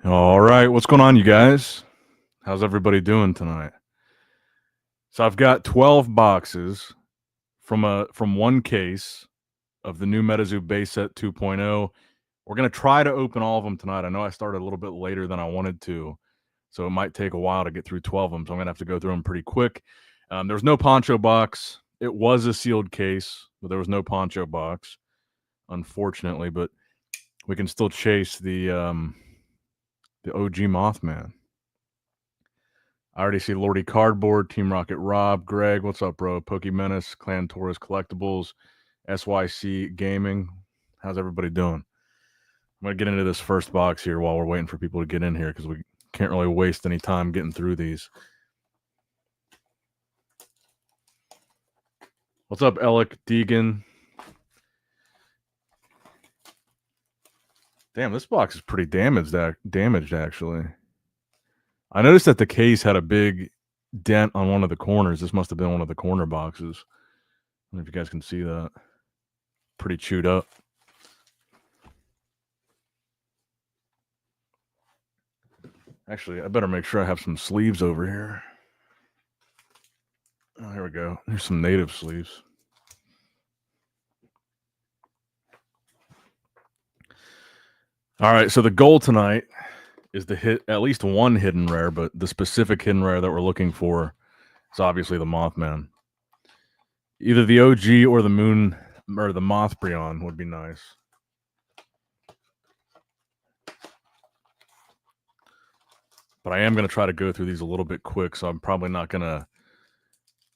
All right, what's going on, you guys? How's everybody doing tonight? So I've got 12 boxes from one case of the new Metazoo base set 2.0. We're going to try to open all of them tonight. I know I started a little bit later than I wanted to, so it might take a while to get through 12 of them, so I'm going to have to go through them pretty quick. There was no poncho box. It was a sealed case, but there was no poncho box, unfortunately, but we can still chase the OG Mothman. I already see Lordy Cardboard, Team Rocket Rob, Greg, what's up, bro? Pokey Menace, Clan Taurus Collectibles, SYC Gaming. How's everybody doing? I'm going to get into this first box here while we're waiting for people to get in here because we can't really waste any time getting through these. What's up, Alec Deegan? Damn, this box is pretty damaged, actually. I noticed that the case had a big dent on one of the corners. This must have been one of the corner boxes. I don't know if you guys can see that. Pretty chewed up. Actually, I better make sure I have some sleeves over here. Oh, here we go. Here's some native sleeves. All right, so the goal tonight is to hit at least one hidden rare, but the specific hidden rare that we're looking for is obviously the Mothman. Either the OG or the Moon or the Mothbrion would be nice. But I am going to try to go through these a little bit quick, so I'm probably not going to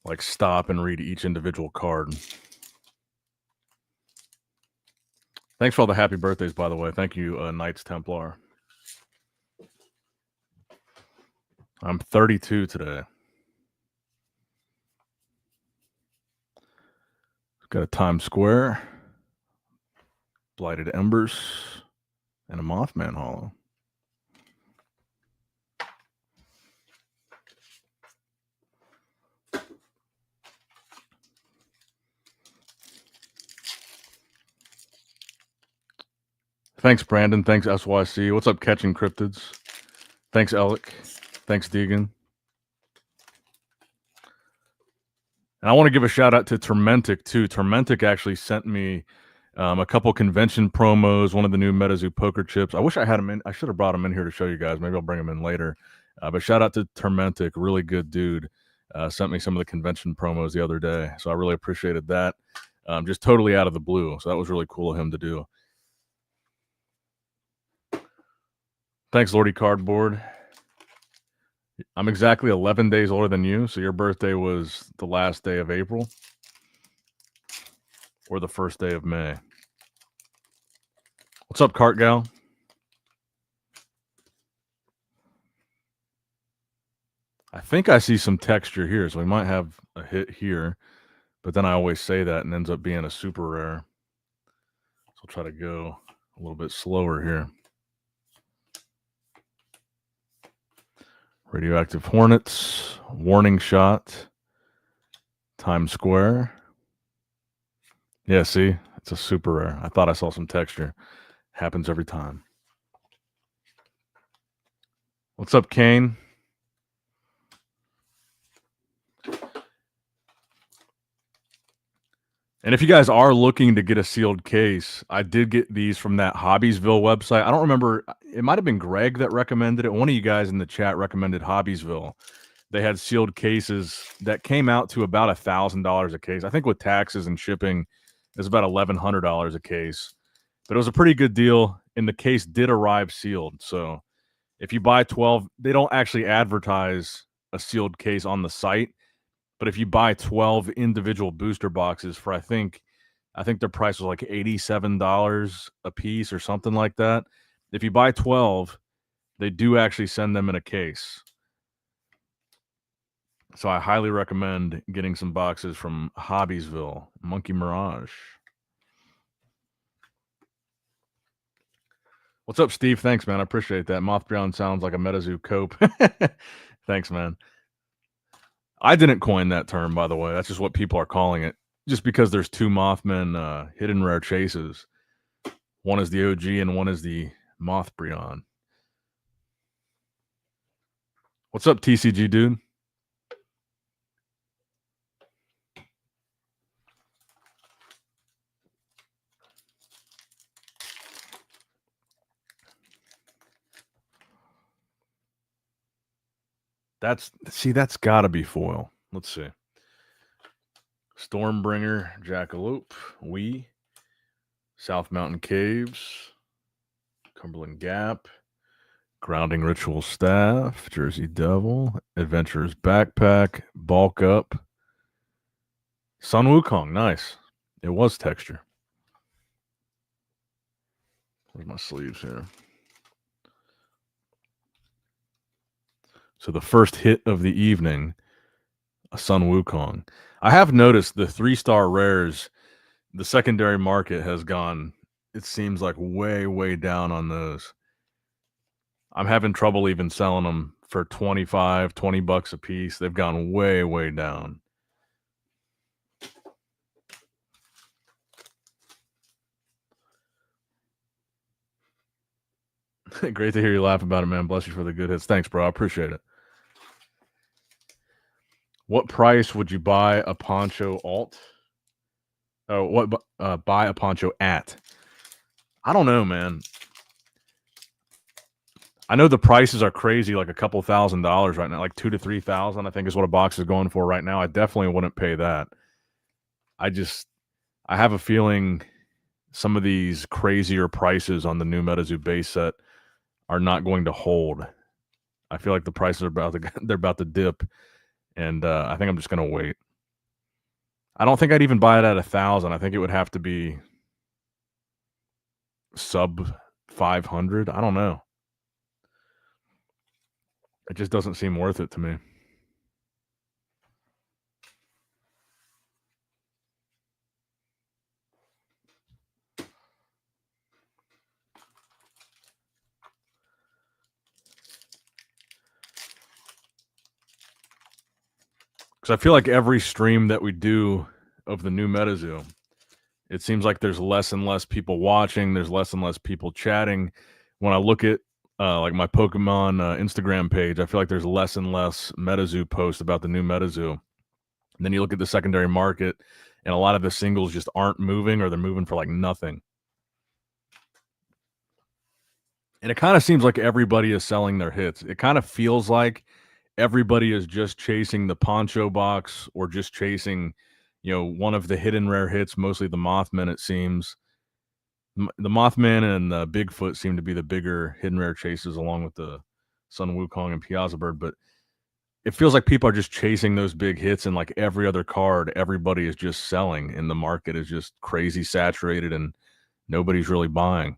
like stop and read each individual card. Thanks for all the happy birthdays, by the way. Thank you, Knights Templar. I'm 32 today. Got a Times Square, Blighted Embers, and a Mothman Hollow. Thanks, Brandon. Thanks, SYC. What's up, Catching Cryptids? Thanks, Alec. Thanks, Deegan. And I want to give a shout out to Tormentic, too. Tormentic actually sent me a couple convention promos, one of the new Metazoo poker chips. I wish I had them in. I should have brought them in here to show you guys. Maybe I'll bring them in later. But shout out to Tormentic, really good dude. Sent me some of the convention promos the other day. So I really appreciated that. Just totally out of the blue. So that was really cool of him to do. Thanks, Lordy Cardboard. I'm exactly 11 days older than you, so your birthday was the last day of April or the first day of May. What's up, Cart Gal? I think I see some texture here, so we might have a hit here, but then I always say that and ends up being a super rare. So I'll try to go a little bit slower here. Radioactive Hornets, Warning Shot, Times Square. Yeah, see? It's a super rare. I thought I saw some texture. Happens every time. What's up, Kane? And if you guys are looking to get a sealed case, I did get these from that Hobbiesville website. I don't remember. It might have been Greg that recommended it. One of you guys in the chat recommended Hobbiesville. They had sealed cases that came out to about $1,000 a case. I think with taxes and shipping, it was about $1,100 a case. But it was a pretty good deal, and the case did arrive sealed. So if you buy 12, they don't actually advertise a sealed case on the site. But if you buy 12 individual booster boxes for, I think their price was like $87 a piece or something like that. If you buy 12, they do actually send them in a case. So I highly recommend getting some boxes from Hobbiesville, Monkey Mirage. What's up, Steve? Thanks, man. I appreciate that. Mothbrion sounds like a Metazoo cope. Thanks, man. I didn't coin that term, by the way. That's just what people are calling it. Just because there's two Mothman hidden rare chases. One is the OG and one is the Mothbrion. What's up, TCG dude? That's gotta be foil. Let's see. Stormbringer, Jackalope, South Mountain Caves, Cumberland Gap, Grounding Ritual Staff, Jersey Devil, Adventurer's Backpack, Bulk Up, Sun Wukong. Nice. It was texture. Where's my sleeves here? So the first hit of the evening, a Sun Wukong. I have noticed the 3-star rares, the secondary market has gone, it seems like way down on those. I'm having trouble even selling them for $20 a piece. They've gone way down. Great to hear you laugh about it, man. Bless you for the good hits. Thanks, bro. I appreciate it. What price would you buy a poncho alt? Oh, what buy a poncho at? I don't know, man. I know the prices are crazy, like a couple $1,000s right now, like $2,000 to $3,000. I think is what a box is going for right now. I definitely wouldn't pay that. I have a feeling some of these crazier prices on the new Metazoo base set are not going to hold. I feel like the prices are about to dip, and I think I'm just going to wait. I don't think I'd even buy it at 1,000. I think it would have to be sub 500. I don't know. It just doesn't seem worth it to me. Because I feel like every stream that we do of the new Metazoo, it seems like there's less and less people watching. There's less and less people chatting. When I look at like my Pokemon Instagram page, I feel like there's less and less Metazoo posts about the new Metazoo. And then you look at the secondary market, and a lot of the singles just aren't moving, or they're moving for like nothing. And it kind of seems like everybody is selling their hits. It kind of feels like everybody is just chasing the poncho box or just chasing, one of the hidden rare hits, mostly the Mothman, it seems. The Mothman and the Bigfoot seem to be the bigger hidden rare chases, along with the Sun Wukong and Piazza Bird. But it feels like people are just chasing those big hits, and like every other card, everybody is just selling, and the market is just crazy saturated, and nobody's really buying.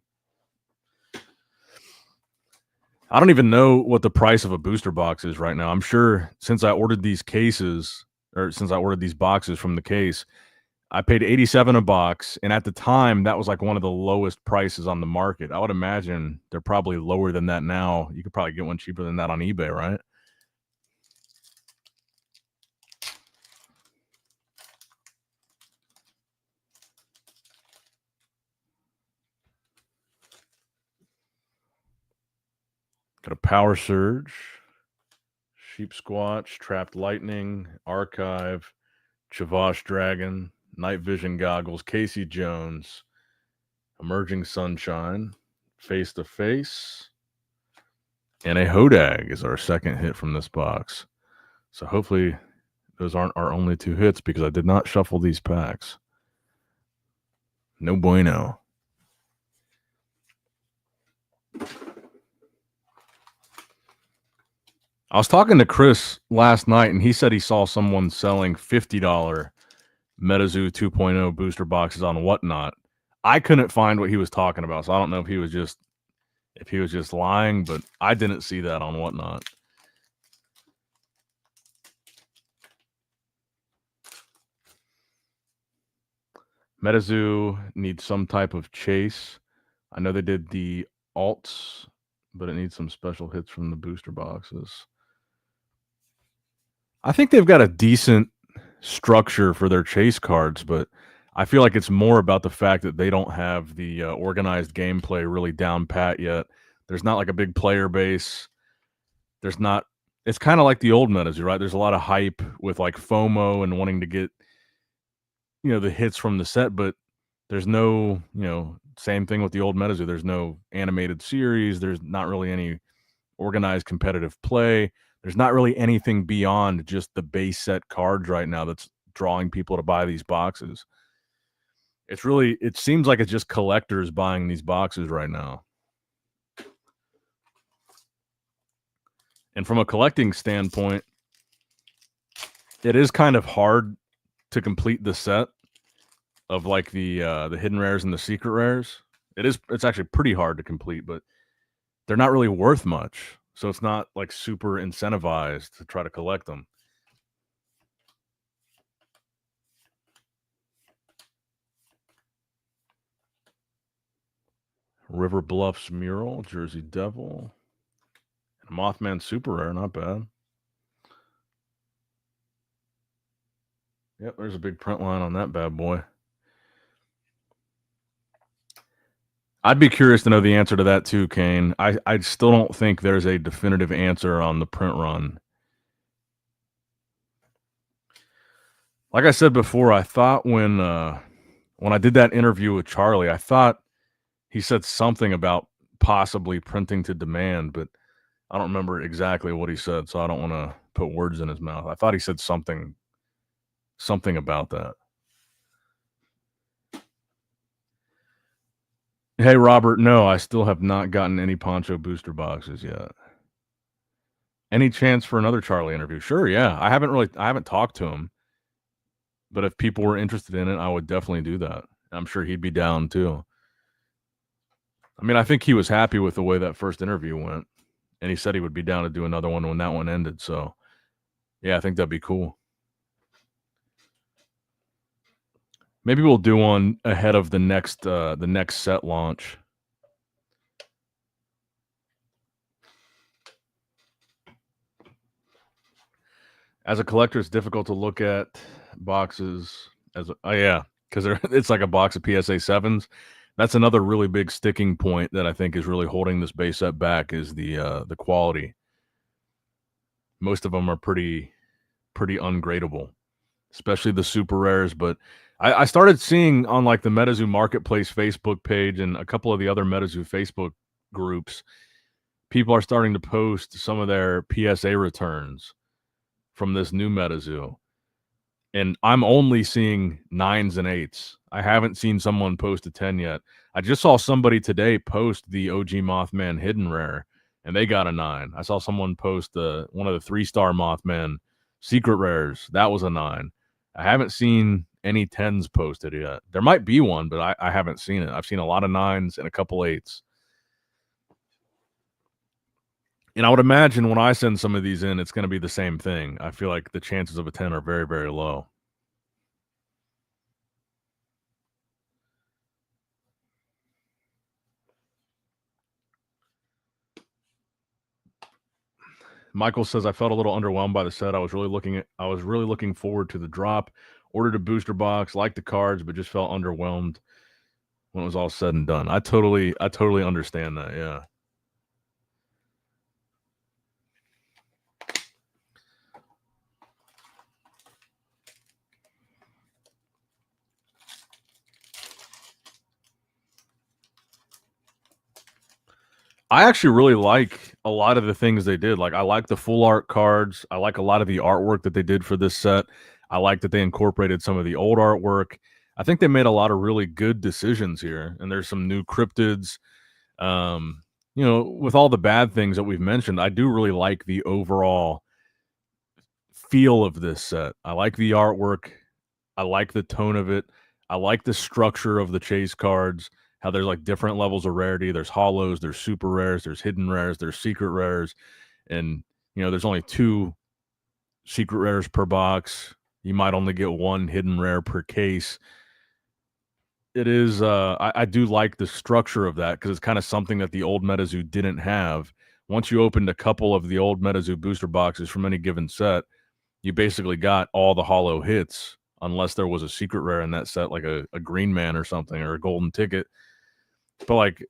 I don't even know what the price of a booster box is right now. I'm sure since I ordered these cases, or since I ordered these boxes from the case, I paid $87 a box, and at the time, that was like one of the lowest prices on the market. I would imagine they're probably lower than that now. You could probably get one cheaper than that on eBay, right? Got a Power Surge, Sheep Squatch, Trapped Lightning, Archive, Chavash Dragon, Night Vision Goggles, Casey Jones, Emerging Sunshine, Face to Face, and a Hodag is our second hit from this box. So hopefully those aren't our only two hits, because I did not shuffle these packs. No bueno. I was talking to Chris last night, and he said he saw someone selling $50 Metazoo 2.0 booster boxes on Whatnot. I couldn't find what he was talking about, so I don't know if he was just lying, but I didn't see that on Whatnot. Metazoo needs some type of chase. I know they did the alts, but it needs some special hits from the booster boxes. I think they've got a decent structure for their chase cards, but I feel like it's more about the fact that they don't have the organized gameplay really down pat yet. There's not like a big player base. There's not it's kind of like the old Metazoo, right? There's a lot of hype with like FOMO and wanting to get, the hits from the set, but there's no, same thing with the old Metazoo. There's no animated series. There's not really any organized competitive play. There's not really anything beyond just the base set cards right now that's drawing people to buy these boxes. It seems like it's just collectors buying these boxes right now. And from a collecting standpoint, it is kind of hard to complete the set of like the hidden rares and the secret rares. It's actually pretty hard to complete, but they're not really worth much. So it's not like super incentivized to try to collect them. River Bluffs mural, Jersey Devil, and Mothman super rare, not bad. Yep, there's a big print line on that bad boy. I'd be curious to know the answer to that too, Kane. I still don't think there's a definitive answer on the print run. Like I said before, I thought when I did that interview with Charlie, I thought he said something about possibly printing to demand, but I don't remember exactly what he said, so I don't want to put words in his mouth. I thought he said something about that. Hey, Robert, no, I still have not gotten any Poncho booster boxes yet. Any chance for another Charlie interview? Sure, yeah. I haven't talked to him, but if people were interested in it, I would definitely do that. I'm sure he'd be down too. I mean, I think he was happy with the way that first interview went, and he said he would be down to do another one when that one ended. So, yeah, I think that'd be cool. Maybe we'll do one ahead of the next set launch. As a collector, it's difficult to look at boxes as because it's like a box of PSA 7s. That's another really big sticking point that I think is really holding this base set back is the quality. Most of them are pretty ungradable, especially the super rares. But I started seeing on like the Metazoo Marketplace Facebook page and a couple of the other Metazoo Facebook groups, people are starting to post some of their PSA returns from this new Metazoo. And I'm only seeing 9s and 8s. I haven't seen someone post a 10 yet. I just saw somebody today post the OG Mothman hidden rare, and they got a 9. I saw someone post one of the 3-star Mothman secret rares. That was a 9. I haven't seen any 10s posted yet. There might be one, but I haven't seen it. I've seen a lot of 9s and a couple 8s. And I would imagine when I send some of these in, it's going to be the same thing. I feel like the chances of a 10 are very, very low. Michael says, I felt a little underwhelmed by the set. I was really looking forward to the drop. Ordered a booster box, liked the cards, but just felt underwhelmed when it was all said and done. I totally understand that. Yeah. I actually really like a lot of the things they did. Like I like the full art cards. I like a lot of the artwork that they did for this set. I like that they incorporated some of the old artwork. I think they made a lot of really good decisions here. And there's some new cryptids. With all the bad things that we've mentioned, I do really like the overall feel of this set. I like the artwork. I like the tone of it. I like the structure of the chase cards, how there's like different levels of rarity. There's hollows, there's super rares, there's hidden rares, there's secret rares. And, there's only 2 secret rares per box. You might only get 1 hidden rare per case. It is, I do like the structure of that because it's kind of something that the old Metazoo didn't have. Once you opened a couple of the old Metazoo booster boxes from any given set, you basically got all the hollow hits unless there was a secret rare in that set, like a green man or something, or a golden ticket. But like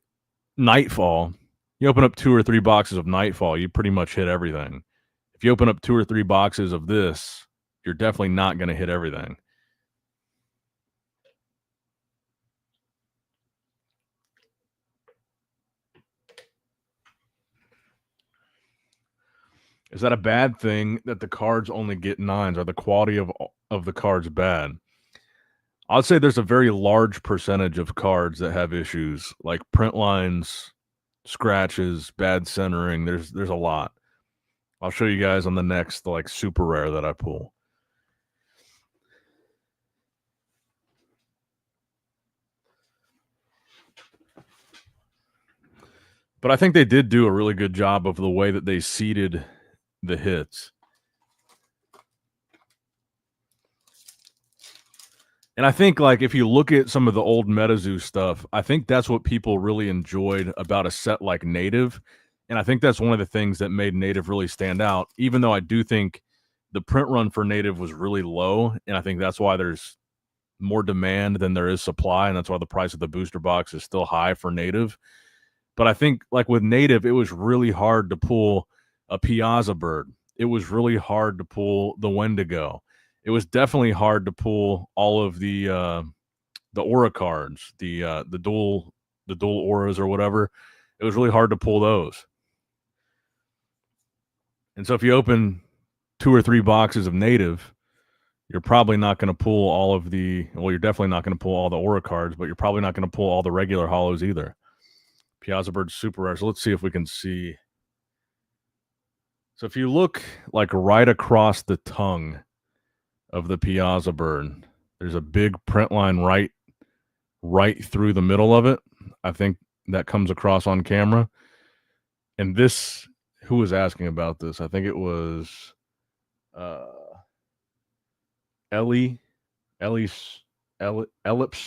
Nightfall, you open up 2 or 3 boxes of Nightfall, you pretty much hit everything. if you open up 2 or 3 boxes of this, you're definitely not going to hit everything. Is that a bad thing that the cards only get 9s? Are the quality of the cards bad? I'd say there's a very large percentage of cards that have issues, like print lines, scratches, bad centering. There's a lot. I'll show you guys on the next like super rare that I pull. But I think they did do a really good job of the way that they seeded the hits. And I think, like, if you look at some of the old Metazoo stuff, I think that's what people really enjoyed about a set like Native. And I think that's one of the things that made Native really stand out, even though I do think the print run for Native was really low. And I think that's why there's more demand than there is supply. And that's why the price of the booster box is still high for Native. But I think, like with Native, it was really hard to pull a Piazza bird. It was really hard to pull the Wendigo. It was definitely hard to pull all of the aura cards, the dual auras or whatever. It was really hard to pull those. And so if you open 2 or 3 boxes of Native, you're probably not going to pull all of the. Well, you're definitely not going to pull all the aura cards, but you're probably not going to pull all the regular hollows either. Piazza bird super rare. So let's see if we can see. So if you look like right across the tongue of the Piazza bird, there's a big print line right through the middle of it. I think that comes across on camera. And this, who was asking about this? I think it was Ellipse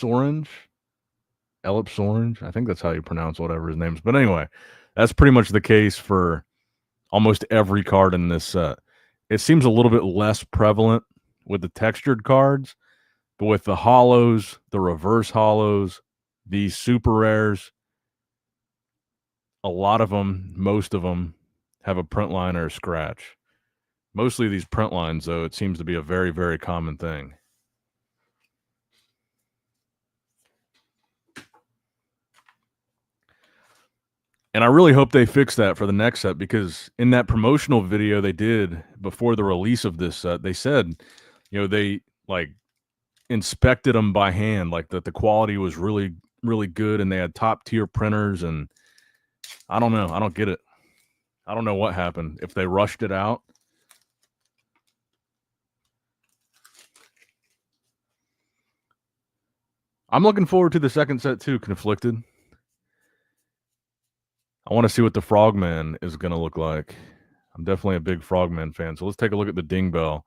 Orange. Ellipse Orange. I think that's how you pronounce whatever his name is. But anyway, that's pretty much the case for almost every card in this set. It seems a little bit less prevalent with the textured cards, but with the hollows, the reverse hollows, these super rares, a lot of them, most of them, have a print line or a scratch. Mostly these print lines, though, it seems to be a very, very common thing. And I really hope they fix that for the next set, because in that promotional video they did before the release of this set, they said, they like inspected them by hand, like that the quality was really, really good, and they had top tier printers. And I don't know. I don't get it. I don't know what happened. If they rushed it out. I'm looking forward to the second set too, Conflicted. I want to see what the Frogman is going to look like. I'm definitely a big Frogman fan. So let's take a look at the Ding Bell.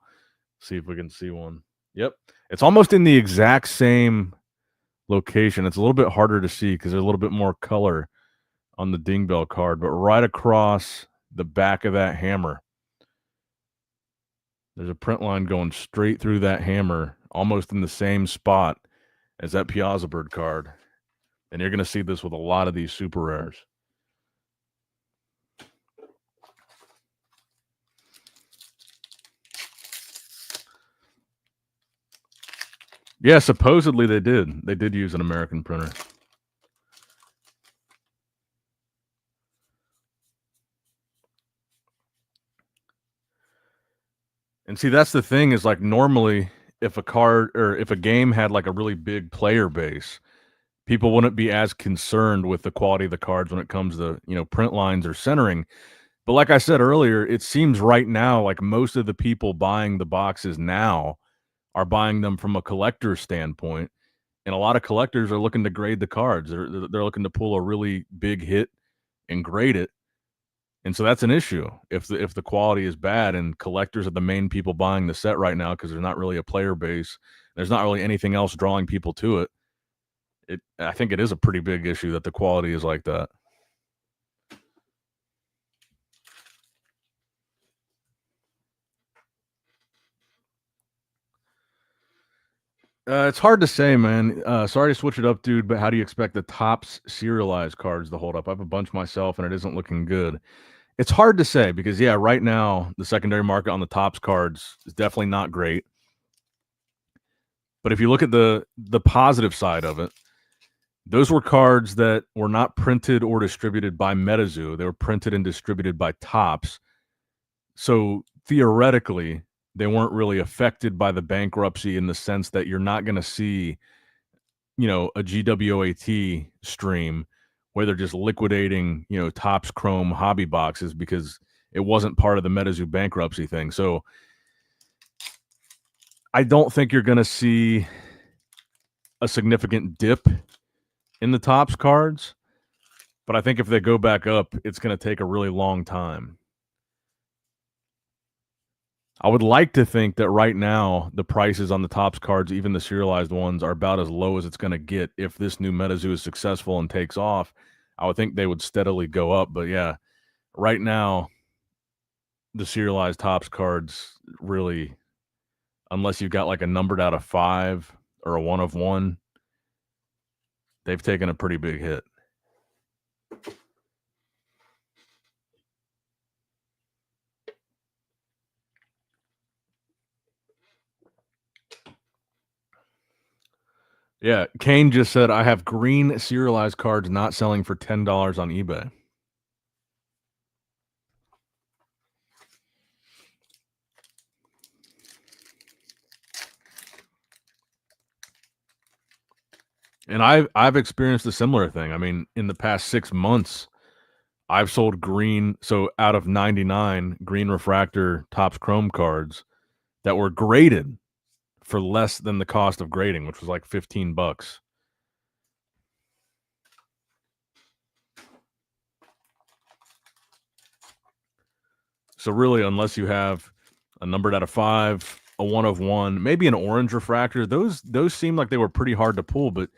See if we can see one. Yep. It's almost in the exact same location. It's a little bit harder to see because there's a little bit more color on the Ding Bell card, but right across the back of that hammer, there's a print line going straight through that hammer, almost in the same spot as that Piazza bird card. And you're going to see this with a lot of these super rares. Yeah, supposedly they did. They did use an American printer. And see, that's the thing, is like normally if a card or if a game had like a really big player base, people wouldn't be as concerned with the quality of the cards when it comes to, print lines or centering. But like I said earlier, it seems right now like most of the people buying the boxes now are buying them from a collector standpoint. And a lot of collectors are looking to grade the cards. They're looking to pull a really big hit and grade it. And so that's an issue if the quality is bad, and collectors are the main people buying the set right now because there's not really a player base. There's not really anything else drawing people to it. I think it is a pretty big issue that the quality is like that. It's hard to say, man. Sorry to switch it up, dude, but how do you expect the Topps serialized cards to hold up? I have a bunch myself, and it isn't looking good. It's hard to say because, yeah, right now, the secondary market on the Topps cards is definitely not great. But if you look at the positive side of it, those were cards that were not printed or distributed by Metazoo. They were printed and distributed by Topps. So theoretically, they weren't really affected by the bankruptcy in the sense that you're not going to see, a GWAT stream where they're just liquidating, Topps Chrome hobby boxes because it wasn't part of the Metazoo bankruptcy thing. So I don't think you're going to see a significant dip in the Topps cards, but I think if they go back up, it's going to take a really long time. I would like to think that right now the prices on the Topps cards, even the serialized ones, are about as low as it's going to get. If this new Metazoo is successful and takes off, I would think they would steadily go up. But yeah, right now, the serialized Topps cards really, unless you've got like a numbered out of 5 or a 1 of 1, they've taken a pretty big hit. Yeah, Kane just said, I have green serialized cards not selling for $10 on eBay. And I've experienced a similar thing. I mean, in the past 6 months, I've sold green, so out of 99 green refractor Topps Chrome cards that were graded for less than the cost of grading, which was like $15. So really, unless you have a numbered out of 5, a 1 of 1, maybe an orange refractor, those seem like they were pretty hard to pull, but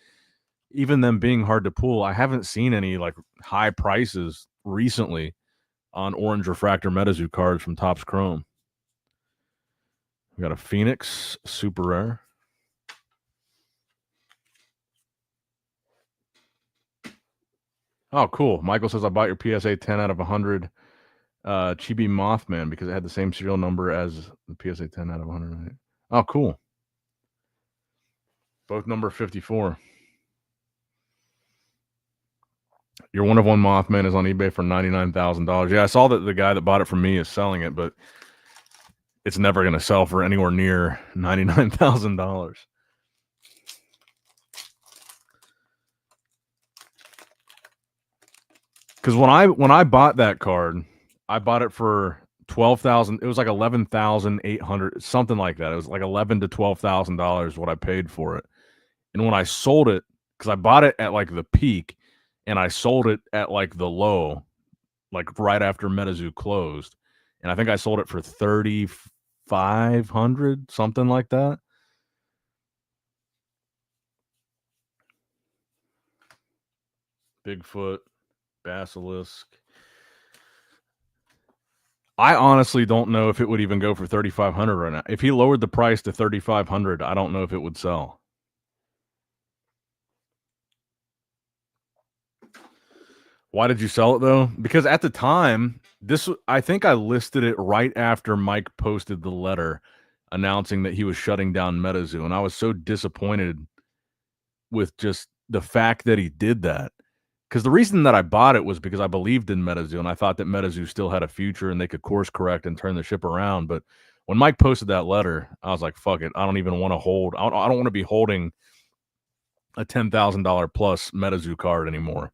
even them being hard to pull, I haven't seen any like high prices recently on orange refractor Metazoo cards from Topps Chrome. We got a Phoenix, super rare. Oh, cool. Michael says, I bought your PSA 10 out of 100 Chibi Mothman because it had the same serial number as the PSA 10 out of 100. Oh, cool. Both number 54. Your 1 of 1 Mothman is on eBay for $99,000. Yeah, I saw that the guy that bought it from me is selling it, but it's never going to sell for anywhere near $99,000. Because when I bought that card, I bought it for 12,000. It was like 11,800, something like that. It was like $11,000 to $12,000 what I paid for it. And when I sold it, because I bought it at like the peak, and I sold it at like the low, like right after Metazoo closed, and I think I sold it for 3,500, something like that. Bigfoot, Basilisk. I honestly don't know if it would even go for 3,500 right now. If he lowered the price to 3,500, I don't know if it would sell. Why did you sell it though? Because at the time, I think I listed it right after Mike posted the letter announcing that he was shutting down Metazoo, and I was so disappointed with just the fact that he did that. Because the reason that I bought it was because I believed in Metazoo, and I thought that Metazoo still had a future and they could course correct and turn the ship around. But when Mike posted that letter, I was like, fuck it. I don't even want to hold. I don't want to be holding a $10,000 plus Metazoo card anymore.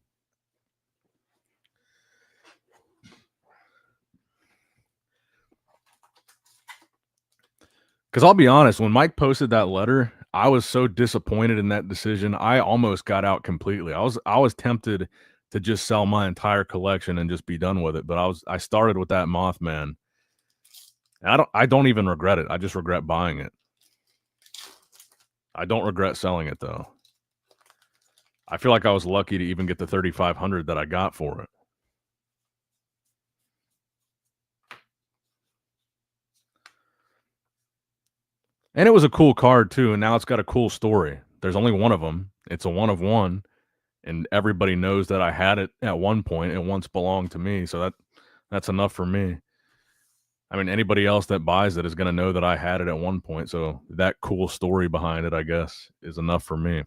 Because I'll be honest, when Mike posted that letter, I was so disappointed in that decision. I almost got out completely. I was tempted to just sell my entire collection and just be done with it. But I started with that Mothman. And I don't even regret it. I just regret buying it. I don't regret selling it though. I feel like I was lucky to even get the 3,500 that I got for it. And it was a cool card too, and now it's got a cool story. There's only one of them. It's a 1 of 1, and everybody knows that I had it at one point. It once belonged to me, so That's enough for me. I mean, anybody else that buys it is going to know that I had it at one point. So that cool story behind it, I guess, is enough for me.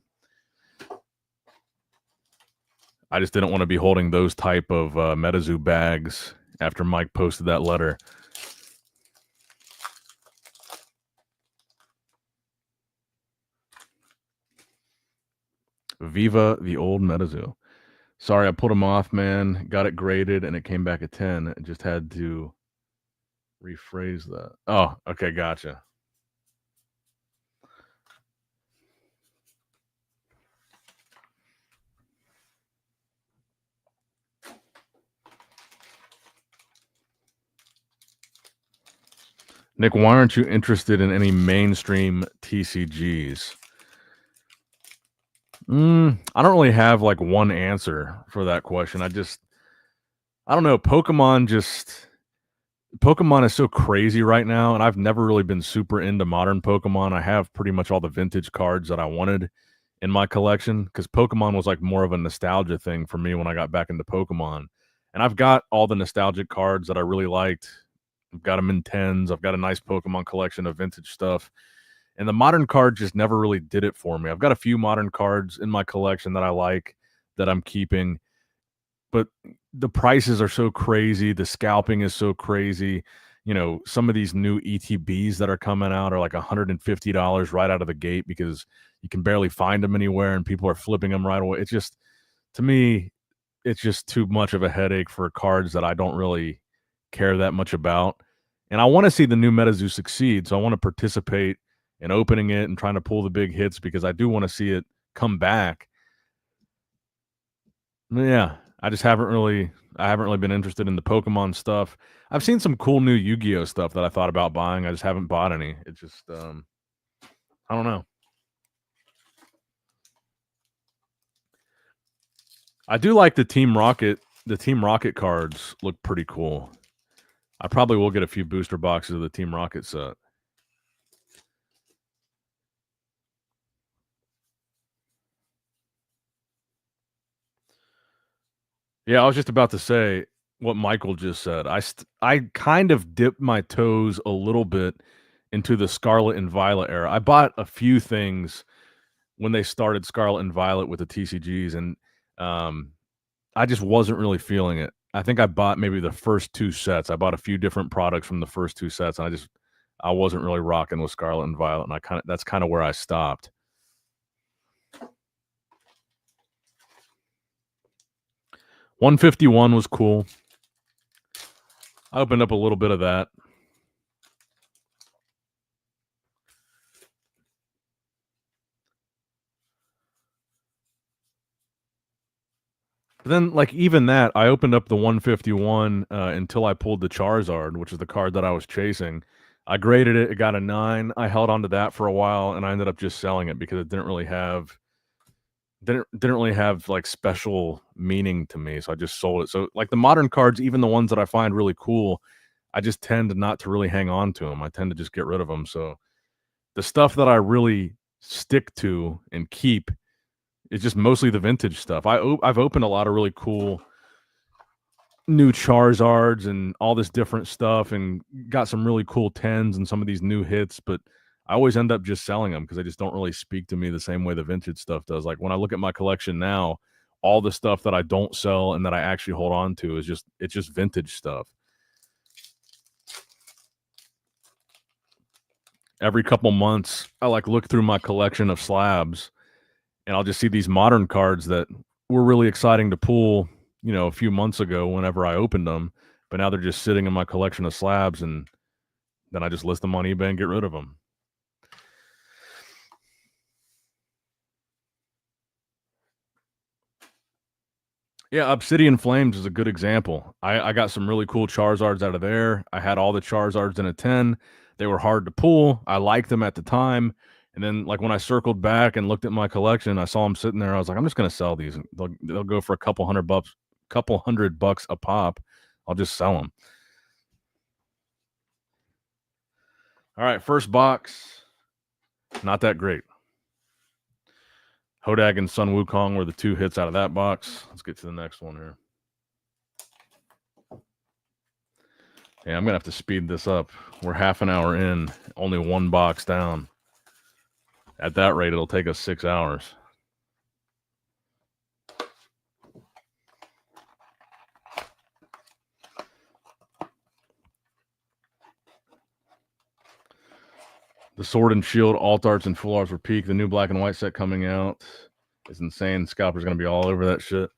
I just didn't want to be holding those type of Metazoo bags after Mike posted that letter. Viva the old Metazoo. Sorry, I put them off, man. Got it graded, and it came back a 10. I just had to rephrase that. Oh, okay, gotcha. Nick, why aren't you interested in any mainstream TCGs? I don't really have like one answer for that question. I don't know. Pokemon is so crazy right now, and I've never really been super into modern Pokemon. I have pretty much all the vintage cards that I wanted in my collection because Pokemon was like more of a nostalgia thing for me when I got back into Pokemon. And I've got all the nostalgic cards that I really liked. I've got them in tens. I've got a nice Pokemon collection of vintage stuff. And the modern card just never really did it for me. I've got a few modern cards in my collection that I like that I'm keeping, but the prices are so crazy. The scalping is so crazy. You know, some of these new ETBs that are coming out are like $150 right out of the gate because you can barely find them anywhere and people are flipping them right away. It's just, to me, it's just too much of a headache for cards that I don't really care that much about. And I want to see the new Metazoo succeed. So I want to participate in opening it and trying to pull the big hits because I do want to see it come back. Yeah, I haven't really been interested in the Pokemon stuff. I've seen some cool new Yu-Gi-Oh stuff that I thought about buying. I just haven't bought any. It just I don't know. I do like the Team Rocket. The Team Rocket cards look pretty cool. I probably will get a few booster boxes of the Team Rocket set. Yeah, I was just about to say what Michael just said. I kind of dipped my toes a little bit into the Scarlet and Violet era. I bought a few things when they started Scarlet and Violet with the TCGs, and I just wasn't really feeling it. I think I bought maybe the first two sets. I bought a few different products from the first two sets, and I wasn't really rocking with Scarlet and Violet, and that's kind of where I stopped. 151 was cool. I opened up a little bit of that. But then, like, even that, I opened up the 151 until I pulled the Charizard, which is the card that I was chasing. I graded it. It got a 9. I held on to that for a while, and I ended up just selling it because it didn't really have like special meaning to me. So I just sold it. So like the modern cards, even the ones that I find really cool, I just tend not to really hang on to them. I tend to just get rid of them. So the stuff that I really stick to and keep is just mostly the vintage stuff. I've opened a lot of really cool new Charizards and all this different stuff and got some really cool 10s and some of these new hits, but I always end up just selling them because they just don't really speak to me the same way the vintage stuff does. Like when I look at my collection now, all the stuff that I don't sell and that I actually hold on to is it's just vintage stuff. Every couple months, I like look through my collection of slabs and I'll just see these modern cards that were really exciting to pull, a few months ago whenever I opened them, but now they're just sitting in my collection of slabs and then I just list them on eBay and get rid of them. Yeah, Obsidian Flames is a good example. I got some really cool Charizards out of there. I had all the Charizards in a 10. They were hard to pull. I liked them at the time. And then, like, when I circled back and looked at my collection, I saw them sitting there. I was like, I'm just going to sell these. They'll go for a couple hundred bucks a pop. I'll just sell them. All right, first box. Not that great. Hodag and Sun Wukong were the two hits out of that box. Let's get to the next one here. Yeah, I'm going to have to speed this up. We're half an hour in, only one box down. At that rate, it'll take us 6 hours. The Sword and Shield, Alt Arts, and Full Arts were peak. The new black and white set coming out is insane. Scalper's going to be all over that shit.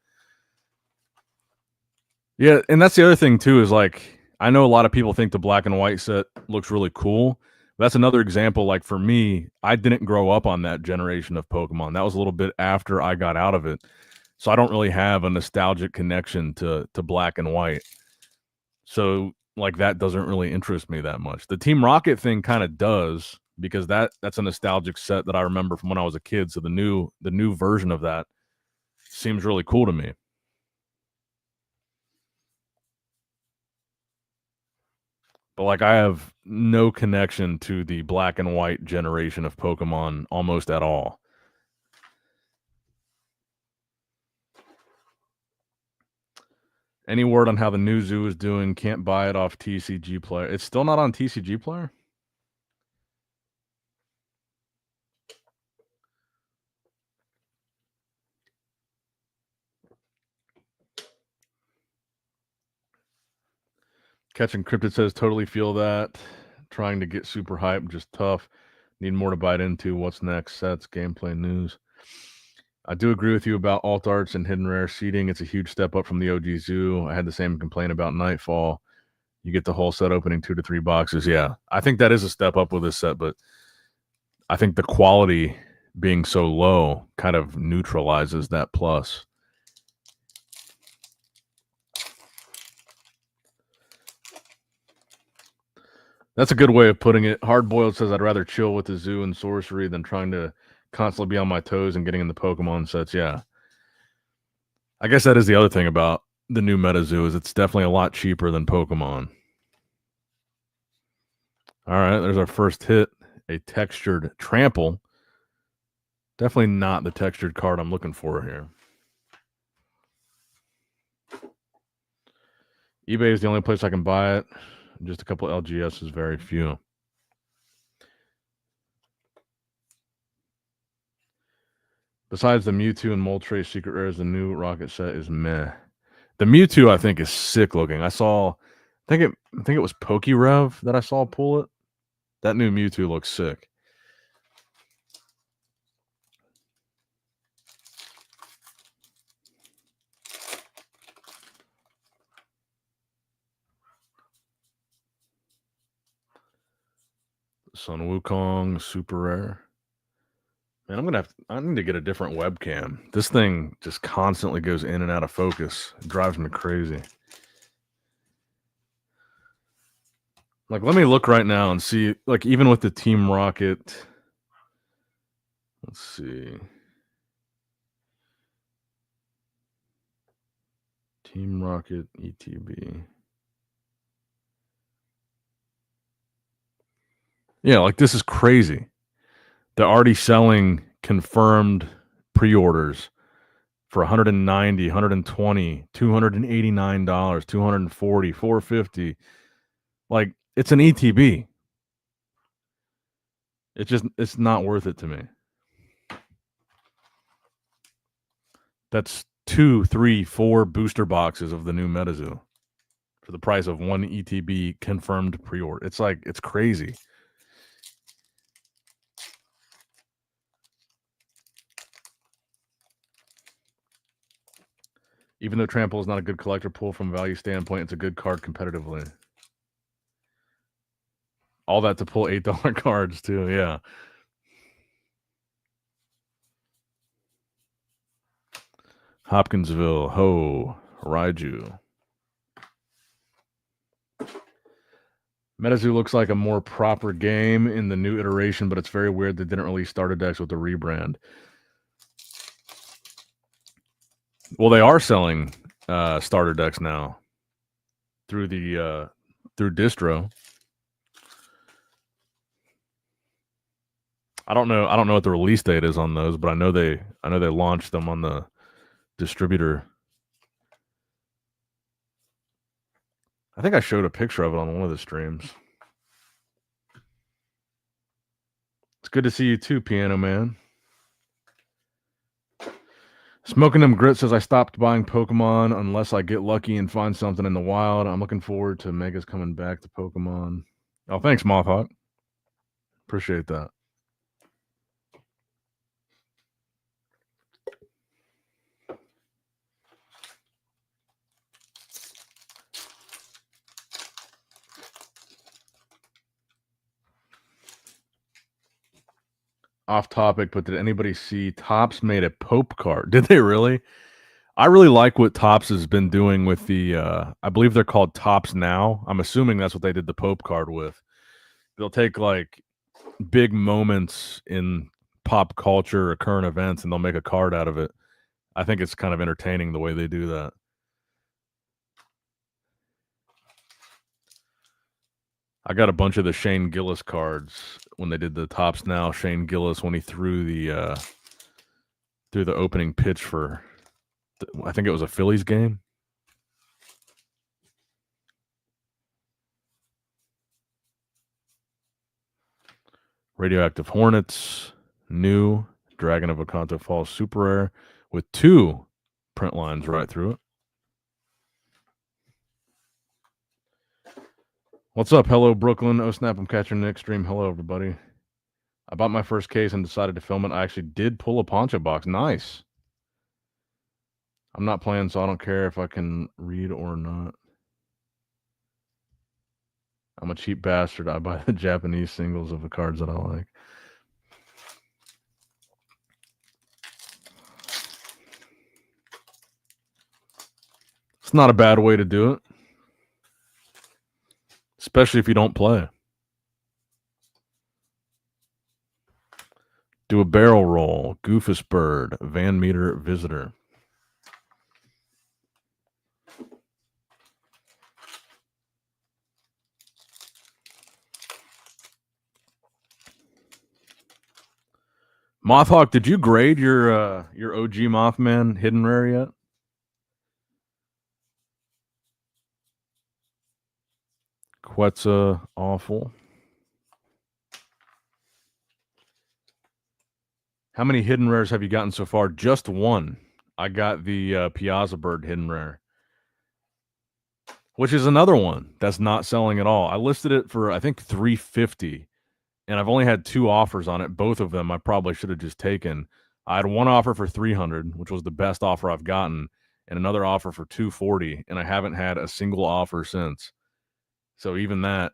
Yeah, and that's the other thing, too, is like, I know a lot of people think the black and white set looks really cool. That's another example. Like, for me, I didn't grow up on that generation of Pokemon. That was a little bit after I got out of it. So I don't really have a nostalgic connection to black and white. So like that doesn't really interest me that much. The Team Rocket thing kind of does, because that's a nostalgic set that I remember from when I was a kid. So the new version of that seems really cool to me. But like I have no connection to the black and white generation of Pokemon almost at all. Any word on how the new zoo is doing? Can't buy it off TCG Player. It's still not on TCG Player? Catching Cryptid says, totally feel that. Trying to get super hype, just tough. Need more to bite into. What's next? Sets, gameplay, news. I do agree with you about alt arts and hidden rare seeding. It's a huge step up from the OG Zoo. I had the same complaint about Nightfall. You get the whole set opening 2 to 3 boxes. Yeah, I think that is a step up with this set, but I think the quality being so low kind of neutralizes that plus. That's a good way of putting it. Hardboiled says, I'd rather chill with the zoo and sorcery than trying to constantly be on my toes and getting in the Pokemon sets. Yeah. I guess that is the other thing about the new Metazoo is it's definitely a lot cheaper than Pokemon. All right, there's our first hit, a textured Trample. Definitely not the textured card I'm looking for here. eBay is the only place I can buy it. Just a couple LGSs, very few. Besides the Mewtwo and Moltres secret rares, the new Rocket set is meh. The Mewtwo, I think, is sick looking. I think it was PokeRev that I saw pull it. That new Mewtwo looks sick. Sun Wukong, super rare. Man, I need to get a different webcam. This thing just constantly goes in and out of focus. It drives me crazy. Like, let me look right now and see, like, even with the Team Rocket. Let's see. Team Rocket ETB. Yeah, like, this is crazy. They're already selling confirmed pre-orders for $190, $120, $289, $240, $450. Like, it's an ETB. It's not worth it to me. That's 2, 3, 4 booster boxes of the new Metazoo for the price of one ETB confirmed pre-order. It's crazy. Even though Trample is not a good collector pool from a value standpoint, it's a good card competitively. All that to pull $8 cards too, yeah. Hopkinsville, Ho, Raiju. Metazoo looks like a more proper game in the new iteration, but it's very weird they didn't release starter decks with the rebrand. Well, they are selling starter decks now through the through distro. I don't know what the release date is on those, but I know they launched them on the distributor. I think I showed a picture of it on one of the streams. It's good to see you too, Piano Man. Smoking Them Grit says I stopped buying Pokemon unless I get lucky and find something in the wild. I'm looking forward to Megas coming back to Pokemon. Oh, thanks, Mothhawk. Appreciate that. Off topic, but did anybody see Topps made a Pope card? Did they really? I really like what Topps has been doing with the I believe they're called Topps Now. I'm assuming that's what they did the Pope card with. They'll take like big moments in pop culture or current events and they'll make a card out of it. I think it's kind of entertaining the way they do that. I got a bunch of the Shane Gillis cards when they did the Topps Now. Shane Gillis when he threw the opening pitch for, I think it was a Phillies game. Radioactive Hornets, new Dragon of Oconto Falls Super Rare with 2 print lines right through it. What's up? Hello, Brooklyn. Oh, snap. I'm catching Nick stream. Hello, everybody. I bought my first case and decided to film it. I actually did pull a Poncho box. Nice. I'm not playing, so I don't care if I can read or not. I'm a cheap bastard. I buy the Japanese singles of the cards that I like. It's not a bad way to do it, especially if you don't play. Do a barrel roll, Goofus Bird, Van Meter Visitor. Mothhawk, did you grade your OG Mothman Hidden Rare yet? Quetzal awful. How many hidden rares have you gotten so far? Just one. I got the Piazza Bird hidden rare, which is another one that's not selling at all. I listed it for I think $350, and I've only had 2 offers on it. Both of them I probably should have just taken. I had one offer for $300, which was the best offer I've gotten, and another offer for $240, and I haven't had a single offer since. So even that,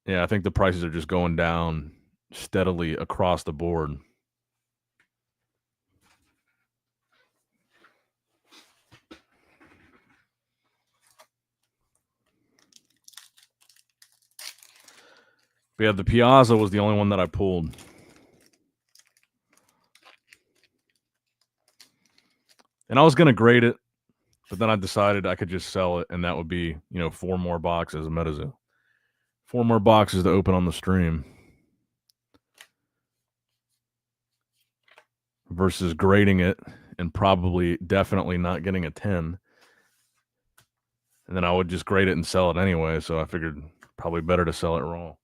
yeah, I think the prices are just going down steadily across the board. But yeah, the Piazza was the only one that I pulled. And I was going to grade it, but then I decided I could just sell it, and that would be, 4 more boxes of Metazoo. 4 more boxes to open on the stream. Versus grading it and probably definitely not getting a 10. And then I would just grade it and sell it anyway, so I figured probably better to sell it raw.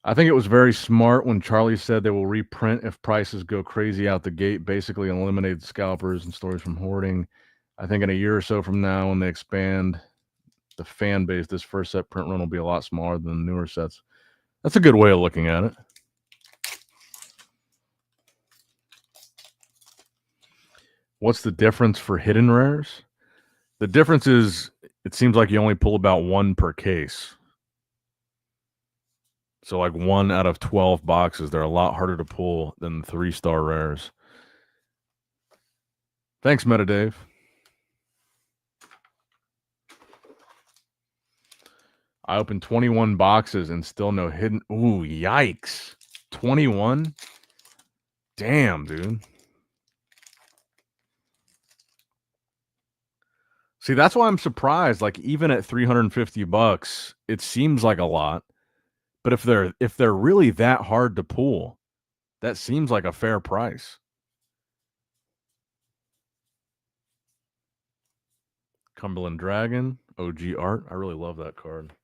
I think it was very smart when Charlie said they will reprint if prices go crazy out the gate, basically eliminate scalpers and stories from hoarding. I think in a year or so from now, when they expand the fan base, this first set print run will be a lot smaller than the newer sets. That's a good way of looking at it. What's the difference for hidden rares? The difference is it seems like you only pull about 1 per case. So like 1 out of 12 boxes. They're a lot harder to pull than the 3-star rares. Thanks, MetaDave. I opened 21 boxes and still no hidden. Ooh, yikes. 21? Damn, dude. See, that's why I'm surprised. Like, even at $350, it seems like a lot. But if they're really that hard to pull, that seems like a fair price. Cumberland Dragon, OG art. I really love that card.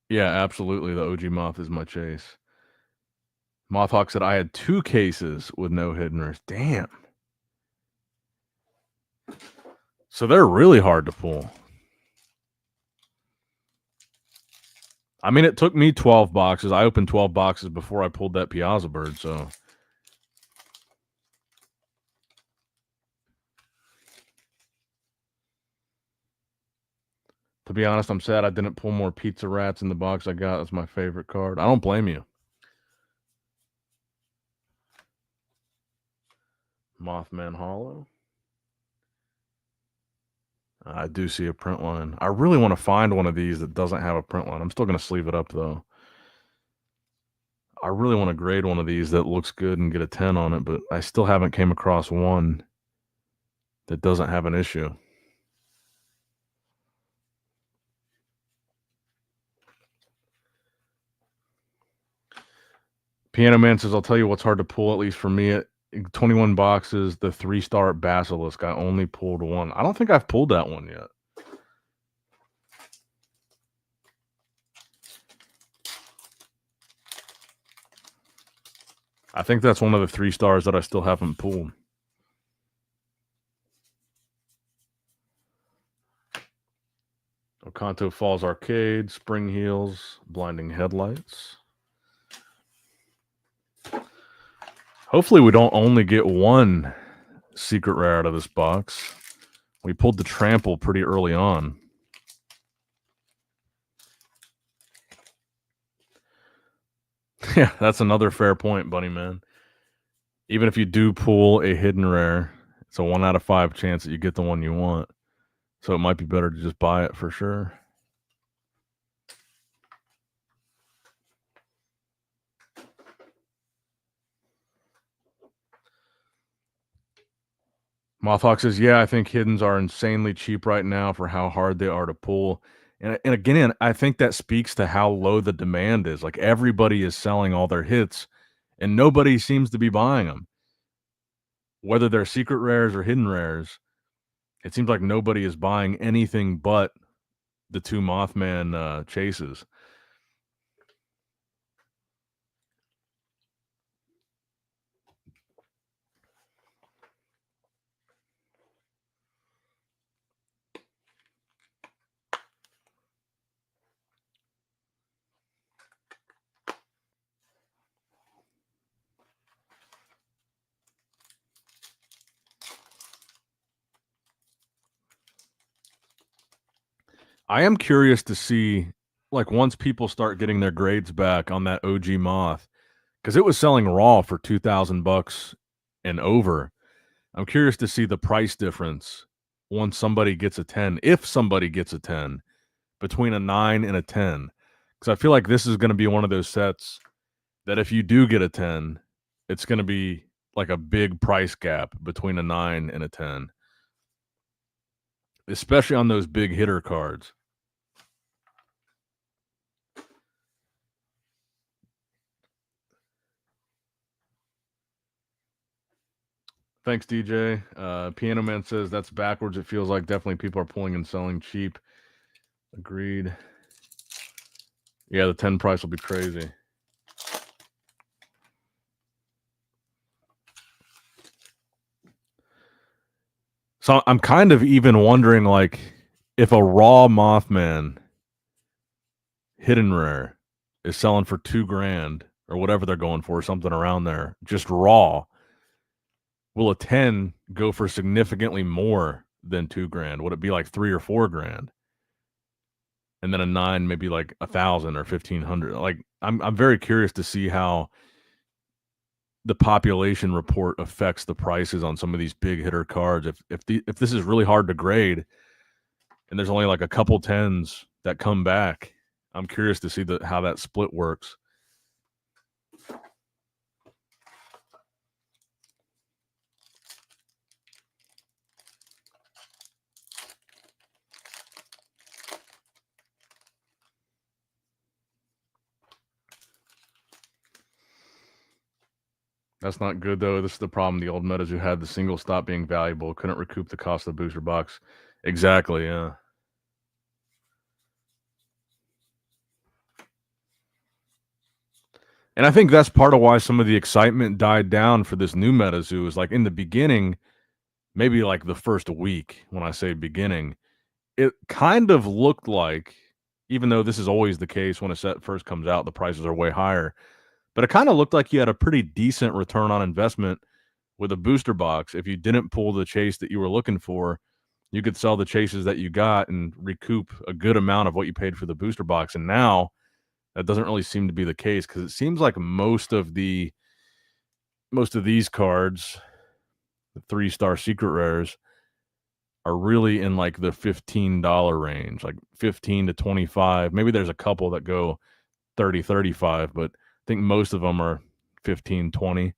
Yeah, absolutely. The OG Moth is my chase. Mothhawk said I had 2 cases with no hidden rares. Damn. So they're really hard to pull. I mean, it took me 12 boxes. I opened 12 boxes before I pulled that Piazza Bird, so. To be honest, I'm sad I didn't pull more Pizza Rats in the box I got. That's my favorite card. I don't blame you. Mothman Hollow. I do see a print line. I really want to find one of these that doesn't have a print line. I'm still going to sleeve it up, though. I really want to grade one of these that looks good and get a 10 on it, but I still haven't came across one that doesn't have an issue. Piano Man says, I'll tell you what's hard to pull, at least for me. At 21 boxes, the 3-star Basilisk. I only pulled one. I don't think I've pulled that one yet. I think that's one of the 3 stars that I still haven't pulled. Okanto Falls Arcade, Spring Heels, Blinding Headlights. Hopefully we don't only get one secret rare out of this box. We pulled the Trample pretty early on. Yeah, that's another fair point, Bunny Man. Even if you do pull a hidden rare, it's a 1 out of 5 chance that you get the one you want. So it might be better to just buy it for sure. Mothhawk says, yeah, I think hiddens are insanely cheap right now for how hard they are to pull. And again, I think that speaks to how low the demand is. Like everybody is selling all their hits and nobody seems to be buying them. Whether they're secret rares or hidden rares, it seems like nobody is buying anything but the 2 Mothman chases. I am curious to see, like, once people start getting their grades back on that OG Moth, because it was selling raw for $2,000 and over. I'm curious to see the price difference once somebody gets a 10, if somebody gets a 10, between a 9 and a 10. Because I feel like this is going to be one of those sets that if you do get a 10, it's going to be like a big price gap between a 9 and a 10, especially on those big hitter cards. Thanks, DJ. Piano Man says that's backwards. It feels like definitely people are pulling and selling cheap. Agreed. Yeah, the 10 price will be crazy. So I'm kind of even wondering, like, if a raw Mothman hidden rare is selling for $2,000 or whatever they're going for, something around there, just raw, will a 10 go for significantly more than $2,000? Would it be like $3,000 or $4,000? And then a 9 maybe like 1,000 or 1,500. Like, I'm very curious to see how the population report affects the prices on some of these big hitter cards. If this is really hard to grade and there's only like a couple 10s that come back, I'm curious to see how that split works. That's not good though. This is the problem. The old Metazoo had the single stop being valuable, couldn't recoup the cost of the booster box. Exactly, yeah. And I think that's part of why some of the excitement died down for this new Metazoo is like in the beginning, maybe like the first week, when I say beginning, it kind of looked like, even though this is always the case when a set first comes out, the prices are way higher, but it kind of looked like you had a pretty decent return on investment with a booster box. If you didn't pull the chase that you were looking for, you could sell the chases that you got and recoup a good amount of what you paid for the booster box. And now that doesn't really seem to be the case because it seems like most of these cards, the 3-star secret rares, are really in like the $15 range, like 15 to 25. Maybe there's a couple that go 30, 35, but I think most of them are 15, 20.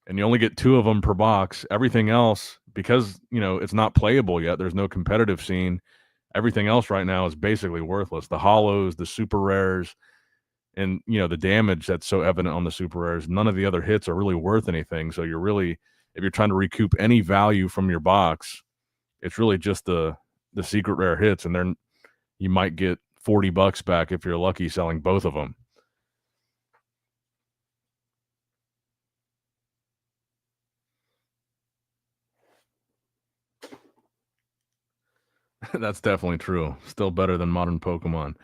And you only get 2 of them per box. Everything else, because, it's not playable yet, there's no competitive scene. Everything else right now is basically worthless. The hollows, the super rares, and, the damage that's so evident on the super rares, none of the other hits are really worth anything. So you're really, if you're trying to recoup any value from your box, it's really just the secret rare hits, and then you might get $40 back if you're lucky selling both of them. That's definitely true. Still better than modern Pokemon.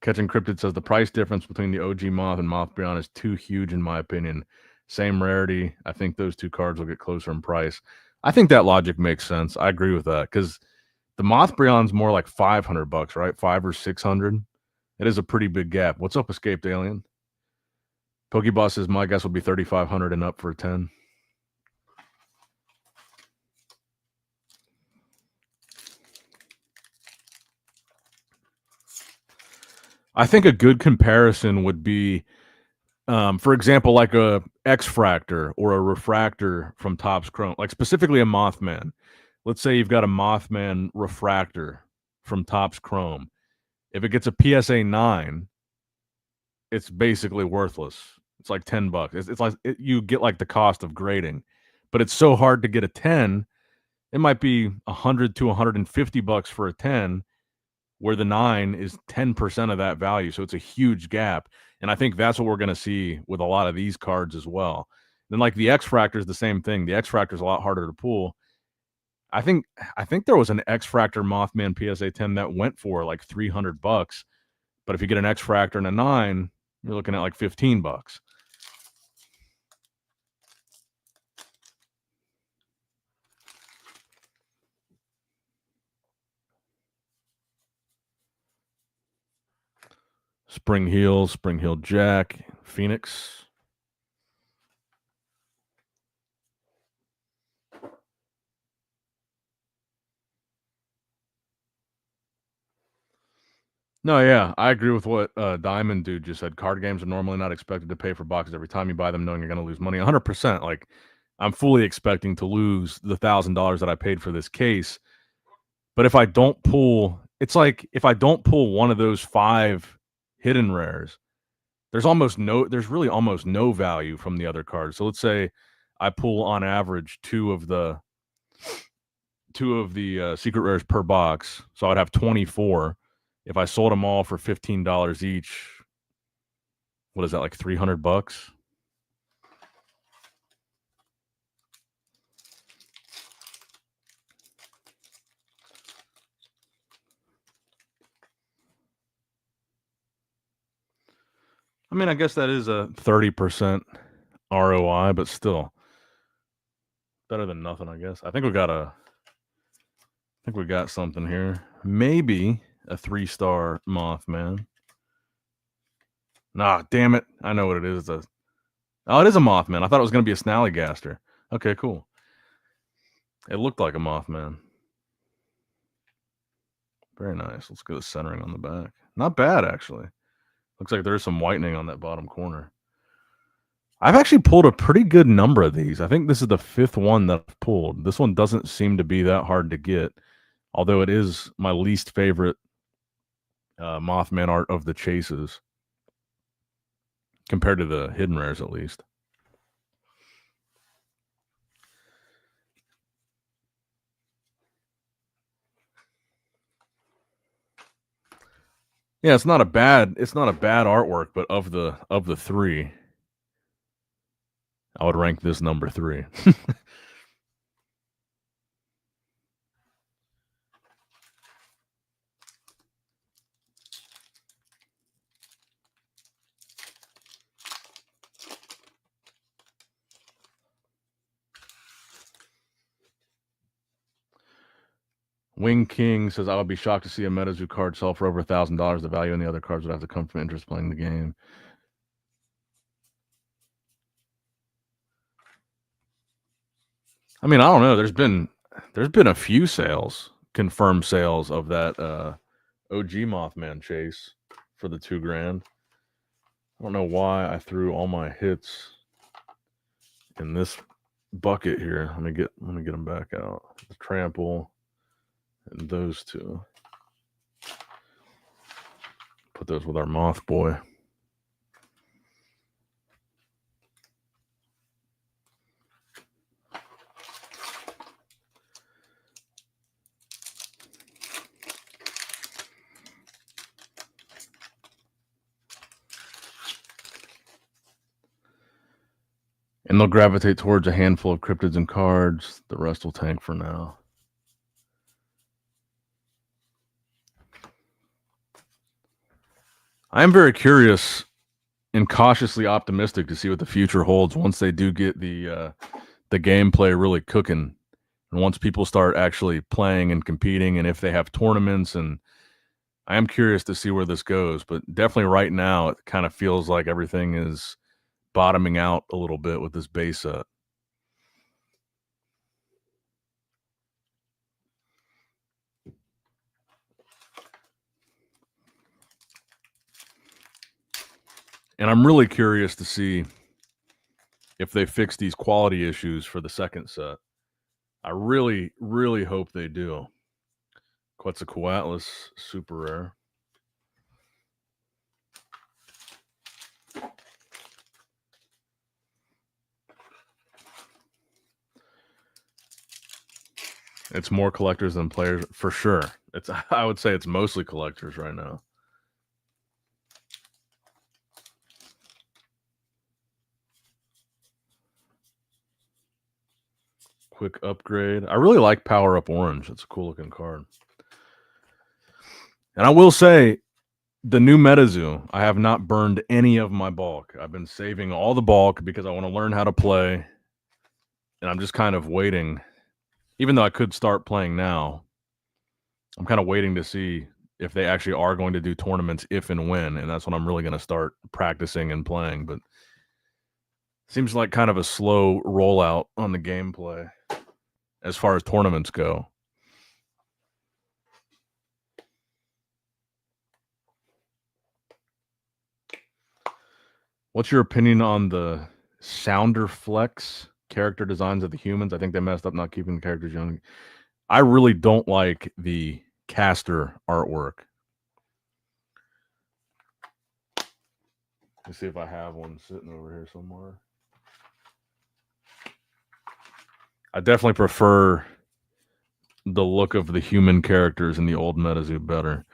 Catching Cryptid says the price difference between the OG Moth and Mothbreon is too huge in my opinion. Same rarity. I think those 2 cards will get closer in price. I think that logic makes sense. I agree with that because the Mothbreon's more like $500, right? 5 or 600. It is a pretty big gap. What's up, Escaped Alien? Pokeboss says my guess would be 3,500 and up for a 10. I think a good comparison would be, for example, like a X-Fractor or a Refractor from Topps Chrome, like specifically a Mothman. Let's say you've got a Mothman Refractor from Topps Chrome. If it gets a PSA 9, it's basically worthless. It's like $10. It's like you get like the cost of grading, but it's so hard to get a 10. It might be $100 to $150 for a 10, where the 9 is 10% of that value. So it's a huge gap. And I think that's what we're going to see with a lot of these cards as well. Then like the X-Fractor is the same thing. The X-Fractor is a lot harder to pull. I think there was an X-Fractor Mothman PSA 10 that went for like $300. But if you get an X-Fractor and a 9, you're looking at like $15. Spring Heel Jack, Phoenix. No, yeah, I agree with what Diamond Dude just said. Card games are normally not expected to pay for boxes every time you buy them, knowing you're going to lose money. 100%. Like, I'm fully expecting to lose the $1,000 that I paid for this case. But if I don't pull, it's like if I don't pull one of those 5 hidden rares, there's really almost no value from the other cards. So let's say I pull on average 2 of the secret rares per box, so I'd have 24. If I sold them all for $15 each, what is that, like $300? I mean, I guess that is a 30% ROI, but still better than nothing, I guess. I think we got something here. Maybe a 3-star Mothman. Nah, damn it. I know what it is. It is a Mothman. I thought it was going to be a Snallygaster. Okay, cool. It looked like a Mothman. Very nice. Let's go to centering on the back. Not bad, actually. Looks like there's some whitening on that bottom corner. I've actually pulled a pretty good number of these. I think this is the 5th one that I've pulled. This one doesn't seem to be that hard to get, although it is my least favorite Mothman art of the chases, compared to the hidden rares, at least. Yeah, it's not a bad artwork, but of the three, I would rank this number 3. Wing King says, I would be shocked to see a Metazoo card sell for over $1,000. The value in the other cards would have to come from interest playing the game. I mean, I don't know. There's been a few sales, confirmed sales of that OG Mothman chase for the $2,000. I don't know why I threw all my hits in this bucket here. Let me get them back out. The trample and those two. Put those with our Moth Boy. And they'll gravitate towards a handful of cryptids and cards. The rest will tank for now. I am very curious and cautiously optimistic to see what the future holds once they do get the gameplay really cooking, and once people start actually playing and competing, and if they have tournaments. And I am curious to see where this goes, but definitely right now it kind of feels like everything is bottoming out a little bit with this base set. And I'm really curious to see if they fix these quality issues for the second set. I really, really hope they do. Quetzalcoatlus, super rare. It's more collectors than players, for sure. I would say it's mostly collectors right now. Quick upgrade. I really like Power Up Orange. It's a cool looking card. And I will say, the new Metazoo, I have not burned any of my bulk. I've been saving all the bulk because I want to learn how to play. And I'm just kind of waiting. Even though I could start playing now, I'm kind of waiting to see if they actually are going to do tournaments, if and when. And that's when I'm really going to start practicing and playing. But seems like kind of a slow rollout on the gameplay as far as tournaments go. What's your opinion on the Sounder Flex character designs of the humans? I think they messed up not keeping the characters young. I really don't like the caster artwork. Let's see if I have one sitting over here somewhere. I definitely prefer the look of the human characters in the old Metazoo better.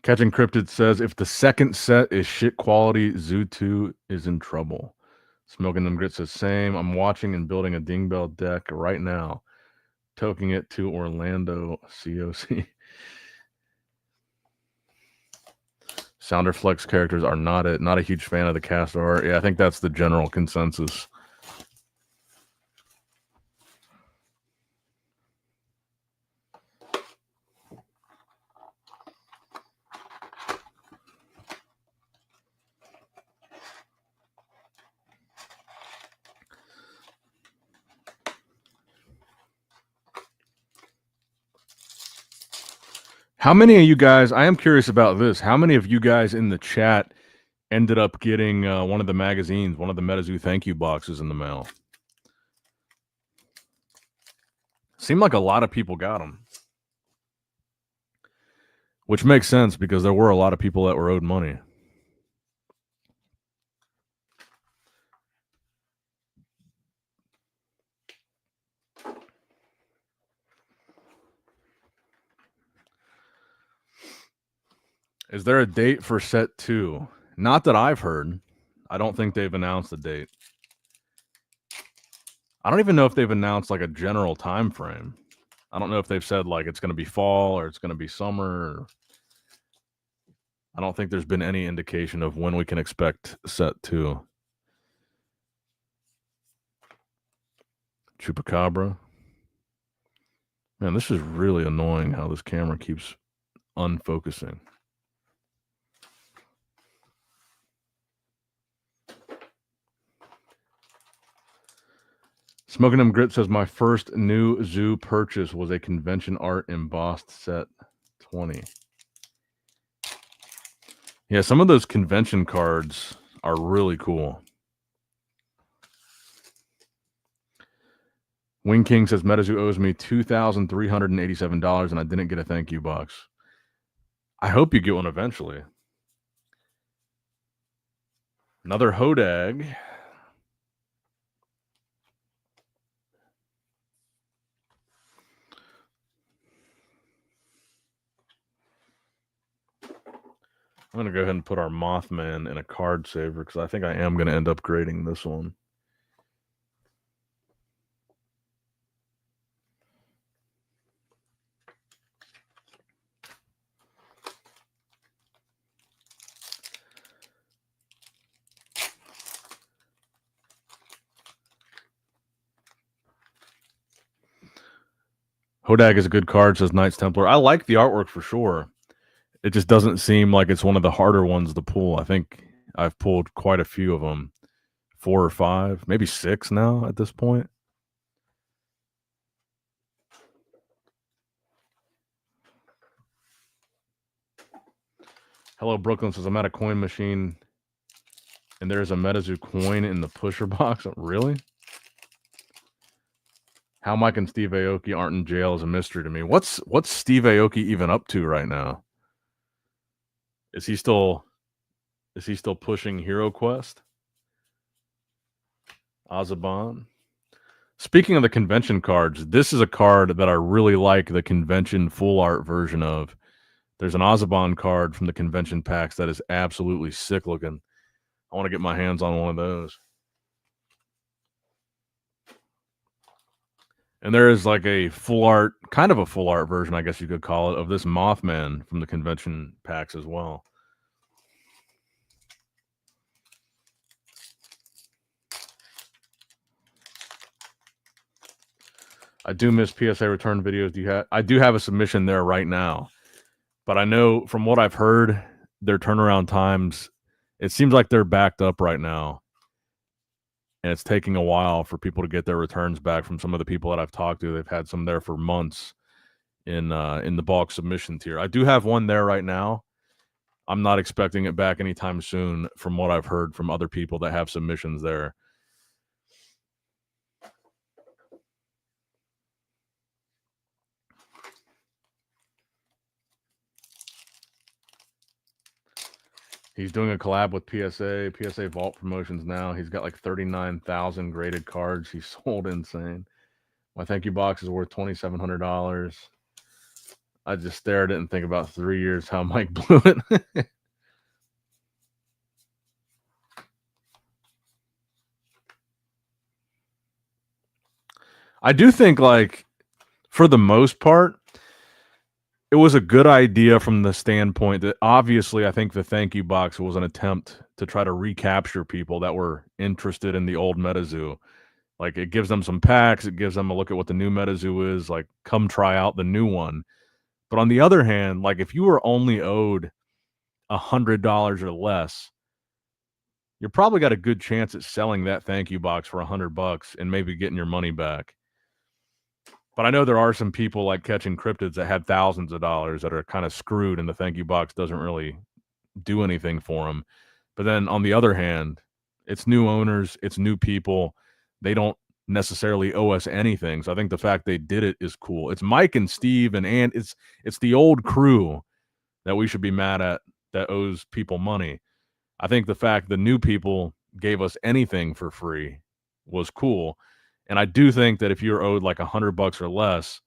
Catching Cryptid says, if the second set is shit quality, Zoo 2 is in trouble. Smoking Them Grits says, same. I'm watching and building a Dingbell deck right now. Toking it to Orlando COC. Sounder Flex characters are not a huge fan of the cast art. Yeah, I think that's the general consensus. How many of you guys, I am curious about this, how many of you guys in the chat ended up getting one of the magazines, one of the Metazoo thank you boxes in the mail? Seemed like a lot of people got them. Which makes sense because there were a lot of people that were owed money. Is there a date for set 2? Not that I've heard. I don't think they've announced a date. I don't even know if they've announced like a general time frame. I don't know if they've said like it's going to be fall or it's going to be summer. I don't think there's been any indication of when we can expect set 2. Chupacabra. Man, this is really annoying how this camera keeps unfocusing. Smoking Them Grit says, my first new zoo purchase was a convention art embossed set 20. Yeah, some of those convention cards are really cool. Wing King says, Metazoo owes me $2,387 and I didn't get a thank you box. I hope you get one eventually. Another Hodag. I'm going to go ahead and put our Mothman in a card saver because I think I am going to end up grading this one. Hodag is a good card, says Knights Templar. I like the artwork for sure. It just doesn't seem like it's one of the harder ones to pull. I think I've pulled quite a few of them. 4 or 5, maybe 6 now at this point. Hello, Brooklyn says, I'm at a coin machine and there's a Metazoo coin in the pusher box. Really? How Mike and Steve Aoki aren't in jail is a mystery to me. What's Steve Aoki even up to right now? Is he still pushing Hero Quest? Azaban. Speaking of the convention cards, this is a card that I really like the convention full art version of. There's an Azaban card from the convention packs that is absolutely sick looking. I want to get my hands on one of those. And there is like a full art, kind of a full art version, I guess you could call it, of this Mothman from the convention packs as well. I do miss PSA return videos. I do have a submission there right now. But I know from what I've heard, their turnaround times, it seems like they're backed up right now. And it's taking a while for people to get their returns back from some of the people that I've talked to. They've had some there for months in the bulk submission tier. I do have one there right now. I'm not expecting it back anytime soon from what I've heard from other people that have submissions there. He's doing a collab with PSA Vault Promotions now. He's got like 39,000 graded cards. He sold insane. My thank you box is worth $2,700. I just stare at it and think about 3 years how Mike blew it. I do think, like, for the most part, it was a good idea from the standpoint that obviously I think the thank you box was an attempt to try to recapture people that were interested in the old Metazoo. Like, it gives them some packs. It gives them a look at what the new Metazoo is. Like, come try out the new one. But on the other hand, like, if you were only owed $100 or less, you're probably got a good chance at selling that thank you box for $100 and maybe getting your money back. But I know there are some people like Catching Cryptids that had thousands of dollars that are kind of screwed and the thank you box doesn't really do anything for them. But then on the other hand, it's new owners, it's new people. They don't necessarily owe us anything. So I think the fact they did it is cool. It's Mike and Steve and it's the old crew that we should be mad at that owes people money. I think the fact the new people gave us anything for free was cool. And I do think that if you're owed like $100 or less,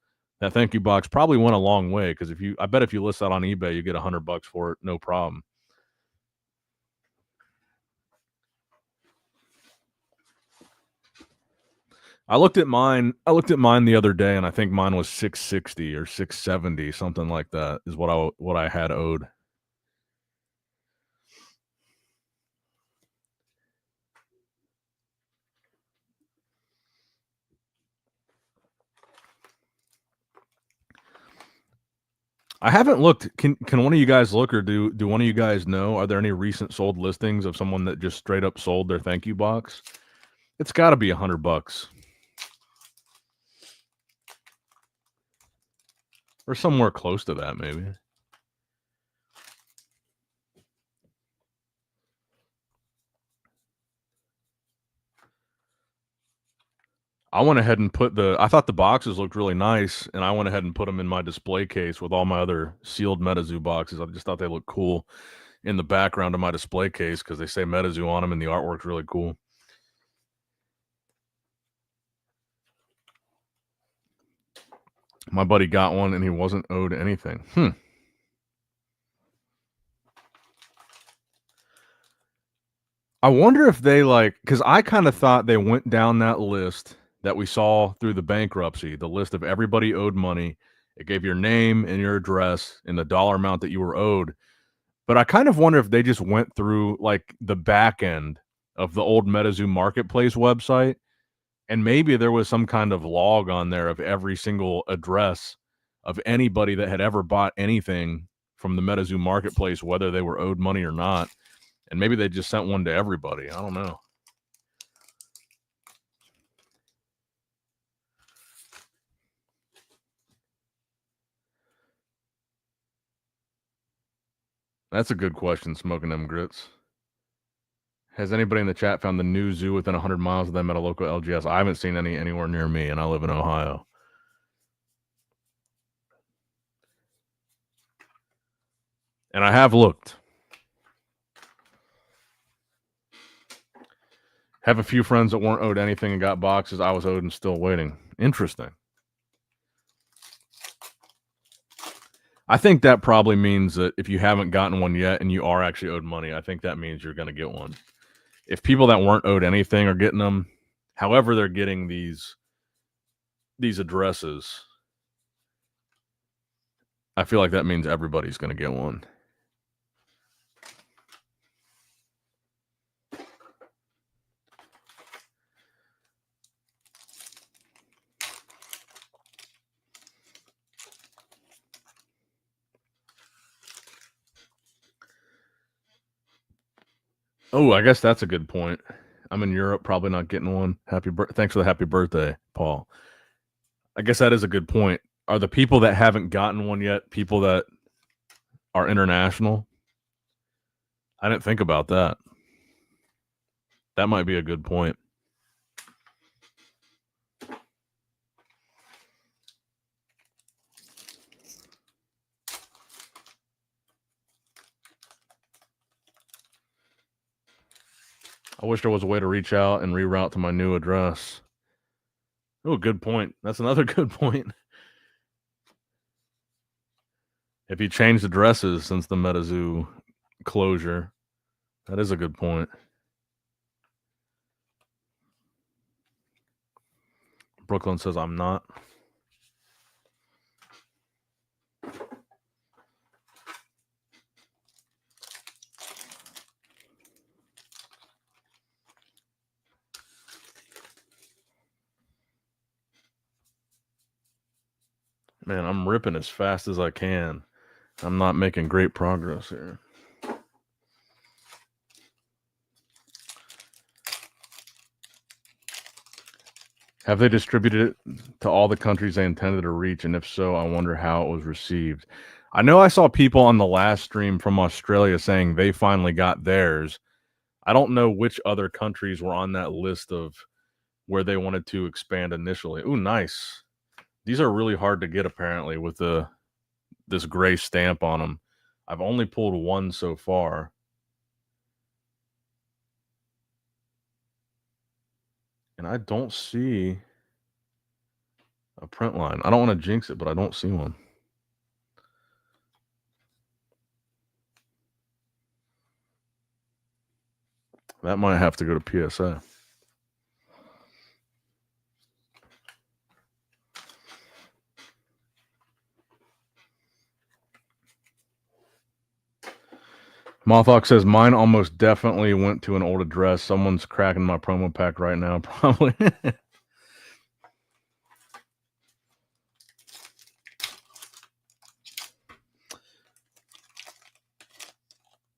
That thank you box probably went a long way because I bet if you list that on eBay, you get $100 for it, no problem. I looked at mine the other day, and I think mine was 660 or 670, something like that is what I had owed. I haven't looked. Can one of you guys look, or do one of you guys know? Are there any recent sold listings of someone that just straight up sold their thank you box? It's got to be $100 or somewhere close to that, maybe. I went ahead and I thought the boxes looked really nice, and I went ahead and put them in my display case with all my other sealed Metazoo boxes. I just thought they looked cool in the background of my display case because they say Metazoo on them, and the artwork's really cool. My buddy got one, and he wasn't owed anything. I wonder if they because I kind of thought they went down that list that we saw through the bankruptcy, the list of everybody owed money. It gave your name and your address and the dollar amount that you were owed. But I kind of wonder if they just went through like the back end of the old Metazoo Marketplace website, and maybe there was some kind of log on there of every single address of anybody that had ever bought anything from the Metazoo Marketplace, whether they were owed money or not. And maybe they just sent one to everybody. I don't know. That's a good question, Smoking Them Grits. Has anybody in the chat found the new zoo within 100 miles of them at a local LGS? I haven't seen any anywhere near me, and I live in Ohio. And I have looked. Have a few friends that weren't owed anything and got boxes I was owed and still waiting. Interesting. I think that probably means that if you haven't gotten one yet and you are actually owed money, I think that means you're going to get one. If people that weren't owed anything are getting them, however they're getting these addresses, I feel like that means everybody's going to get one. Oh, I guess that's a good point. I'm in Europe, probably not getting one. Thanks for the happy birthday, Paul. I guess that is a good point. Are the people that haven't gotten one yet people that are international? I didn't think about that. That might be a good point. I wish there was a way to reach out and reroute to my new address. Oh, good point. That's another good point. If you changed addresses since the Metazoo closure, that is a good point. Brooklyn says I'm not. Man, I'm ripping as fast as I can. I'm not making great progress here. Have they distributed it to all the countries they intended to reach? And if so, I wonder how it was received. I know I saw people on the last stream from Australia saying they finally got theirs. I don't know which other countries were on that list of where they wanted to expand initially. Ooh, nice. These are really hard to get apparently with this gray stamp on them. I've only pulled one so far. And I don't see A print line. I don't want to jinx it, but I don't see one. That might have to go to PSA. Mothhawk says mine almost definitely went to an old address. Someone's cracking my promo pack right now, probably.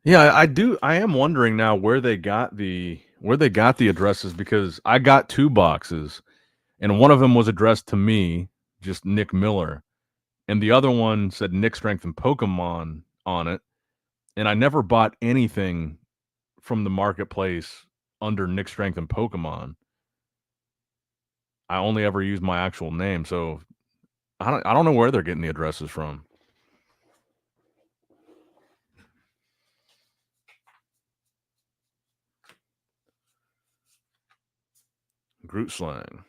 Yeah, I do. I am wondering now where they got the addresses, because I got 2 boxes, and one of them was addressed to me, just Nick Miller, and the other one said Nick Strength and Pokemon on it, and I never bought anything from the marketplace under Nick Strength and Pokemon. I only ever used my actual name, so I don't know where they're getting the addresses from. Groot slang.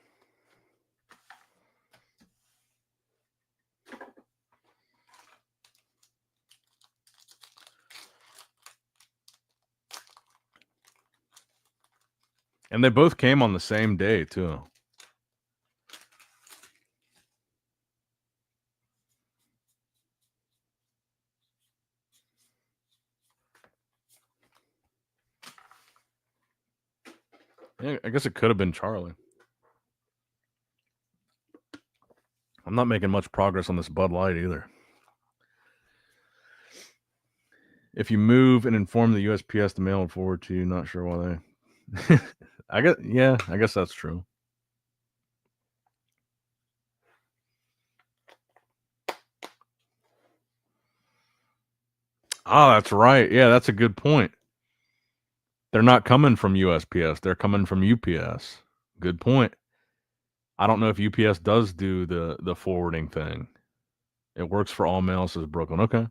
And they both came on the same day, too. Yeah, I guess it could have been Charlie. I'm not making much progress on this Bud Light either. If you move and inform the USPS to mail it forward to you, not sure why they. I guess that's true. Oh, that's right. Yeah, that's a good point. They're not coming from USPS. They're coming from UPS. Good point. I don't know if UPS does do the forwarding thing. It works for all mail, says Brooklyn. Okay.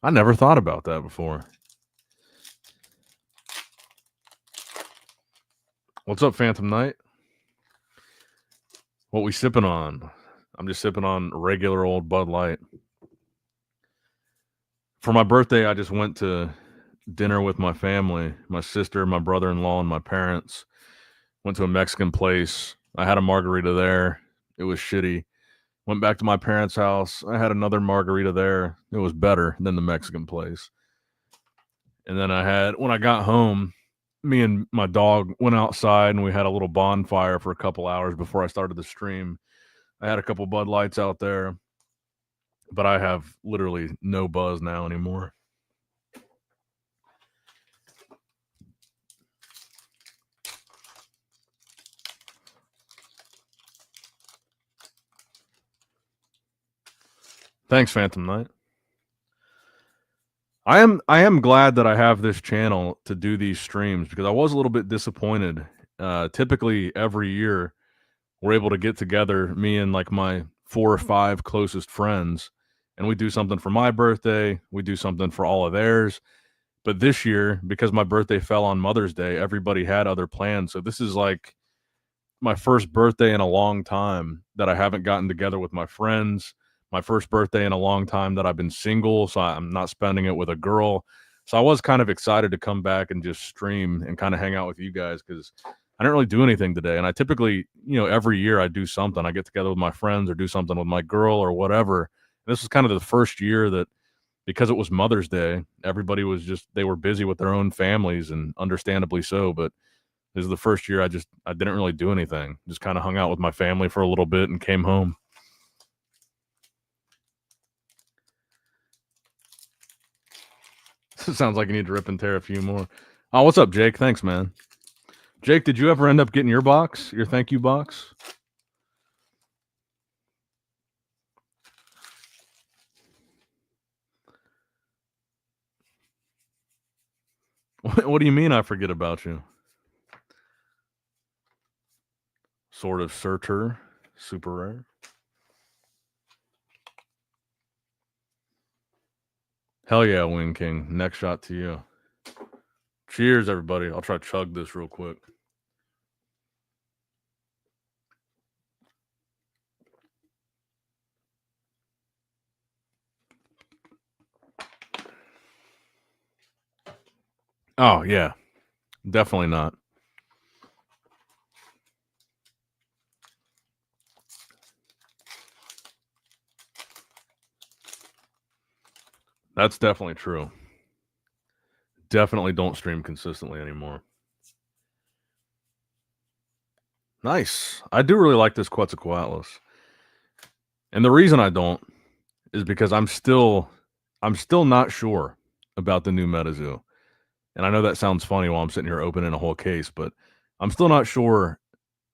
I never thought about that before. What's up, Phantom Knight? What we sipping on? I'm just sipping on regular old Bud Light. For my birthday, I just went to dinner with my family, my sister, my brother-in-law, and my parents. Went to a Mexican place. I had a margarita there. It was shitty. Went back to my parents' house. I had another margarita there. It was better than the Mexican place. And then when I got home, me and my dog went outside and we had a little bonfire for a couple hours before I started the stream. I had a couple Bud Lights out there, but I have literally no buzz now anymore. Thanks, Phantom Knight. I am glad that I have this channel to do these streams, because I was a little bit disappointed. Typically every year we're able to get together, me and like my 4 or 5 closest friends, and we do something for my birthday, we do something for all of theirs. But this year, because my birthday fell on Mother's Day, everybody had other plans. So this is like my first birthday in a long time that I haven't gotten together with my friends. My first birthday in a long time that I've been single, so I'm not spending it with a girl. So I was kind of excited to come back and just stream and kind of hang out with you guys, because I didn't really do anything today. And I typically, every year I do something. I get together with my friends or do something with my girl or whatever. And this was kind of the first year that, because it was Mother's Day, everybody was they were busy with their own families, and understandably so. But this is the first year I didn't really do anything. Just kind of hung out with my family for a little bit and came home. Sounds like you need to rip and tear a few more. Oh, what's up, Jake? Thanks, man. Jake, did you ever end up getting your box, your thank you box? What do you mean I forget about you? Sort of Searcher, super rare. Hell yeah, Wing King. Next shot to you. Cheers, everybody. I'll try to chug this real quick. Oh yeah, definitely not. That's definitely true. Definitely don't stream consistently anymore. Nice. I do really like this Quetzalcoatlus. And the reason I don't is because I'm still not sure about the new Metazoo. And I know that sounds funny while I'm sitting here opening a whole case, but I'm still not sure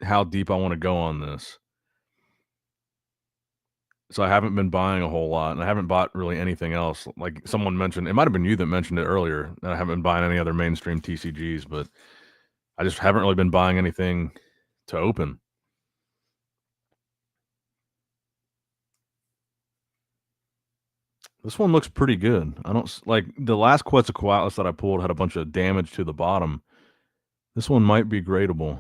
how deep I want to go on this. So I haven't been buying a whole lot, and I haven't bought really anything else. Like someone mentioned, it might have been you that mentioned it earlier. That I haven't been buying any other mainstream TCGs, but I just haven't really been buying anything to open. This one looks pretty good. I don't like the last Quetzalcoatlus that I pulled had a bunch of damage to the bottom. This one might be gradable.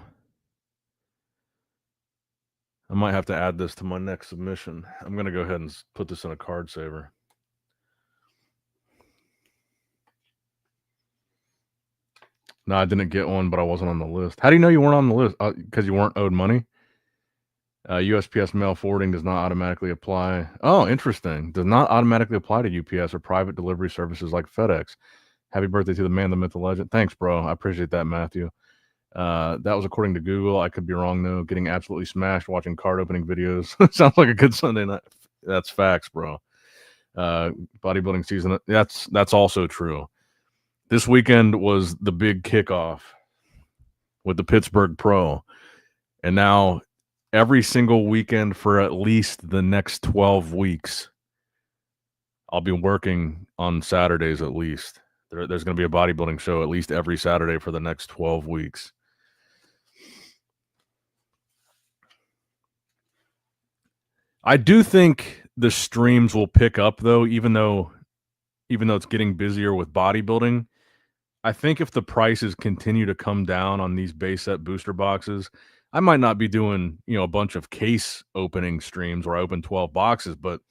I might have to add this to my next submission. I'm gonna go ahead and put this in a card saver. No, I didn't get one, but I wasn't on the list. How do you know you weren't on the list? Because you weren't owed money. USPS mail forwarding does not automatically apply. Oh, interesting. Does not automatically apply to UPS or private delivery services like FedEx. Happy birthday to the man, the myth, the legend. Thanks, bro. I appreciate that, Matthew. That was according to Google. I could be wrong though. Getting absolutely smashed watching card opening videos. Sounds like a good Sunday night. That's facts, bro. Bodybuilding season. That's also true. This weekend was the big kickoff with the Pittsburgh Pro, and now every single weekend for at least the next 12 weeks, I'll be working on Saturdays at least. There's going to be a bodybuilding show at least every Saturday for the next 12 weeks. I do think the streams will pick up though, even though it's getting busier with bodybuilding. I think if the prices continue to come down on these base set booster boxes, I might not be doing, a bunch of case opening streams where I open 12 boxes, but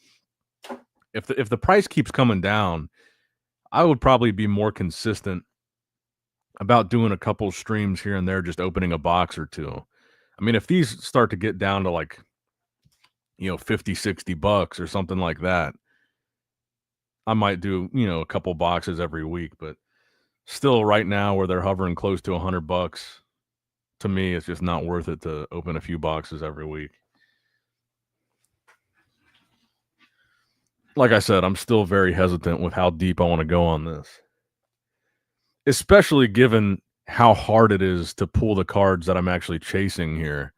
if the price keeps coming down, I would probably be more consistent about doing a couple streams here and there, just opening a box or two. I mean, if these start to get down to like, 50, $60 or something like that, I might do, a couple boxes every week, but still right now where they're hovering close to $100, to me, it's just not worth it to open a few boxes every week. Like I said, I'm still very hesitant with how deep I want to go on this, especially given how hard it is to pull the cards that I'm actually chasing here.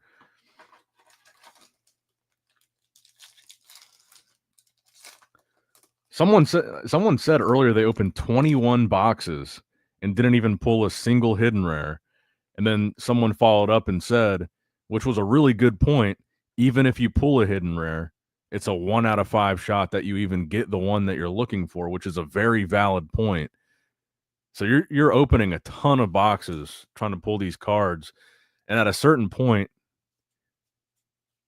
Someone said earlier they opened 21 boxes and didn't even pull a single hidden rare. And then someone followed up and said, which was a really good point, even if you pull a hidden rare, it's a 1 out of 5 shot that you even get the one that you're looking for, which is a very valid point. So you're opening a ton of boxes trying to pull these cards, and at a certain point,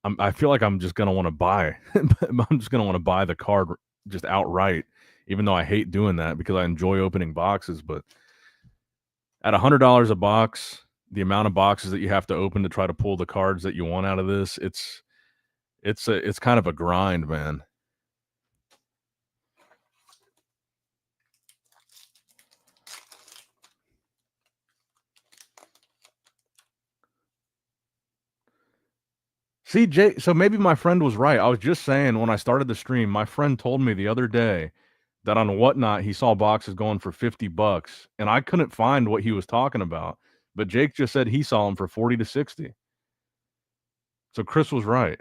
I feel like I'm just gonna want to buy. I'm just gonna want to buy the card just outright, even though I hate doing that because I enjoy opening boxes. But at $100 a box, the amount of boxes that you have to open to try to pull the cards that you want out of this, it's kind of a grind, man. See, Jay, so maybe my friend was right. I was just saying when I started the stream, my friend told me the other day that on Whatnot he saw boxes going for $50, and I couldn't find what he was talking about. But Jake just said he saw them for 40 to 60. So Chris was right.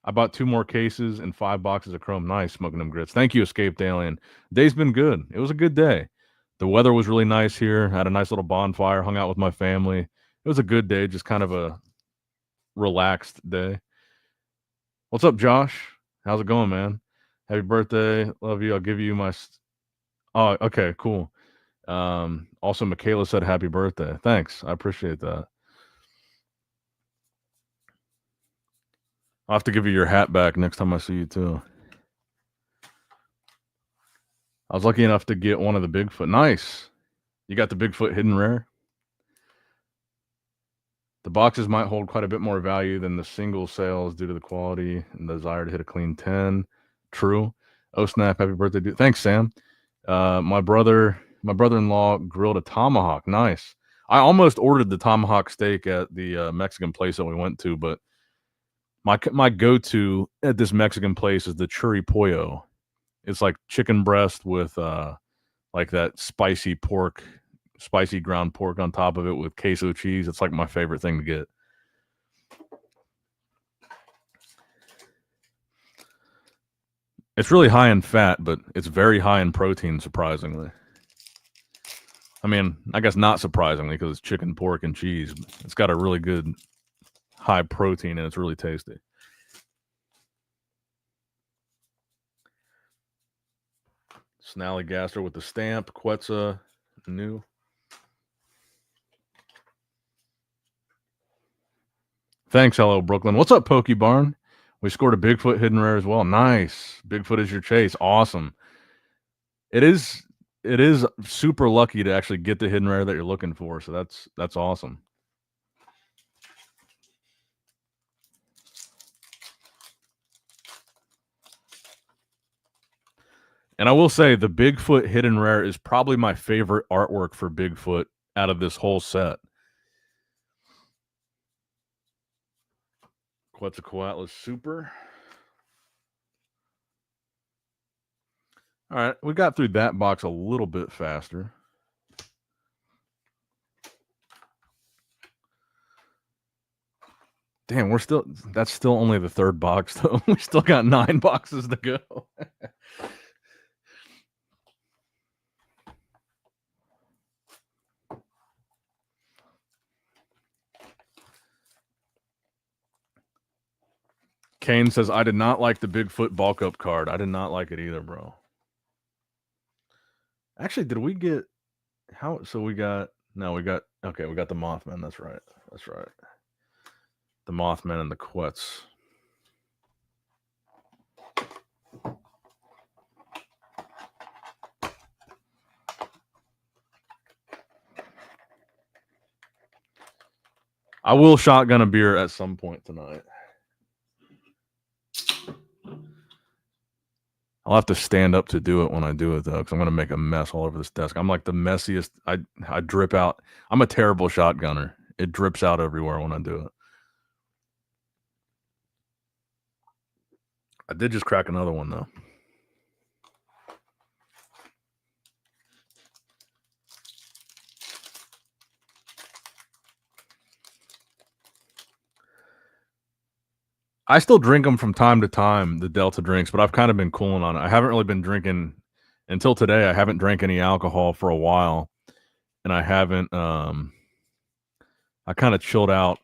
I bought 2 more cases and 5 boxes of Chrome. Nice, smoking them grits. Thank you, Escaped Alien. Day's been good. It was a good day. The weather was really nice here. I had a nice little bonfire, hung out with my family. It was a good day, just kind of a relaxed day. What's up, Josh? How's it going, man? Happy birthday. Love you. I'll give you my. Oh, okay, cool. Also, Michaela said happy birthday. Thanks. I appreciate that. I'll have to give you your hat back next time I see you, too. I was lucky enough to get one of the Bigfoot. Nice. You got the Bigfoot hidden rare? The boxes might hold quite a bit more value than the single sales due to the quality and the desire to hit a clean 10. True. Oh snap! Happy birthday, dude! Thanks, Sam. My brother-in-law grilled a tomahawk. Nice. I almost ordered the tomahawk steak at the Mexican place that we went to, but my go-to at this Mexican place is the churi pollo. It's like chicken breast with like that spicy ground pork on top of it with queso cheese. It's like my favorite thing to get. It's really high in fat, but it's very high in protein, surprisingly. I mean, I guess not surprisingly because it's chicken, pork, and cheese. It's got a really good high protein and it's really tasty. Snallygaster with the stamp, Quetzal, new. Thanks, hello Brooklyn. What's up, Pokebarn? We scored a Bigfoot hidden rare as well. Nice. Bigfoot is your chase. Awesome. It is super lucky to actually get the hidden rare that you're looking for. So that's awesome. And I will say the Bigfoot hidden rare is probably my favorite artwork for Bigfoot out of this whole set. Quetzalcoatlus Super. All right, we got through that box a little bit faster. Damn, that's still only the third box though. We still got 9 boxes to go. Kane says, I did not like the Bigfoot bulk up card. I did not like it either, bro. Actually, did we get how? So we got the Mothman. That's right. The Mothman and the Quetz. I will shotgun a beer at some point tonight. I'll have to stand up to do it when I do it though, because I'm gonna make a mess all over this desk. I'm like the messiest. I drip out. I'm a terrible shotgunner. It drips out everywhere when I do it. I did just crack another one though. I still drink them from time to time, the Delta drinks, but I've kind of been cooling on it. I haven't really been drinking until today. I haven't drank any alcohol for a while, and I haven't. I kind of chilled out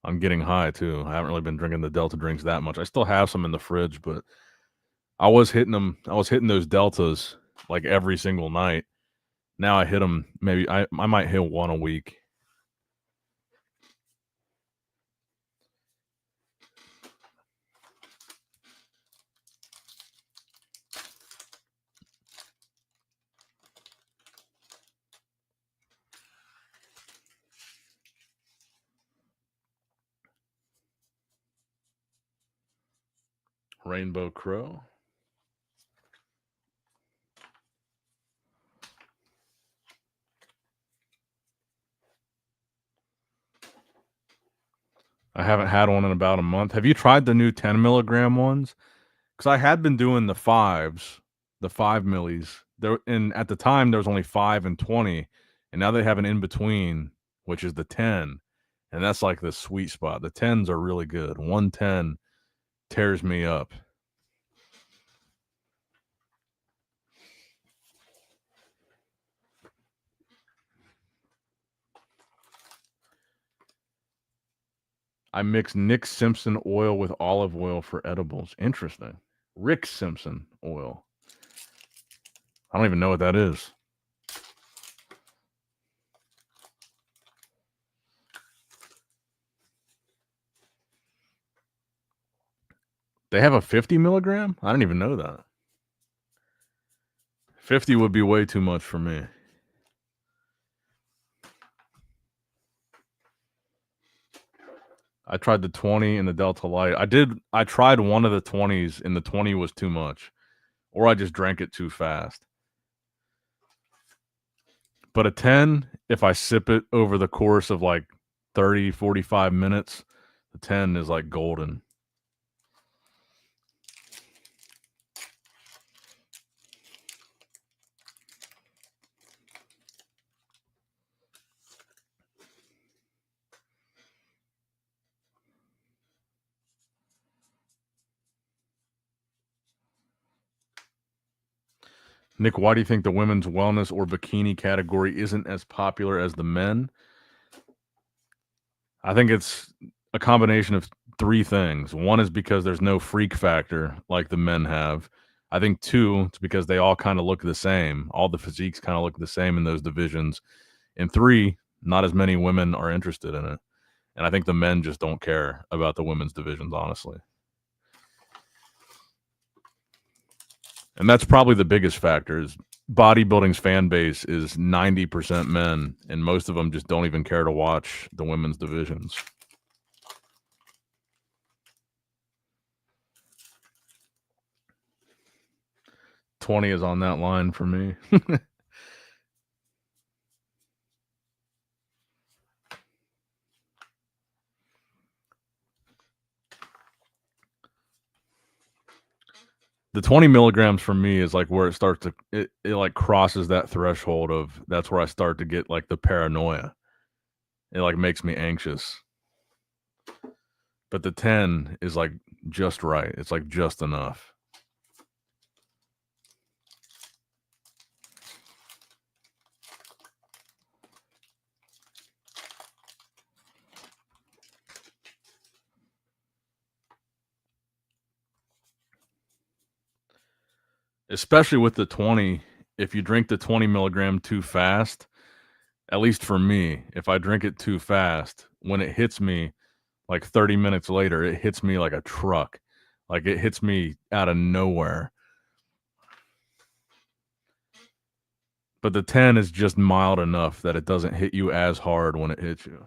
on getting high too. I haven't really been drinking the Delta drinks that much. I still have some in the fridge, but I was hitting them. I was hitting those Deltas like every single night. Now I hit them. Maybe I might hit one a week. Rainbow Crow. I haven't had one in about a month. Have you tried the new 10 milligram ones? Because I had been doing the 5s, the 5 millis. There, and at the time there was only 5 and 20, and now they have an in between, which is the 10, and that's like the sweet spot. The 10s are really good. 110 tears me up. I mix Nick Simpson oil with olive oil for edibles. Interesting. Rick Simpson oil. I don't even know what that is. They have a 50 milligram? I didn't even know that. 50 would be way too much for me. I tried the 20 and the Delta Light. I tried one of the 20s, and the 20 was too much, or I just drank it too fast. But a 10, if I sip it over the course of like 30, 45 minutes, the 10 is like golden. Nick, why do you think the women's wellness or bikini category isn't as popular as the men? I think it's a combination of three things. One is because there's no freak factor like the men have. I think two, it's because they all kind of look the same. All the physiques kind of look the same in those divisions. And three, not as many women are interested in it. And I think the men just don't care about the women's divisions, honestly. And that's probably the biggest factor is bodybuilding's fan base is 90% men, and most of them just don't even care to watch the women's divisions. 20 is on that line for me. The 20 milligrams for me is like where it starts to it like crosses that threshold of that's where I start to get like the paranoia. It like makes me anxious. But the 10 is like just right. It's like just enough. Especially with the 20, if you drink the 20 milligram too fast, at least for me, if I drink it too fast, when it hits me like 30 minutes later, it hits me like a truck. Like it hits me out of nowhere. But the 10 is just mild enough that it doesn't hit you as hard when it hits you.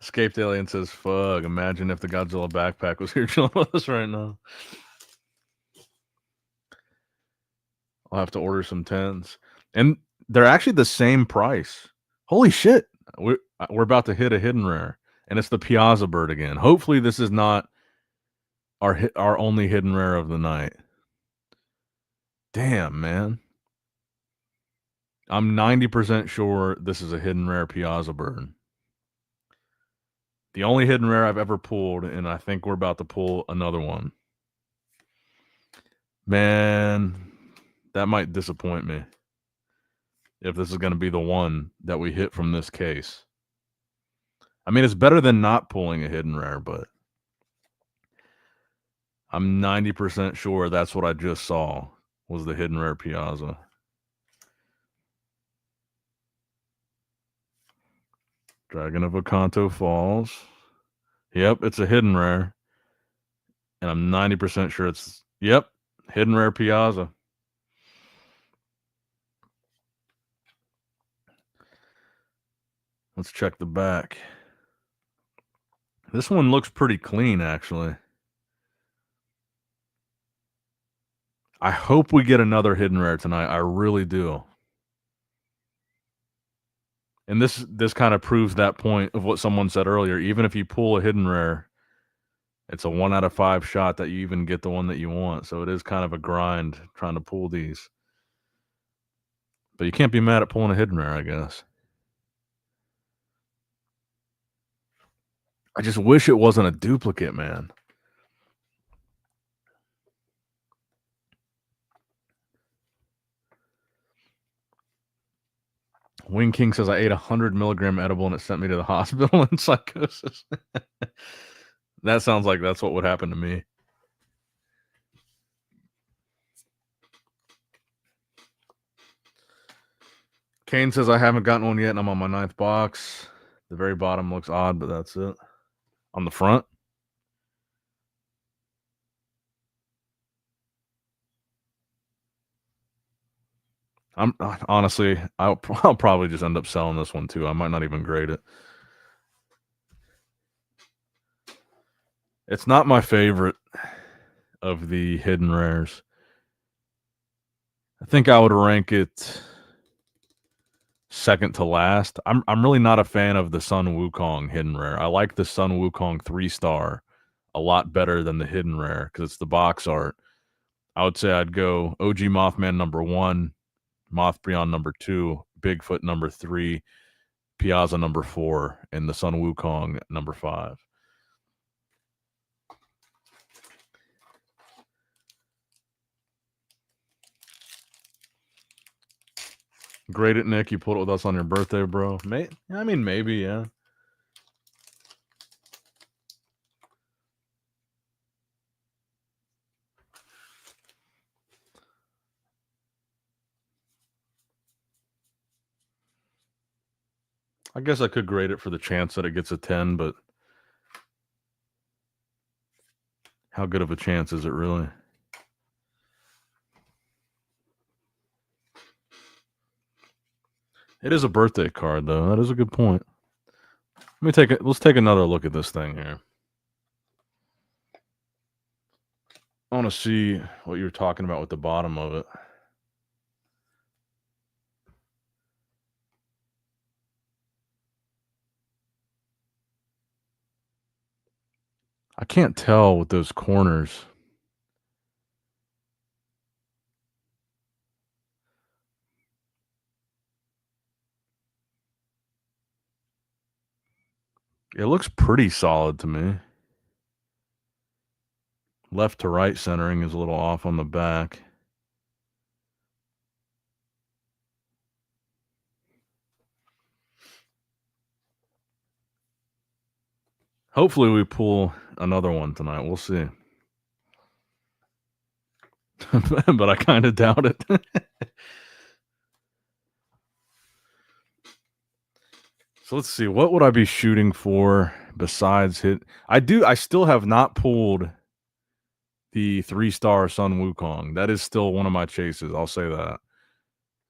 Escaped Alien says, fuck, imagine if the Godzilla backpack was here chilling with us right now. I'll have to order some 10s. And they're actually the same price. Holy shit. We're about to hit a hidden rare. And it's the Piazza bird again. Hopefully this is not our only hidden rare of the night. Damn, man. I'm 90% sure this is a hidden rare Piazza bird. The only hidden rare I've ever pulled, and I think we're about to pull another one. Man, that might disappoint me if this is going to be the one that we hit from this case. I mean, it's better than not pulling a hidden rare, but I'm 90% sure that's what I just saw was the hidden rare Piazza. Dragon of Ocanto Falls. Yep, it's a hidden rare. And I'm 90% sure it's, yep, hidden rare Piazza. Let's check the back. This one looks pretty clean, actually. I hope we get another hidden rare tonight. I really do. And this kind of proves that point of what someone said earlier. Even if you pull a hidden rare, it's a 1 out of 5 shot that you even get the one that you want. So it is kind of a grind trying to pull these. But you can't be mad at pulling a hidden rare, I guess. I just wish it wasn't a duplicate, man. Wing King says I ate 100 milligram edible and it sent me to the hospital in psychosis. That sounds like that's what would happen to me. Kane says I haven't gotten one yet and I'm on my 9th box. The very bottom looks odd, but that's it. On the front? I'm honestly, I'll probably just end up selling this one too. I might not even grade it. It's not my favorite of the hidden rares. I think I would rank it second to last. I'm really not a fan of the Sun Wukong hidden rare. I like the Sun Wukong 3-star a lot better than the hidden rare because it's the box art. I would say I'd go OG Mothman number 1, Mothbrion number 2, Bigfoot number 3, Piazza number 4, and the Sun Wukong number 5. Great it, Nick. You pulled it with us on your birthday, bro. I mean, maybe, yeah. I guess I could grade it for the chance that it gets a 10, but how good of a chance is it really? It is a birthday card, though. That is a good point. Let's take another look at this thing here. I want to see what you're talking about with the bottom of it. I can't tell with those corners. It looks pretty solid to me. Left to right centering is a little off on the back. Hopefully we pull another one tonight. We'll see. But I kind of doubt it. So let's see. What would I be shooting for besides hit? I still have not pulled the 3-star Sun Wukong. That is still one of my chases. I'll say that.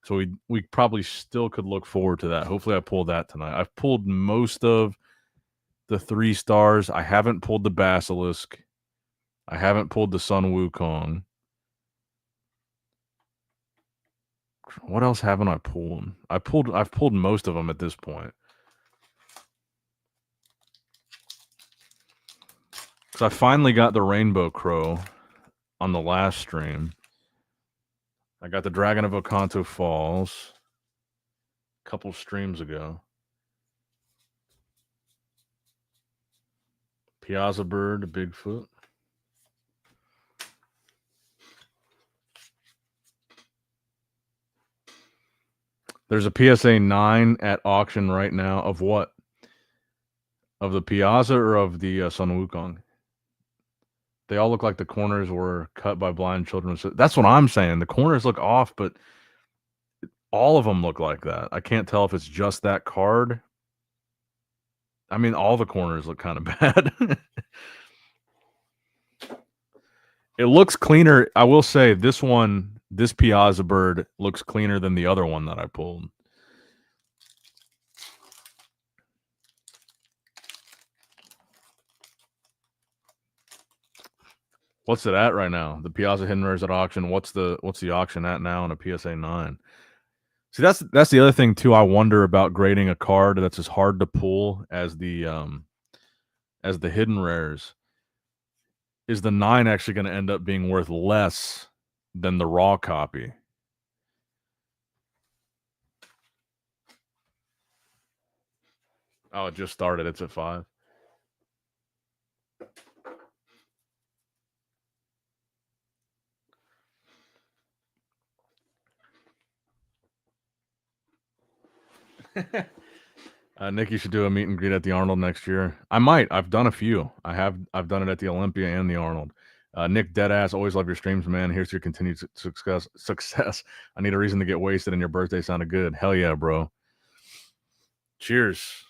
So we probably still could look forward to that. Hopefully I pull that tonight. I've pulled most of the 3 stars. I haven't pulled the Basilisk. I haven't pulled the Sun Wukong. What else haven't I pulled? I've pulled most of them at this point. So I finally got the Rainbow Crow on the last stream. I got the Dragon of Okanto Falls a couple streams ago. Piazza Bird, Bigfoot. There's a PSA 9 at auction right now of what? Of the Piazza or of the Sun Wukong? They all look like the corners were cut by blind children. So that's what I'm saying. The corners look off, but all of them look like that. I can't tell if it's just that card. I mean, all the corners look kind of bad. It looks cleaner. I will say this Piazza Bird looks cleaner than the other one that I pulled. What's it at right now? The Piazza Hidden Rares at auction. What's the auction at now in a PSA 9? See, that's the other thing too. I wonder about grading a card that's as hard to pull as the hidden rares. Is the 9 actually going to end up being worth less than the raw copy? Oh, it just started. It's at 5. Nick, you should do a meet and greet at the Arnold next year. I might. I've done a few. I've done it at the Olympia and the Arnold. Nick, deadass, always love your streams, man. Here's your continued success. I need a reason to get wasted, and your birthday sounded good. Hell yeah, bro. Cheers.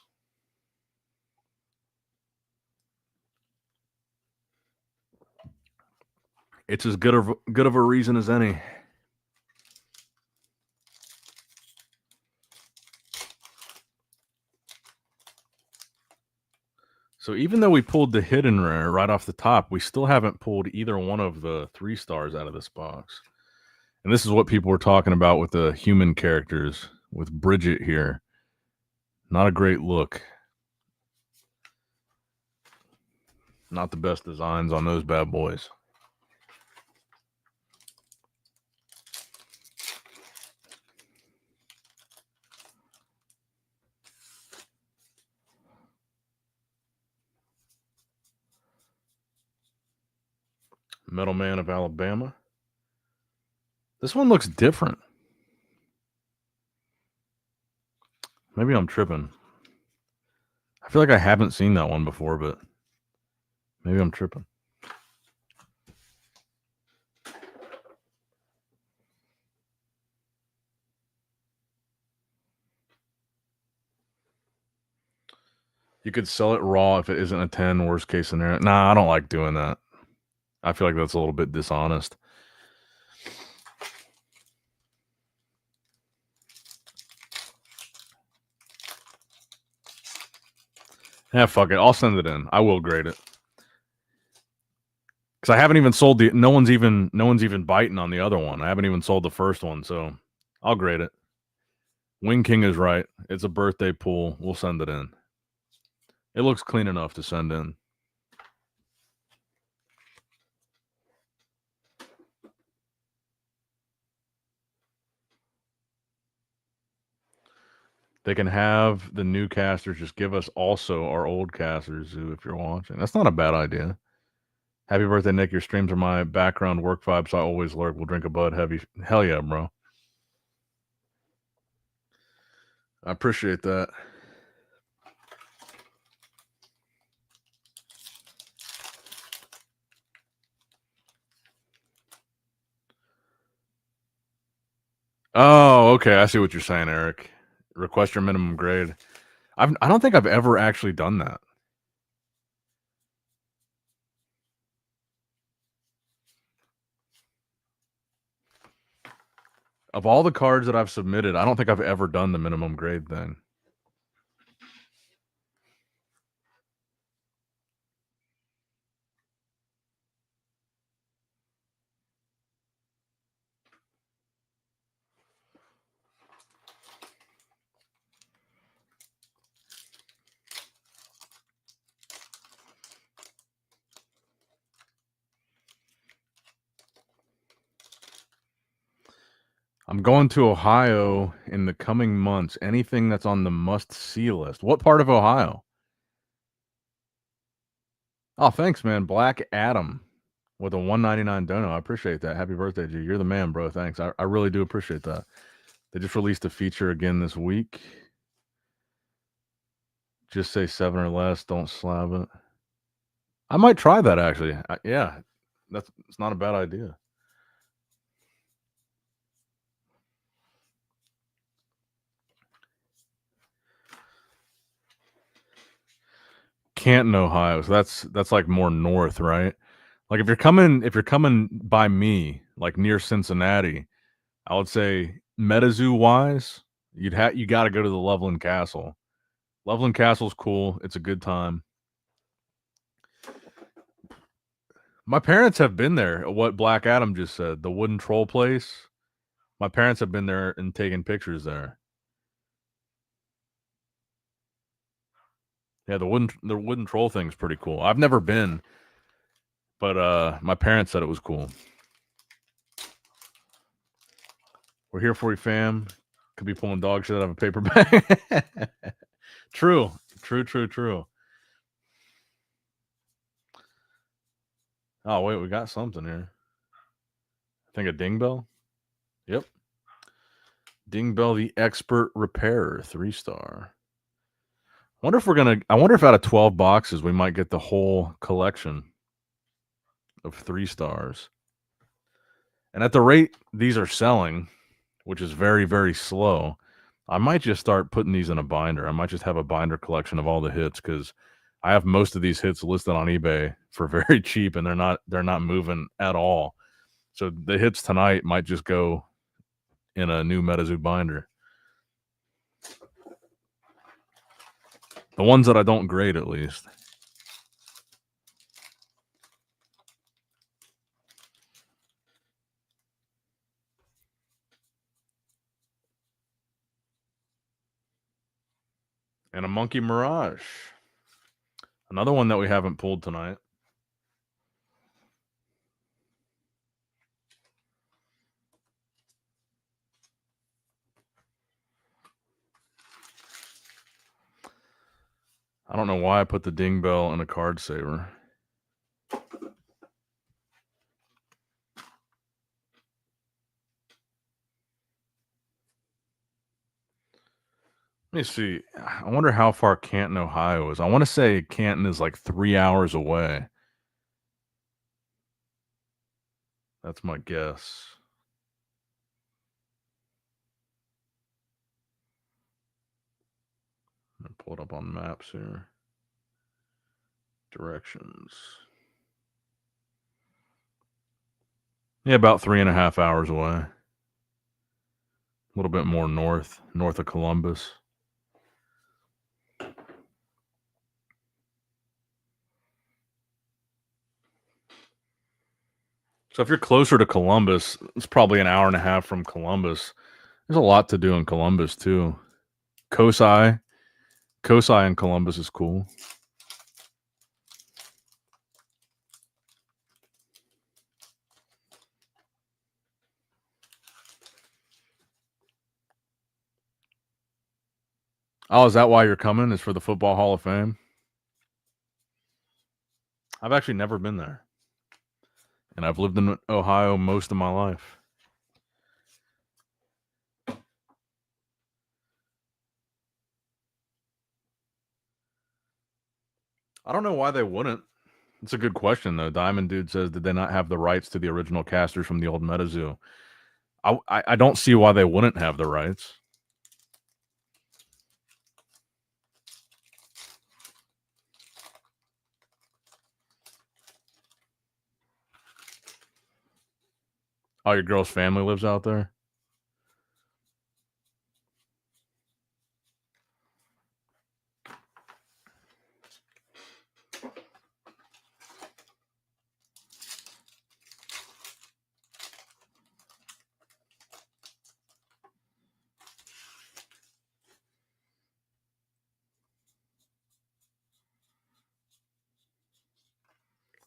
It's as good of a reason as any. So even though we pulled the hidden rare right off the top, we still haven't pulled either one of the 3 stars out of this box. And this is what people were talking about with the human characters, with Bridget here. Not a great look. Not the best designs on those bad boys. Metal Man of Alabama. This one looks different. Maybe I'm tripping. I feel like I haven't seen that one before, but maybe I'm tripping. You could sell it raw if it isn't a 10, worst case scenario. Nah, I don't like doing that. I feel like that's a little bit dishonest. Yeah, fuck it. I'll send it in. I will grade it. Because I haven't even sold the. No one's even biting on the other one. I haven't even sold the first one, so I'll grade it. Wing King is right. It's a birthday pool. We'll send it in. It looks clean enough to send in. They can have the new casters just give us also our old casters, Zoo, if you're watching. That's not a bad idea. Happy birthday, Nick. Your streams are my background work vibe, so I always lurk. We'll drink a bud heavy. Hell yeah, bro. I appreciate that. Oh, okay. I see what you're saying, Eric. Request your minimum grade. I don't think I've ever actually done that. Of all the cards that I've submitted, I don't think I've ever done the minimum grade thing. I'm going to Ohio in the coming months. Anything that's on the must-see list. What part of Ohio? Oh, thanks, man. Black Adam with a $1.99 dono. I appreciate that. Happy birthday, G. You're the man, bro. Thanks. I really do appreciate that. They just released a feature again this week. Just say 7 or less. Don't slab it. I might try that, actually. Yeah, it's not a bad idea. Canton, Ohio. So that's like more north, right? Like if you're coming by me, like near Cincinnati, I would say Metazoo wise, you got to go to the Loveland Castle. Loveland Castle's cool. It's a good time. My parents have been there. What Black Adam just said, the wooden troll place. My parents have been there and taken pictures there. Yeah, the wooden troll thing's pretty cool. I've never been, but my parents said it was cool. We're here for you, fam. Could be pulling dog shit out of a paper bag. True. Oh, wait, we got something here. I think a ding bell. Yep. Ding bell, the expert repairer, 3-star. I wonder if out of 12 boxes we might get the whole collection of 3 stars. And at the rate these are selling, which is very, very slow, I might just start putting these in a binder. I might just have a binder collection of all the hits because I have most of these hits listed on eBay for very cheap, and they're not moving at all. So the hits tonight might just go in a new Metazoo binder. The ones that I don't grade, at least. And a Monkey Mirage. Another one that we haven't pulled tonight. I don't know why I put the ding bell in a card saver. Let me see. I wonder how far Canton, Ohio is. I want to say Canton is like 3 hours away. That's my guess. I'm going to pull it up on maps here. Directions. Yeah, about 3.5 hours away. A little bit more north of Columbus. So if you're closer to Columbus, it's probably an hour and a half from Columbus. There's a lot to do in Columbus too. Cosi in Columbus is cool. Oh, is that why you're coming? Is for the Football Hall of Fame? I've actually never been there. And I've lived in Ohio most of my life. I don't know why they wouldn't. It's a good question, though. Diamond Dude says, did they not have the rights to the original casters from the old Metazoo? I don't see why they wouldn't have the rights. Oh, your girl's family lives out there?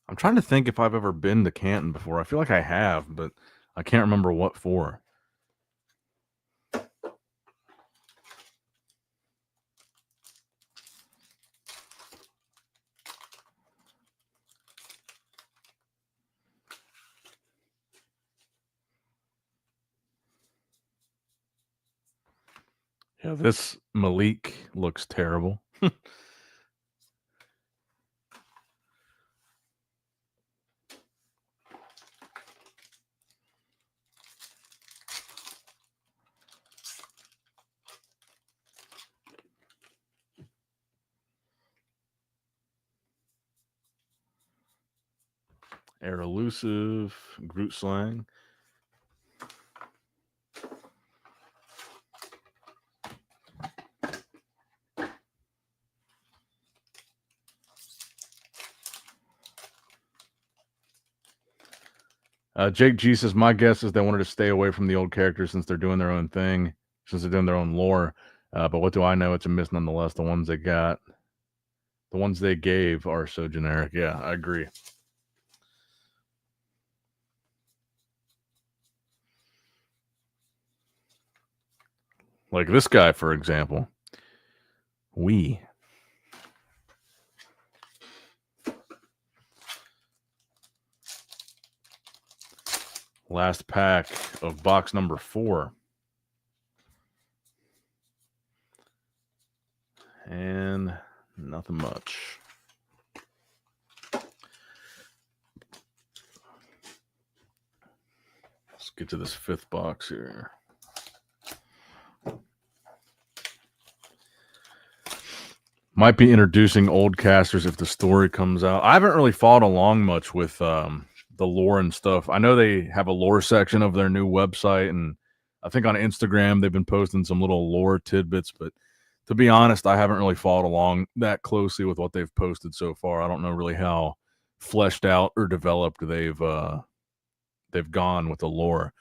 I'm trying to think if I've ever been to Canton before. I feel like I have, but I can't remember what for. Yeah, this Malik looks terrible. Air elusive, Groot slang. Jake G says, my guess is they wanted to stay away from the old characters since they're doing their own thing, since they're doing their own lore. But what do I know? It's a miss nonetheless. The ones they gave are so generic. Yeah, I agree. Like this guy, for example. Last pack of box number 4. And nothing much. Let's get to this 5th box here. Might be introducing old casters if the story comes out. I haven't really followed along much with the the lore and stuff. I know they have a lore section of their new website, and I think on Instagram they've been posting some little lore tidbits, but to be honest, I haven't really followed along that closely with what they've posted so far. I don't know really how fleshed out or developed they've gone with the lore.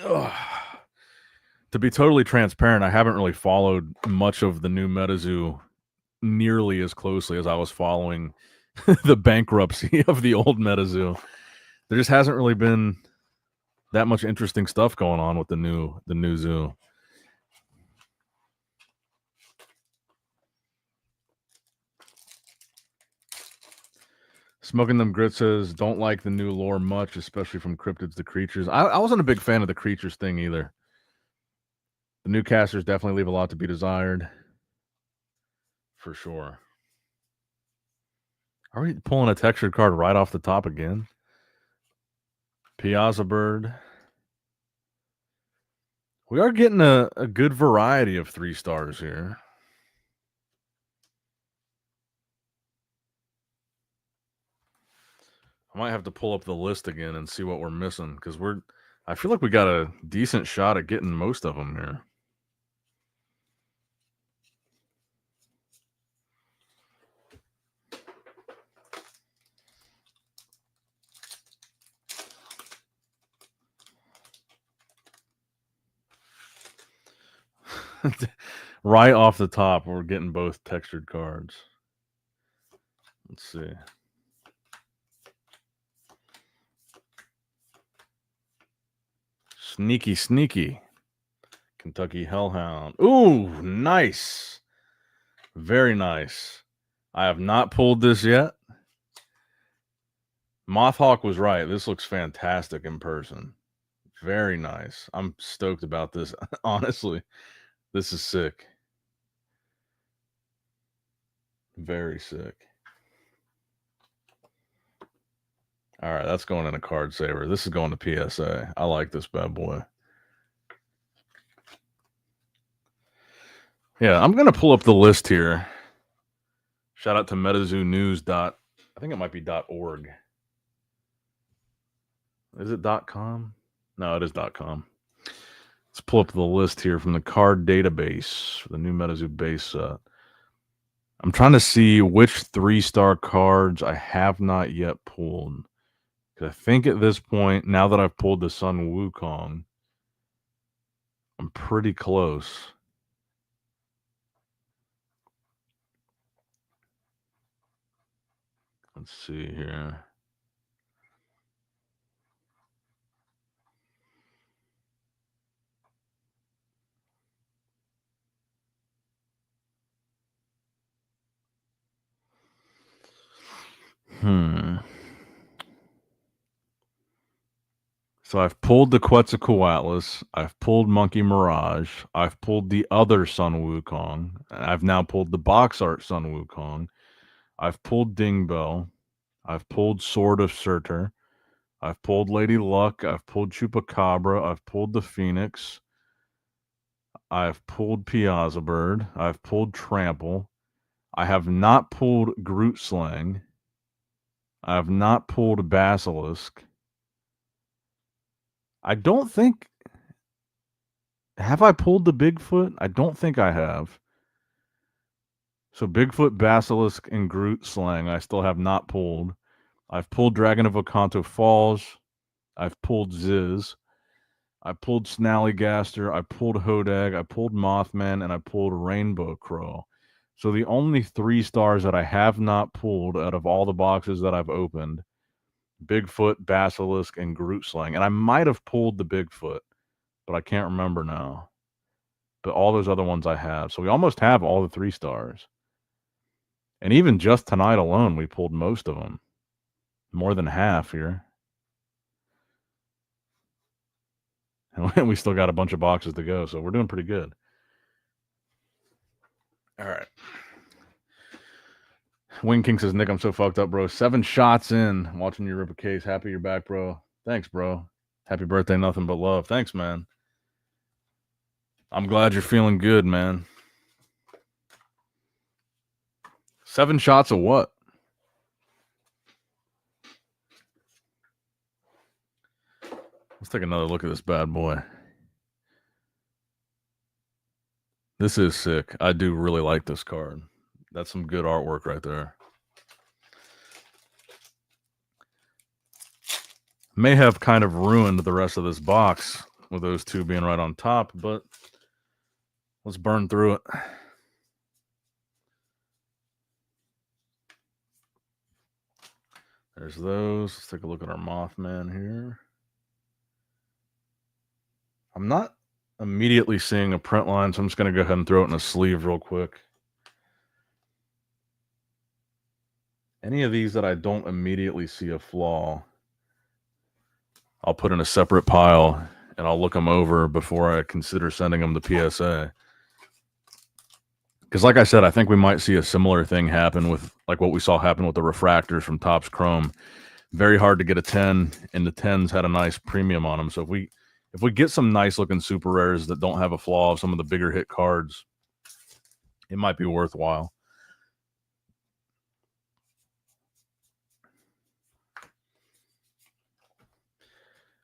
Ugh. To be totally transparent, I haven't really followed much of the new Metazoo nearly as closely as I was following the bankruptcy of the old Metazoo. There just hasn't really been that much interesting stuff going on with the new zoo. Smoking Them Grit says, don't like the new lore much, especially from cryptids to creatures. I wasn't a big fan of the creatures thing either. The new casters definitely leave a lot to be desired. For sure. Are we pulling a textured card right off the top again? Piazza Bird. We are getting a good variety of 3 stars here. I might have to pull up the list again and see what we're missing, because I feel like we got a decent shot at getting most of them here. Right off the top, we're getting both textured cards. Let's see. Sneaky, sneaky. Kentucky Hellhound. Ooh, nice. Very nice. I have not pulled this yet. Mothhawk was right. This looks fantastic in person. Very nice. I'm stoked about this. Honestly, this is sick. Very sick. All right, that's going in a card saver. This is going to PSA. I like this bad boy. Yeah, I'm going to pull up the list here. Shout out to Metazoo News. I think it might be .org. Is it .com? No, it is .com. Let's pull up the list here from the card database for the new Metazoo base set. I'm trying to see which 3-star cards I have not yet pulled. Because I think at this point, now that I've pulled the Sun Wukong, I'm pretty close. Let's see here. So I've pulled the Quetzalcoatlus, I've pulled Monkey Mirage, I've pulled the other Sun Wukong, and I've now pulled the box art Sun Wukong, I've pulled Dingbell, I've pulled Sword of Surtur, I've pulled Lady Luck, I've pulled Chupacabra, I've pulled the Phoenix, I've pulled Piazza Bird, I've pulled Trample, I have not pulled Groot Slang, I have not pulled Basilisk. I don't think... Have I pulled the Bigfoot? I don't think I have. So Bigfoot, Basilisk, and Groot Slang I still have not pulled. I've pulled Dragon of Okanto Falls. I've pulled Ziz. I pulled Snallygaster. I pulled Hodag. I pulled Mothman. And I pulled Rainbow Crow. So the only 3 stars that I have not pulled out of all the boxes that I've opened, Bigfoot, Basilisk, and Groot Slang. And I might have pulled the Bigfoot, but I can't remember now. But all those other ones I have. So we almost have all the 3 stars. And even just tonight alone, we pulled most of them. More than half here. And we still got a bunch of boxes to go, so we're doing pretty good. All right. Wing King says, Nick, I'm so fucked up, bro. 7 shots in, watching you rip a case. Happy you're back, bro. Thanks, bro. Happy birthday, nothing but love. Thanks, man. I'm glad you're feeling good, man. 7 shots of what? Let's take another look at this bad boy. This is sick. I do really like this card. That's some good artwork right there. May have kind of ruined the rest of this box with those two being right on top, but let's burn through it. There's those. Let's take a look at our Mothman here. I'm not immediately seeing a print line, so I'm just going to go ahead and throw it in a sleeve real quick. Any of these that I don't immediately see a flaw, I'll put in a separate pile and I'll look them over before I consider sending them to PSA. Because like I said, I think we might see a similar thing happen with like what we saw happen with the refractors from Topps Chrome. Very hard to get a 10, and the 10s had a nice premium on them. So if we get some nice looking super rares that don't have a flaw of some of the bigger hit cards, it might be worthwhile.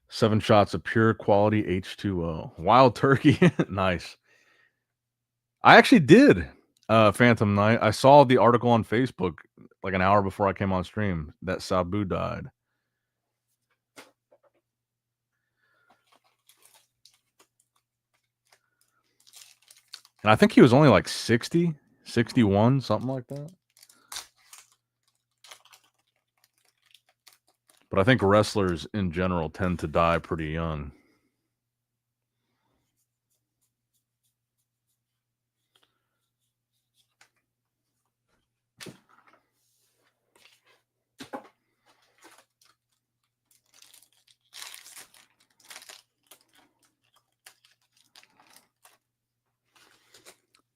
Seven shots of pure quality H2O. Wild Turkey. Nice. I actually did Phantom Knight. I saw the article on Facebook like an hour before I came on stream that Sabu died. And I think he was only like 60, 61, something like that. But I think wrestlers in general tend to die pretty young.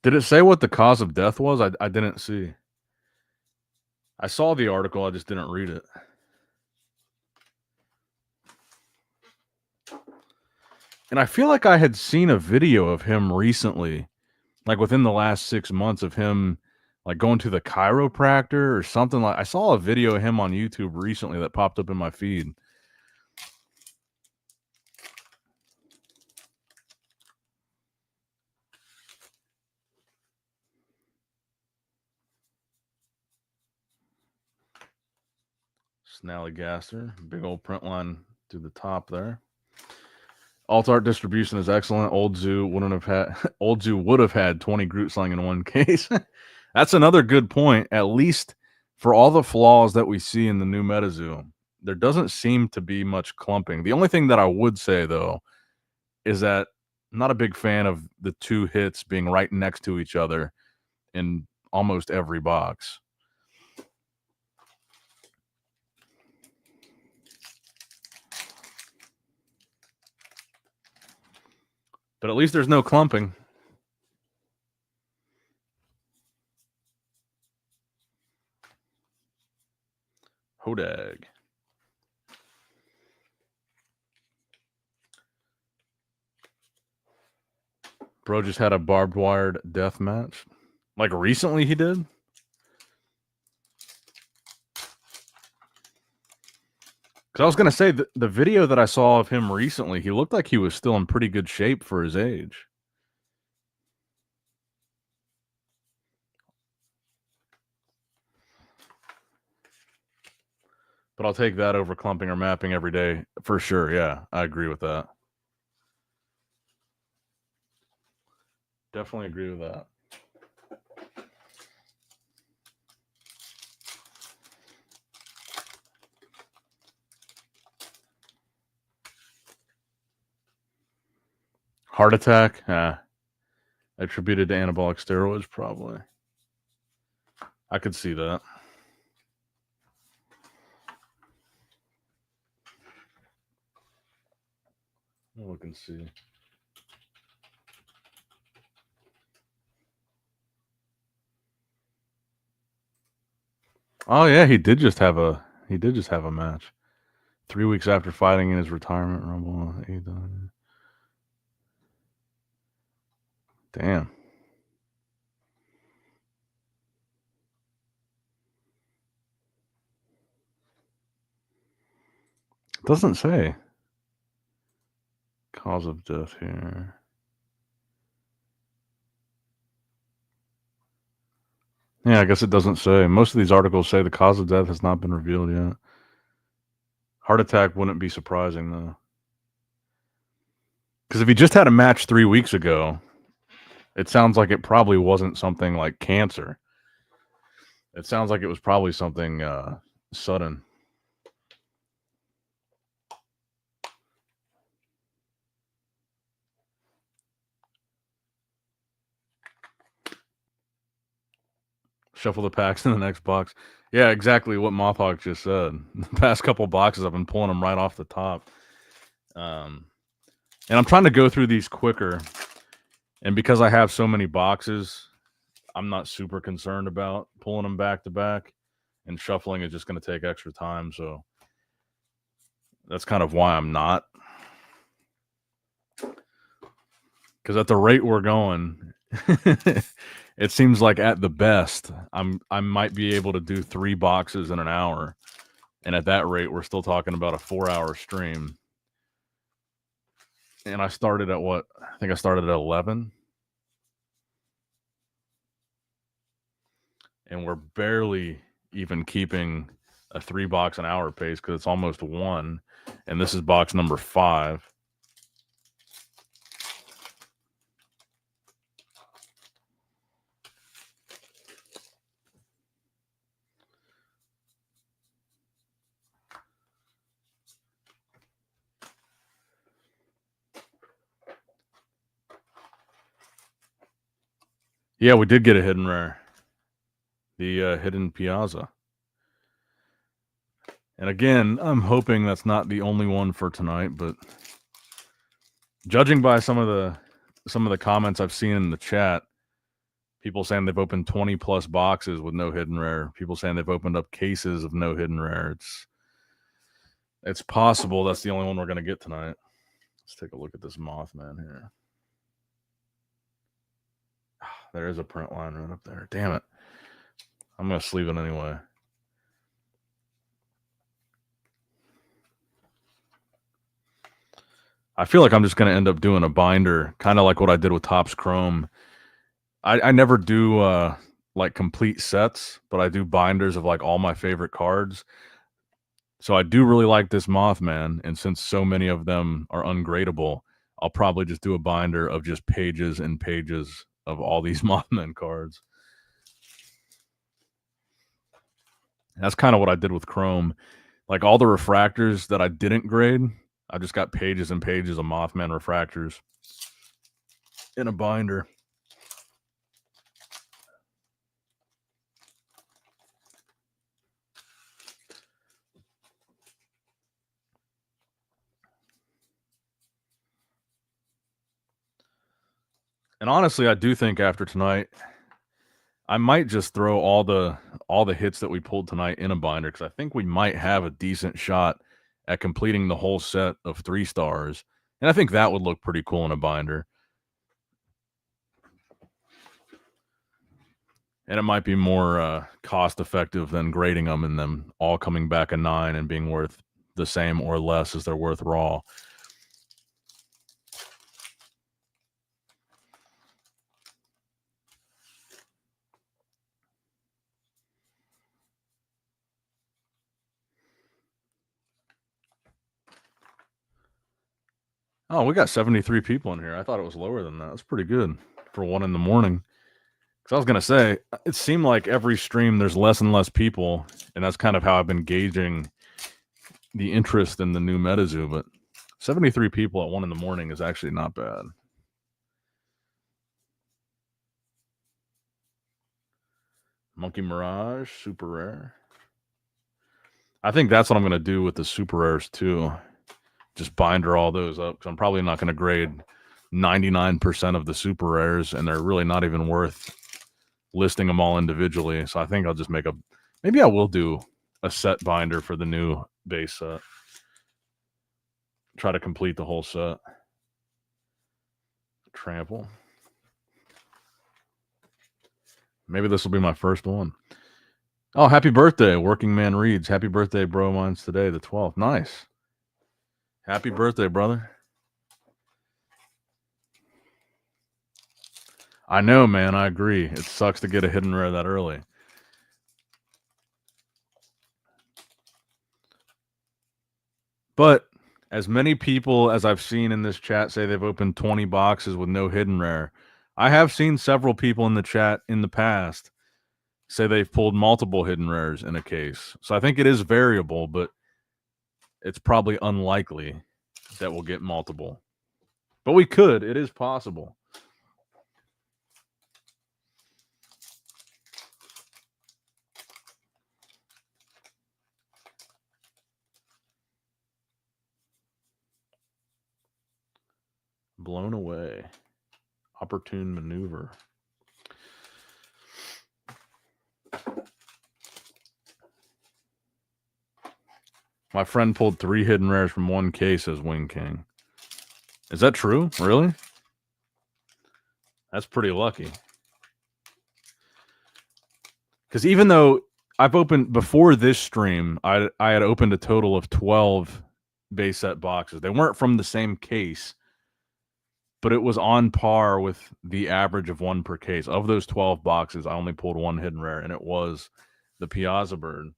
Did it say what the cause of death was? I didn't see. I saw the article, I just didn't read it. And I feel like I had seen a video of him recently, like within the last 6 months of him like going to the chiropractor or something. Like I saw a video of him on YouTube recently that popped up in my feed. Snallygaster, big old print line to the top there. Alt art distribution is excellent. Old Zoo would have had 20 Groot Slang in one case. That's another good point. At least for all the flaws that we see in the new Metazoo, there doesn't seem to be much clumping. The only thing that I would say though is that I'm not a big fan of the two hits being right next to each other in almost every box. But at least there's no clumping. Hodag. Bro just had a barbed wired death match. Like recently he did? Because I was going to say, the video that I saw of him recently, he looked like he was still in pretty good shape for his age. But I'll take that over clumping or mapping every day for sure. Yeah, I agree with that. Definitely agree with that. Heart attack? Attributed to anabolic steroids, probably. I could see that. We'll look and see. Oh yeah, he did just have a match. 3 weeks after fighting in his retirement rumble. Damn. It doesn't say. Cause of death here. Yeah, I guess it doesn't say. Most of these articles say the cause of death has not been revealed yet. Heart attack wouldn't be surprising, though. Because if he just had a match 3 weeks ago, it sounds like it probably wasn't something like cancer. It sounds like it was probably something sudden. Shuffle the packs in the next box. Yeah, exactly what Mothhawk just said. The past couple boxes, I've been pulling them right off the top. And I'm trying to go through these quicker. And because I have so many boxes, I'm not super concerned about pulling them back to back. And shuffling is just going to take extra time. So that's kind of why I'm not. Because at the rate we're going, it seems like at the best, I might be able to do 3 boxes in an hour. And at that rate, we're still talking about a 4-hour stream. And I started at what? I think I started at 11. And we're barely even keeping a 3 box an hour pace because it's almost 1. And this is box number 5. Yeah, we did get a hidden rare. The hidden Piazza. And again, I'm hoping that's not the only one for tonight, but judging by some of the comments I've seen in the chat, people saying they've opened 20 plus boxes with no hidden rare. People saying they've opened up cases of no hidden rare. It's possible that's the only one we're going to get tonight. Let's take a look at this Mothman here. There is a print line right up there. Damn it. I'm going to sleeve it anyway. I feel like I'm just going to end up doing a binder, kind of like what I did with Topps Chrome. I never do like complete sets, but I do binders of like all my favorite cards. So I do really like this Mothman, and since so many of them are ungradable, I'll probably just do a binder of just pages and pages of all these Mothman cards. That's kind of what I did with Chrome. Like all the refractors that I didn't grade, I just got pages and pages of Mothman refractors in a binder. And honestly, I do think after tonight, I might just throw all the hits that we pulled tonight in a binder because I think we might have a decent shot at completing the whole set of 3 stars. And I think that would look pretty cool in a binder. And it might be more cost effective than grading them and them all coming back a 9 and being worth the same or less as they're worth raw. Oh, we got 73 people in here. I thought it was lower than that. That's pretty good for 1 in the morning. Because I was going to say, it seemed like every stream there's less and less people, and that's kind of how I've been gauging the interest in the new Metazoo. But 73 people at 1 in the morning is actually not bad. Monkey Mirage, super rare. I think that's what I'm going to do with the super rares too. Just binder all those up because I'm probably not going to grade 99% of the super rares, and they're really not even worth listing them all individually. So I think I'll just maybe I will do a set binder for the new base set. Try to complete the whole set. Trample. Maybe this will be my first one. Oh, happy birthday, Working Man Reads. Happy birthday, bro. Mine's today, the 12th. Nice. Happy birthday, brother. I know, man. I agree. It sucks to get a hidden rare that early. But as many people as I've seen in this chat say they've opened 20 boxes with no hidden rare, I have seen several people in the chat in the past say they've pulled multiple hidden rares in a case. So I think it is variable, but it's probably unlikely that we'll get multiple. But we could. It is possible. Blown away. Opportune maneuver. My friend pulled 3 hidden rares from one case as Wing King. Is that true? Really? That's pretty lucky. Because even though I've opened before this stream, I had opened a total of 12 base set boxes. They weren't from the same case, but it was on par with the average of 1 per case. Of those 12 boxes, I only pulled 1 hidden rare, and it was the Piazza Bird.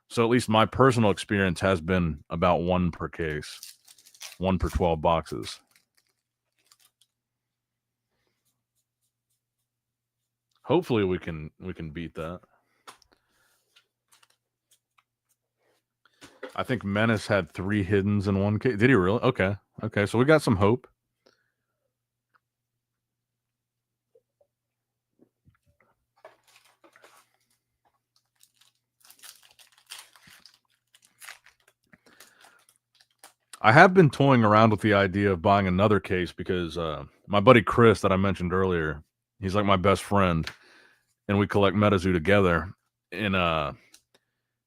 So at least my personal experience has been about 1 per case, 1 per 12 boxes. Hopefully we can beat that. I think Menace had 3 hiddens in 1 case. Did he really? Okay. Okay, so we got some hope. I have been toying around with the idea of buying another case because my buddy Chris that I mentioned earlier, he's like my best friend, and we collect Metazoo together. And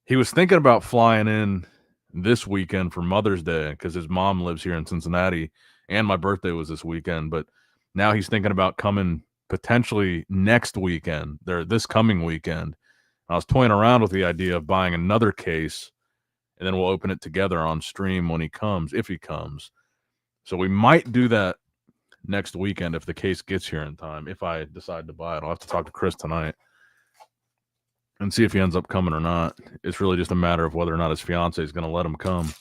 he was thinking about flying in this weekend for Mother's Day because his mom lives here in Cincinnati, and my birthday was this weekend. But now he's thinking about coming potentially next weekend, or this coming weekend. I was toying around with the idea of buying another case, and then we'll open it together on stream when he comes, if he comes. So we might do that next weekend if the case gets here in time. If I decide to buy it, I'll have to talk to Chris tonight and see if he ends up coming or not. It's really just a matter of whether or not his fiance is going to let him come.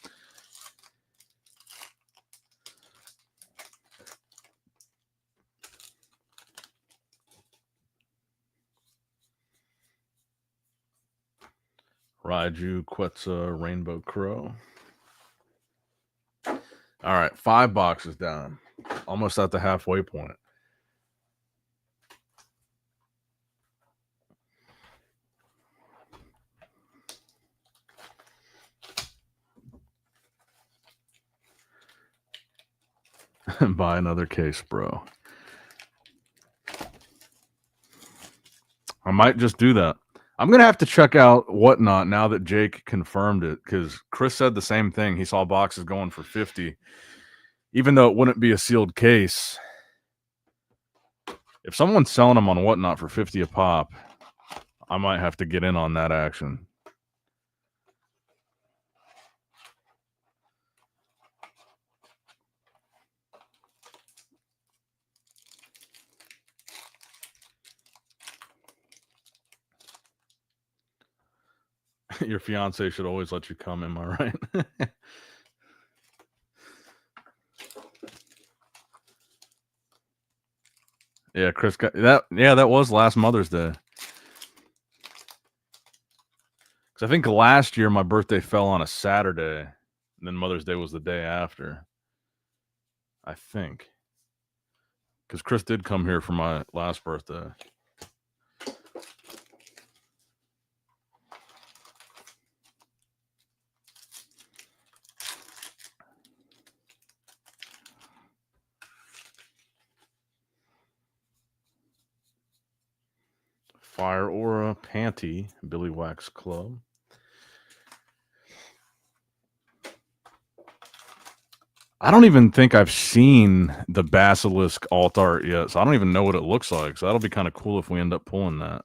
Raiju, Quetzal, Rainbow Crow. All right, 5 boxes down. Almost at the halfway point. Buy another case, bro. I might just do that. I'm going to have to check out Whatnot now that Jake confirmed it, because Chris said the same thing. He saw boxes going for 50, even though it wouldn't be a sealed case. If someone's selling them on Whatnot for 50 a pop, I might have to get in on that action. Your fiance should always let you come, am I right? Yeah, Chris got that. Yeah, that was last Mother's Day. Because I think last year my birthday fell on a Saturday, and then Mother's Day was the day after. I think. Because Chris did come here for my last birthday. Fire Aura, Panty, Billy Wax Club. I don't even think I've seen the Basilisk alt art yet, so I don't even know what it looks like. So that'll be kind of cool if we end up pulling that.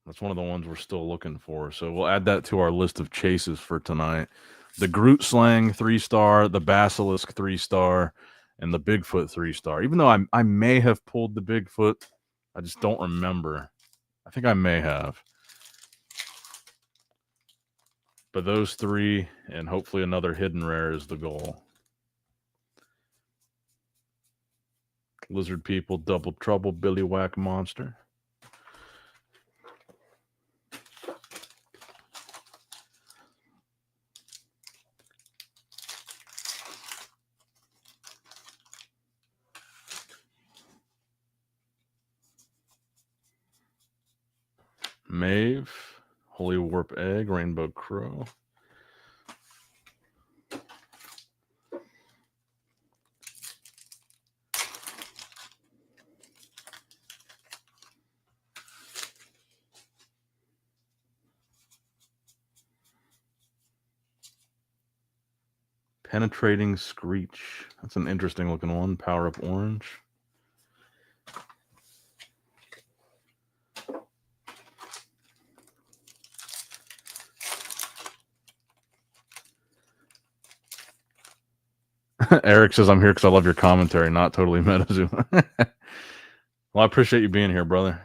That's one of the ones we're still looking for. So we'll add that to our list of chases for tonight. the Groot Slang 3-star, the Basilisk 3-star, and the Bigfoot 3-star. Even though I may have pulled the Bigfoot, I just don't remember. I think I may have. But those 3 and hopefully another hidden rare is the goal. Lizard People, Double Trouble, Billy Whack Monster. Maeve, Holy Warp Egg, Rainbow Crow. Penetrating Screech. That's an interesting looking one. Power Up Orange. Eric says, I'm here because I love your commentary, not totally Metazoo. Well, I appreciate you being here, brother.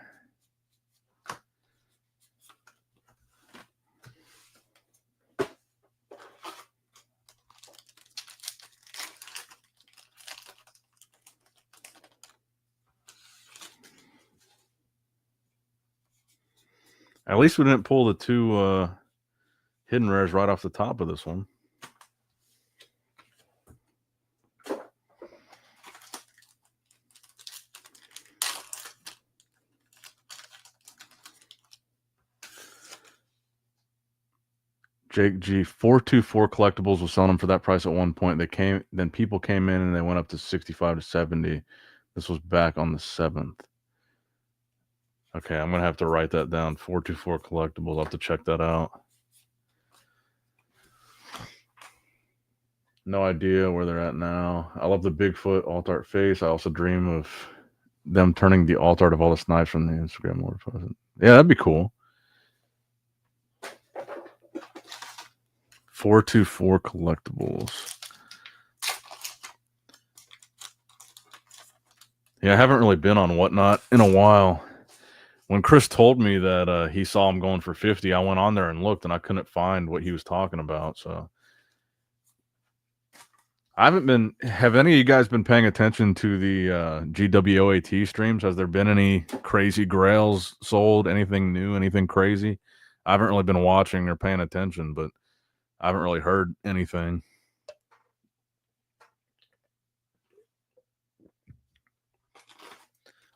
At least we didn't pull the 2 hidden rares right off the top of this one. Jake G, 424 Collectibles was selling them for that price at one point. Then people came in and they went up to 65 to 70. This was back on the 7th. Okay, I'm gonna have to write that down. 424 Collectibles. I'll have to check that out. No idea where they're at now. I love the Bigfoot alt art face. I also dream of them turning the alt art of all the snipes from the Instagram Lord present. Yeah, that'd be cool. 424 Collectibles. Yeah, I haven't really been on Whatnot in a while. When Chris told me that he saw him going for 50, I went on there and looked, and I couldn't find what he was talking about. So I haven't been. Have any of you guys been paying attention to the GWOAT streams? Has there been any crazy grails sold? Anything new? Anything crazy? I haven't really been watching or paying attention, but I haven't really heard anything.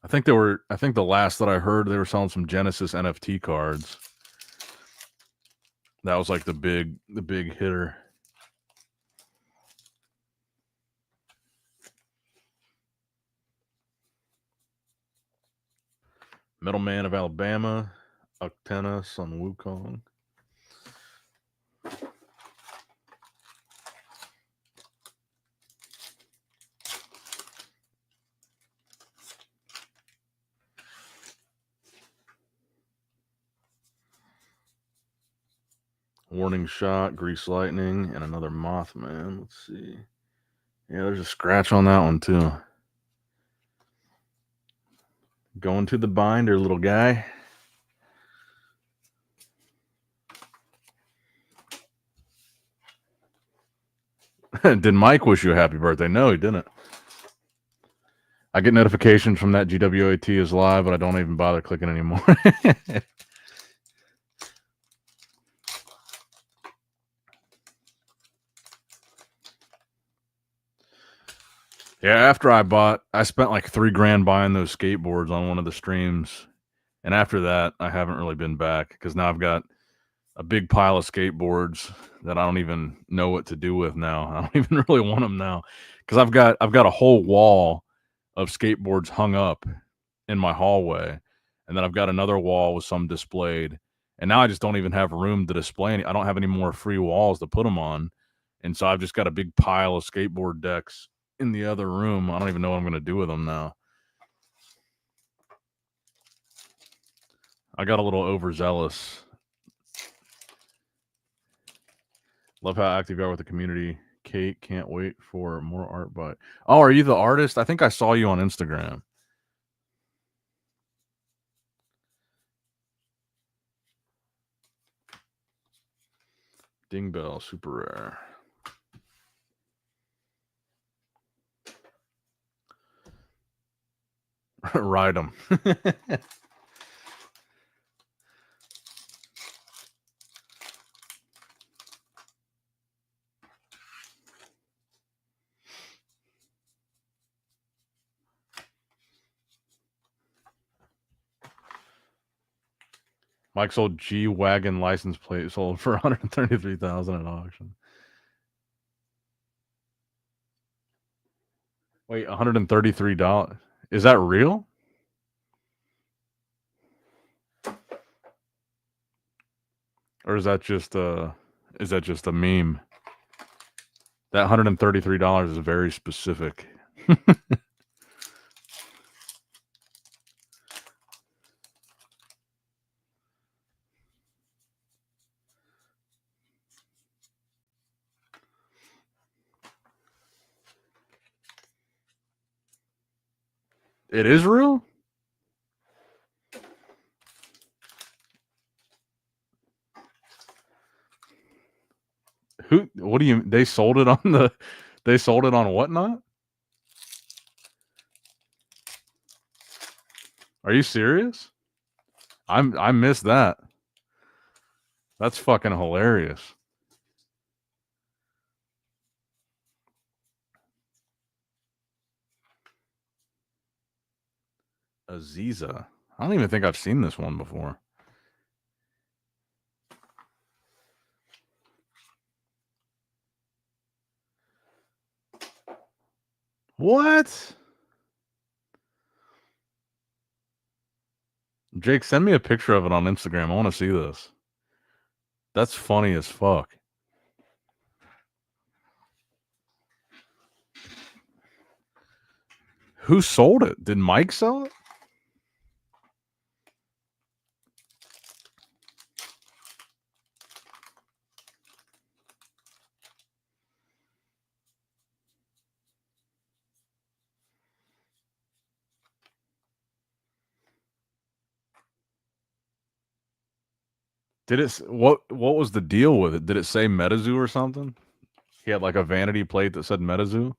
I think the last that I heard, they were selling some Genesis NFT cards. That was like the big hitter. Middleman of Alabama, Uctenna, on Wukong. Warning Shot, Grease Lightning, and another Mothman. Let's see. Yeah, there's a scratch on that one too. Going to the binder, little guy. Did Mike wish you a happy birthday? No, he didn't. I get notifications from that GWAT is live, but I don't even bother clicking anymore. Yeah, after I spent like $3,000 buying those skateboards on one of the streams. And after that, I haven't really been back because now I've got a big pile of skateboards that I don't even know what to do with now. I don't even really want them now because I've got a whole wall of skateboards hung up in my hallway, and then I've got another wall with some displayed, and now I just don't even have room to display any. I don't have any more free walls to put them on, and so I've just got a big pile of skateboard decks in the other room. I don't even know what I'm going to do with them now. I got a little overzealous Love how active you are with the community. Kate, can't wait for more art by. Oh, are you the artist? I think I saw you on Instagram. Ding bell, super rare. Ride them. Mike's old G-Wagon license plate sold for $133,000 at auction. Wait, $133. Is that real? Or is that just a meme? That $133 is very specific. It is real? Who? What do you? They sold it on the. They sold it on whatnot? Are you serious? I missed that. That's fucking hilarious. Aziza. I don't even think I've seen this one before. What? Jake, send me a picture of it on Instagram. I want to see this. That's funny as fuck. Who sold it? Did Mike sell it? Did it? What was the deal with it? Did it say Metazoo or something? He had like a vanity plate that said Metazoo.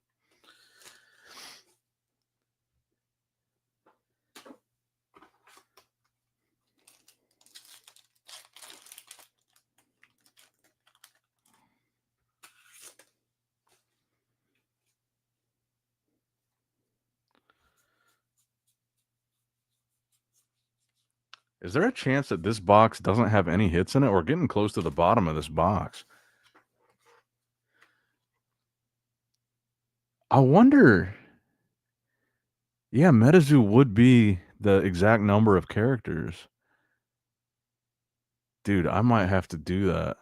Is there a chance that this box doesn't have any hits in it? We're getting close to the bottom of this box. I wonder. Yeah, Metazoo would be the exact number of characters. Dude, I might have to do that.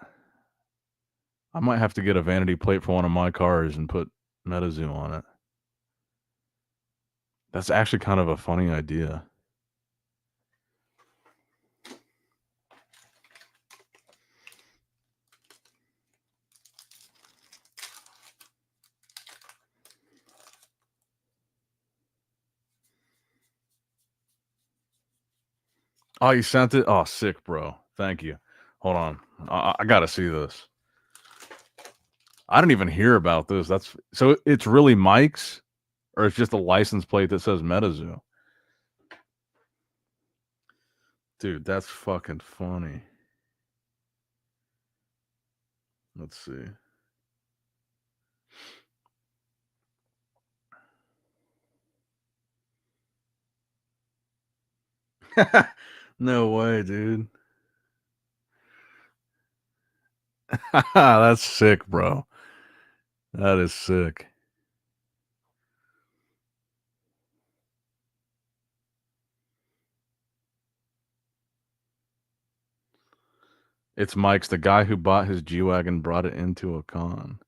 I might have to get a vanity plate for one of my cars and put Metazoo on it. That's actually kind of a funny idea. Oh, you sent it? Oh, sick, bro. Thank you. Hold on. I got to see this. I didn't even hear about this. That's so it's really Mike's, or it's just a license plate that says Metazoo. Dude, that's fucking funny. Let's see. No way, dude. That's sick, bro. That is sick. It's Mike's, the guy who bought his G-Wagon brought it into a con.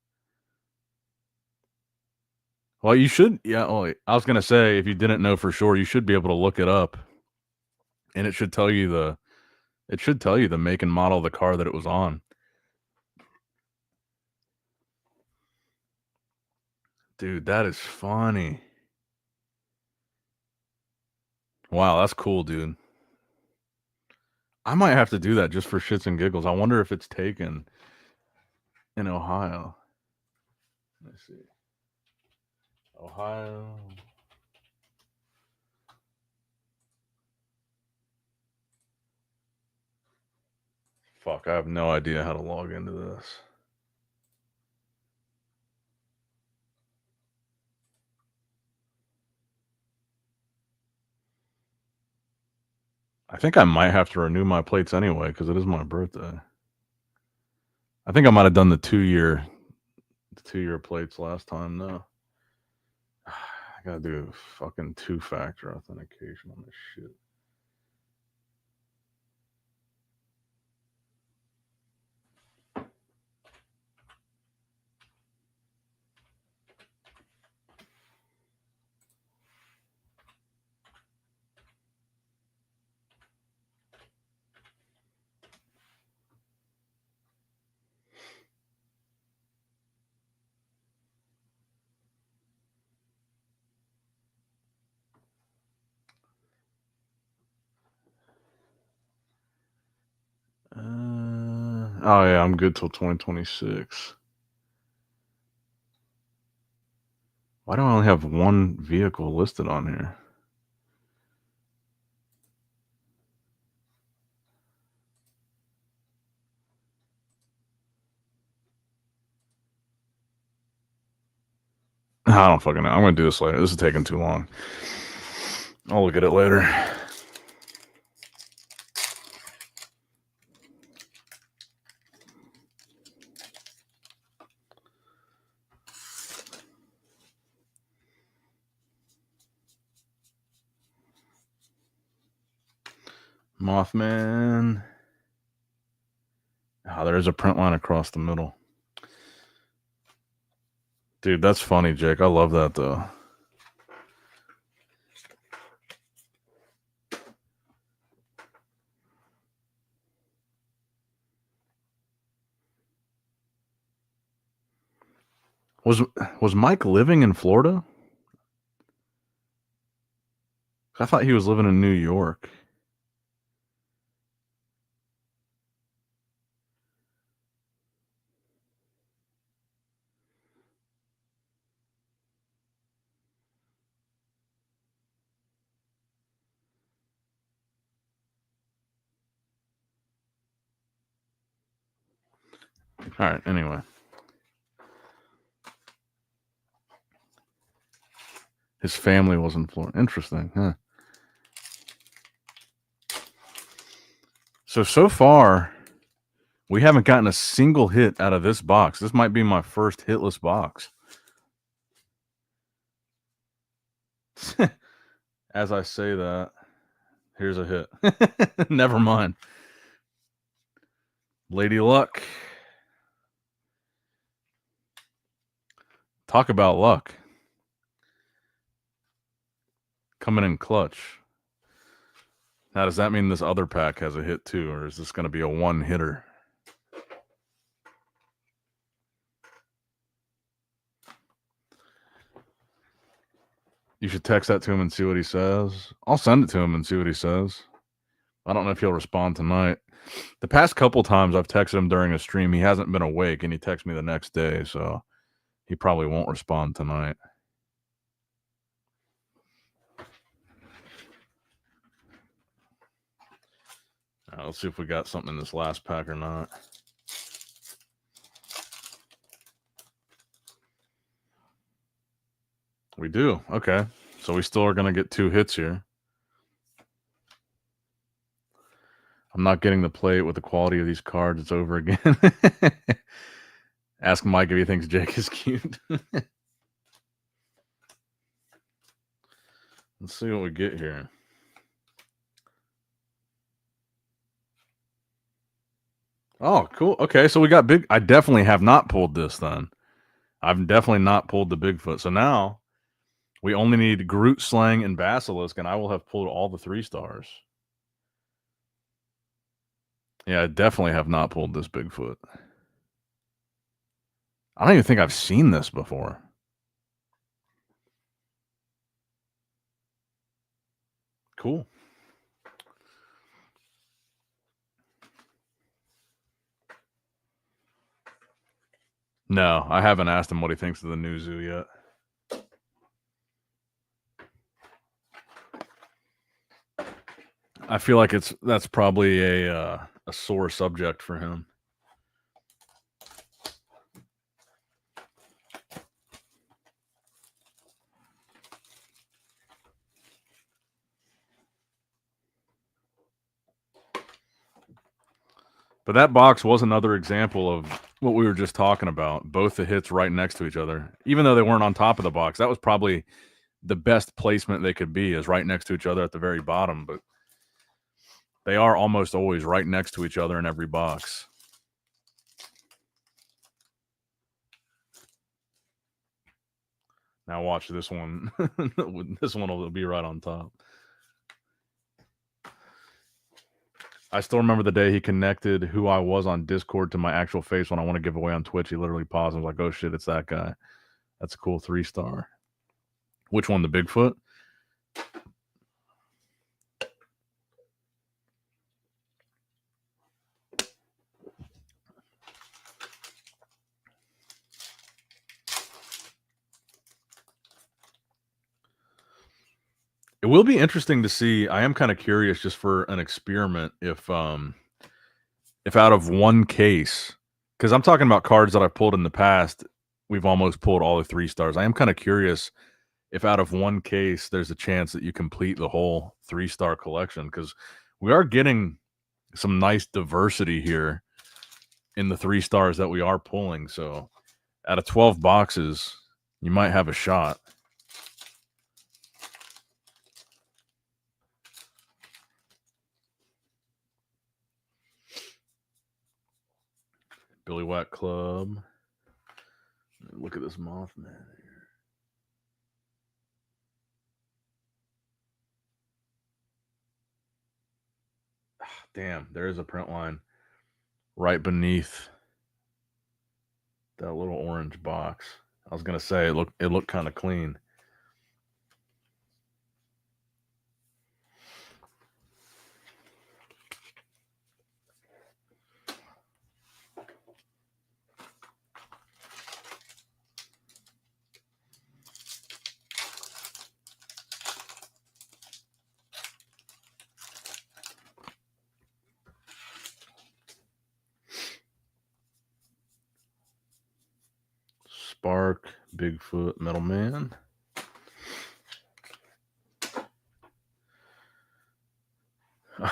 Well, you should, yeah. Oh, I was gonna say, if you didn't know for sure, you should be able to look it up, and it should tell you the make and model of the car that it was on. Dude, that is funny. Wow, that's cool, dude. I might have to do that just for shits and giggles. I wonder if it's taken in Ohio. Let's see. Ohio. Fuck, I have no idea how to log into this. I think I might have to renew my plates anyway because it is my birthday. I think I might have done the 2-year plates last time. No, I gotta do fucking 2-factor authentication on this shit. Oh yeah, I'm good till 2026. Why do I only have one vehicle listed on here? I don't fucking know. I'm gonna do this later. This is taking too long. I'll look at it later. Mothman. Oh, there is a print line across the middle. Dude, that's funny, Jake. I love that though. Was Mike living in Florida? I thought he was living in New York. All right, anyway. His family was in Florida. Interesting, huh? So far, we haven't gotten a single hit out of this box. This might be my first hitless box. As I say that, here's a hit. Never mind. Lady Luck. Talk about luck. Coming in clutch. Now, does that mean this other pack has a hit too, or is this going to be a one hitter? You should text that to him and see what he says. I'll send it to him and see what he says. I don't know if he'll respond tonight. The past couple times I've texted him during a stream, he hasn't been awake, and he texts me the next day, so he probably won't respond tonight. Let's see if we got something in this last pack or not. We do. Okay. So we still are going to get 2 hits here. I'm not getting the plate with the quality of these cards. It's over again. Ask Mike if he thinks Jake is cute. Let's see what we get here. Oh, cool. Okay, so we got big. I definitely have not pulled this then. I've definitely not pulled the Bigfoot. So now we only need Groot, Slang, and Basilisk, and I will have pulled all the 3 stars. Yeah, I definitely have not pulled this Bigfoot. I don't even think I've seen this before. cool. No, I haven't asked him what he thinks of the new zoo yet. I feel like that's probably a sore subject for him. But that box was another example of what we were just talking about. Both the hits right next to each other, even though they weren't on top of the box. That was probably the best placement they could be, is right next to each other at the very bottom. But they are almost always right next to each other in every box. Now watch this one. This one will be right on top. I still remember the day he connected who I was on Discord to my actual face when I want to give away on Twitch. He literally paused and was like, oh shit, it's that guy. That's a cool 3-star. Which one, the Bigfoot? It will be interesting to see. I am kind of curious, just for an experiment, if out of one case, because I'm talking about cards that I've pulled in the past, we've almost pulled all the 3-stars. I am kind of curious if out of one case there's a chance that you complete the whole 3-star collection, because we are getting some nice diversity here in the 3-stars that we are pulling. So out of 12 boxes, you might have a shot. Billy Whack Club. Look at this Mothman here. Damn, there is a print line right beneath that little orange box. I was gonna say it looked kind of clean. Spark, Bigfoot, Metal Man.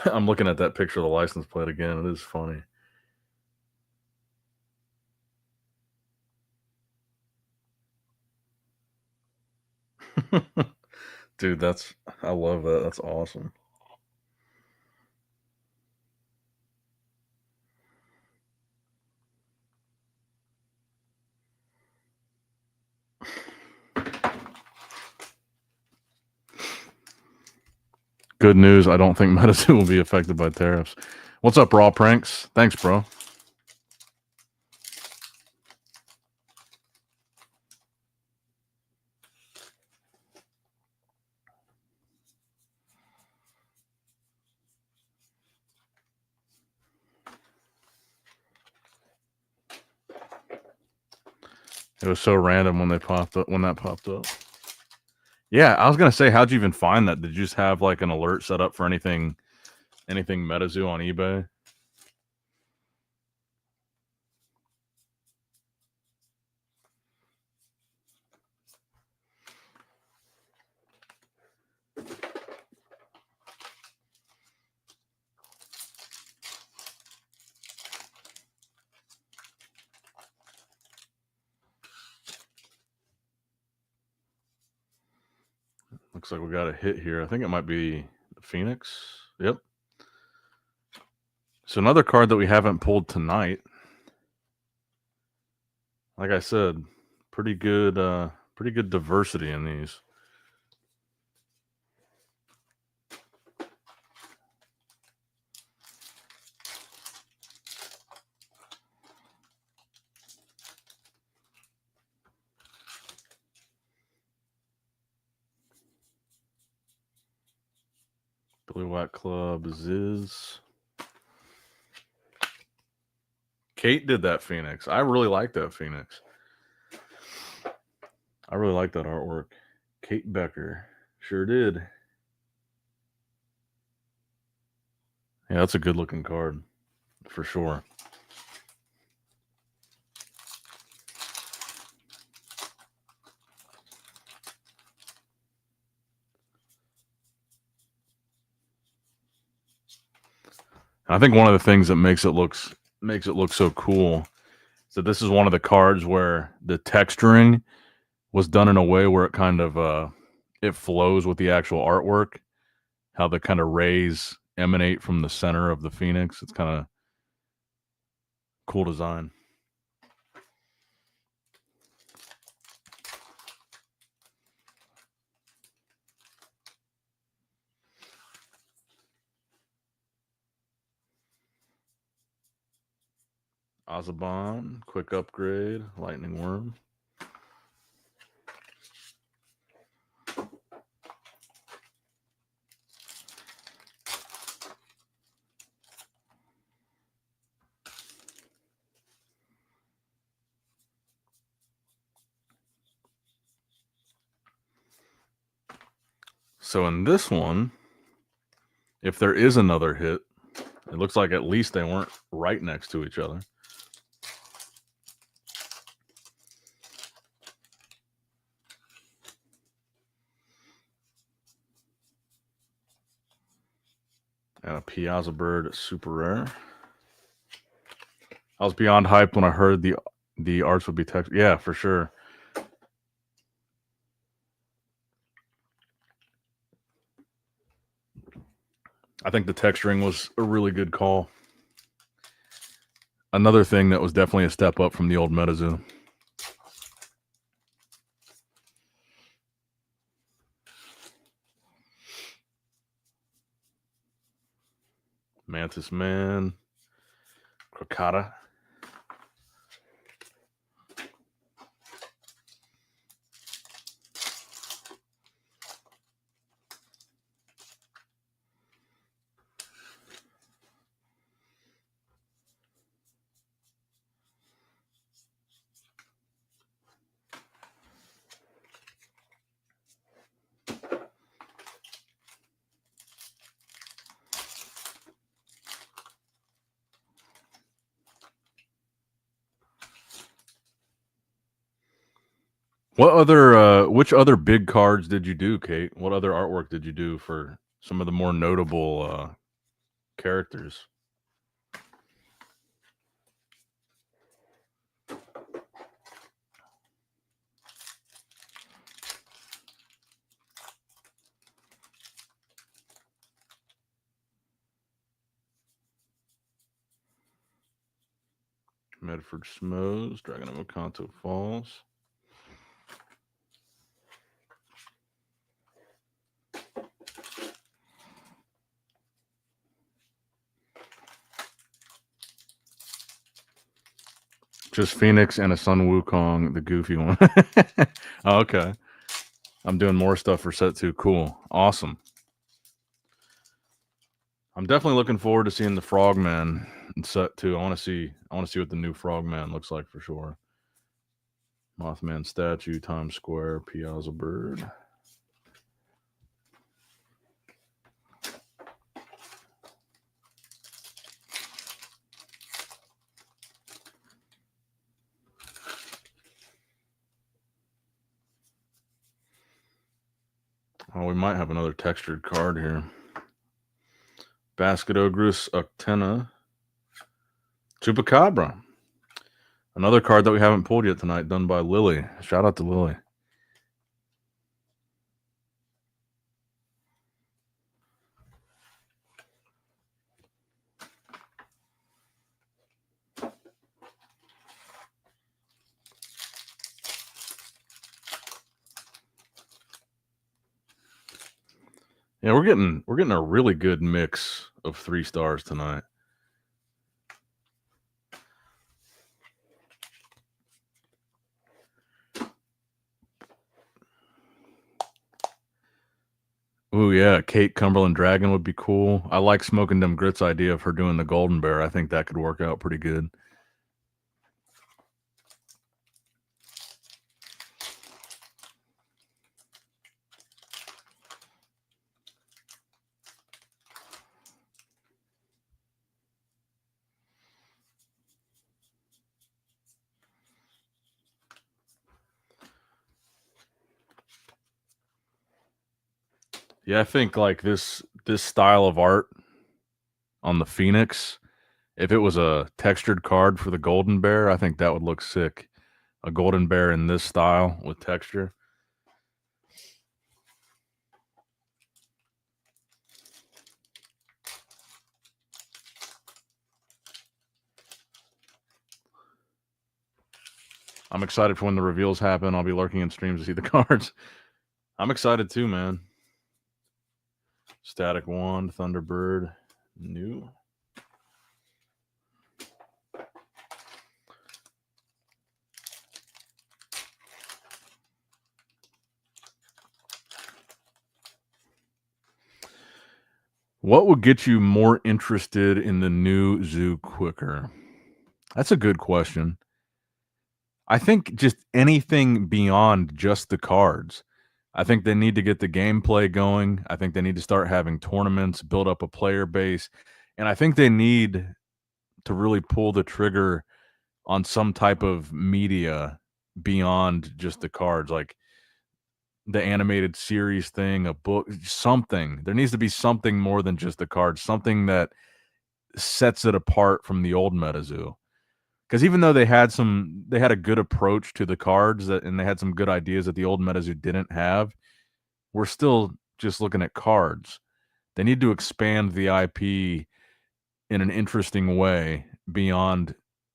I'm looking at that picture of the license plate again. It is funny. Dude, I love that. That's awesome. Good news. I don't think Metazoo will be affected by tariffs. What's up, Raw Pranks? Thanks, bro. It was so random when that popped up. Yeah, I was gonna say, how'd you even find that? Did you just have like an alert set up for anything Metazoo on eBay? Looks like we got a hit here. I think it might be Phoenix. Yep. So another card that we haven't pulled tonight. Like I said, pretty good diversity in these. Billy White Club is. Kate did that Phoenix. I really like that Phoenix. I really like that artwork. Kate Becker. Sure did. Yeah, that's a good looking card. For sure. I think one of the things that makes it look so cool is that this is one of the cards where the texturing was done in a way where it kind of it flows with the actual artwork. How the kind of rays emanate from the center of the Phoenix. It's kind of cool design. Azabon, quick upgrade, lightning worm. So in this one, if there is another hit, it looks like at least they weren't right next to each other. And a Piazza Bird super rare. I was beyond hyped when I heard the arts would be text. Yeah, for sure. I think the texturing was a really good call. Another thing that was definitely a step up from the old Metazoo. Mantis Man, Crocata. Which other big cards did you do, Kate? What other artwork did you do for some of the more notable characters? Medford Smoes, Dragon of Okanto Falls. Just Phoenix and a Sun Wukong, the goofy one. Oh, okay. I'm doing more stuff for set 2. Cool. Awesome. I'm definitely looking forward to seeing the Frogman in set 2. I want to see what the new Frogman looks like for sure. Mothman statue, Times Square, Piazza Bird. Oh, we might have another textured card here. Basket Ogress, Uctena, Chupacabra. Another card that we haven't pulled yet tonight, done by Lily. Shout out to Lily. Yeah, we're getting a really good mix of 3 stars tonight. Ooh, yeah, Kate Cumberland Dragon would be cool. I like Smoking Them Grits' idea of her doing the Golden Bear. I think that could work out pretty good. Yeah, I think like this style of art on the Phoenix, if it was a textured card for the Golden Bear, I think that would look sick. A Golden Bear in this style with texture. I'm excited for when the reveals happen. I'll be lurking in streams to see the cards. I'm excited too, man. Static Wand, Thunderbird, new. What would get you more interested in the new zoo quicker? That's a good question. I think just anything beyond just the cards. I think they need to get the gameplay going. I think they need to start having tournaments, build up a player base, and I think they need to really pull the trigger on some type of media beyond just the cards, like the animated series thing, a book, something. There needs to be something more than just the cards, something that sets it apart from the old Metazoo. Because even though they had a good approach to the cards and they had some good ideas that the old Metazoo didn't have, we're still just looking at cards. They need to expand the IP in an interesting way beyond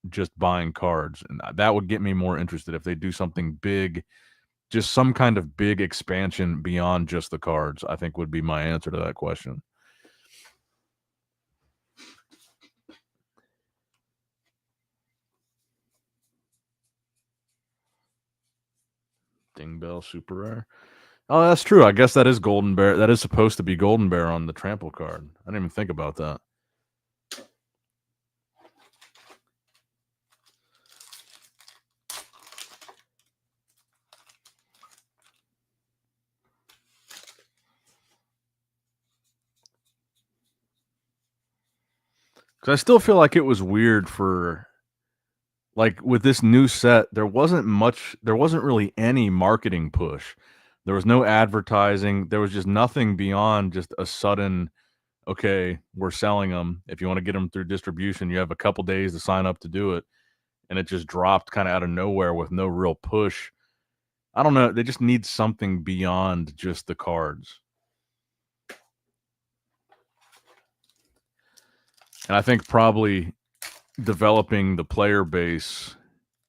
just buying cards, and that would get me more interested if they do something big, just some kind of big expansion beyond just the cards. I think would be my answer to that question. Ding Bell super rare. Oh, that's true. I guess that is Golden Bear. That is supposed to be Golden Bear on the trample card. I didn't even think about that. Because I still feel like it was weird for, like, with this new set, there wasn't really any marketing push. There was no advertising. There was just nothing beyond just a sudden, okay, we're selling them. If you want to get them through distribution, you have a couple days to sign up to do it. And it just dropped kind of out of nowhere with no real push. I don't know. They just need something beyond just the cards. And I think probably developing the player base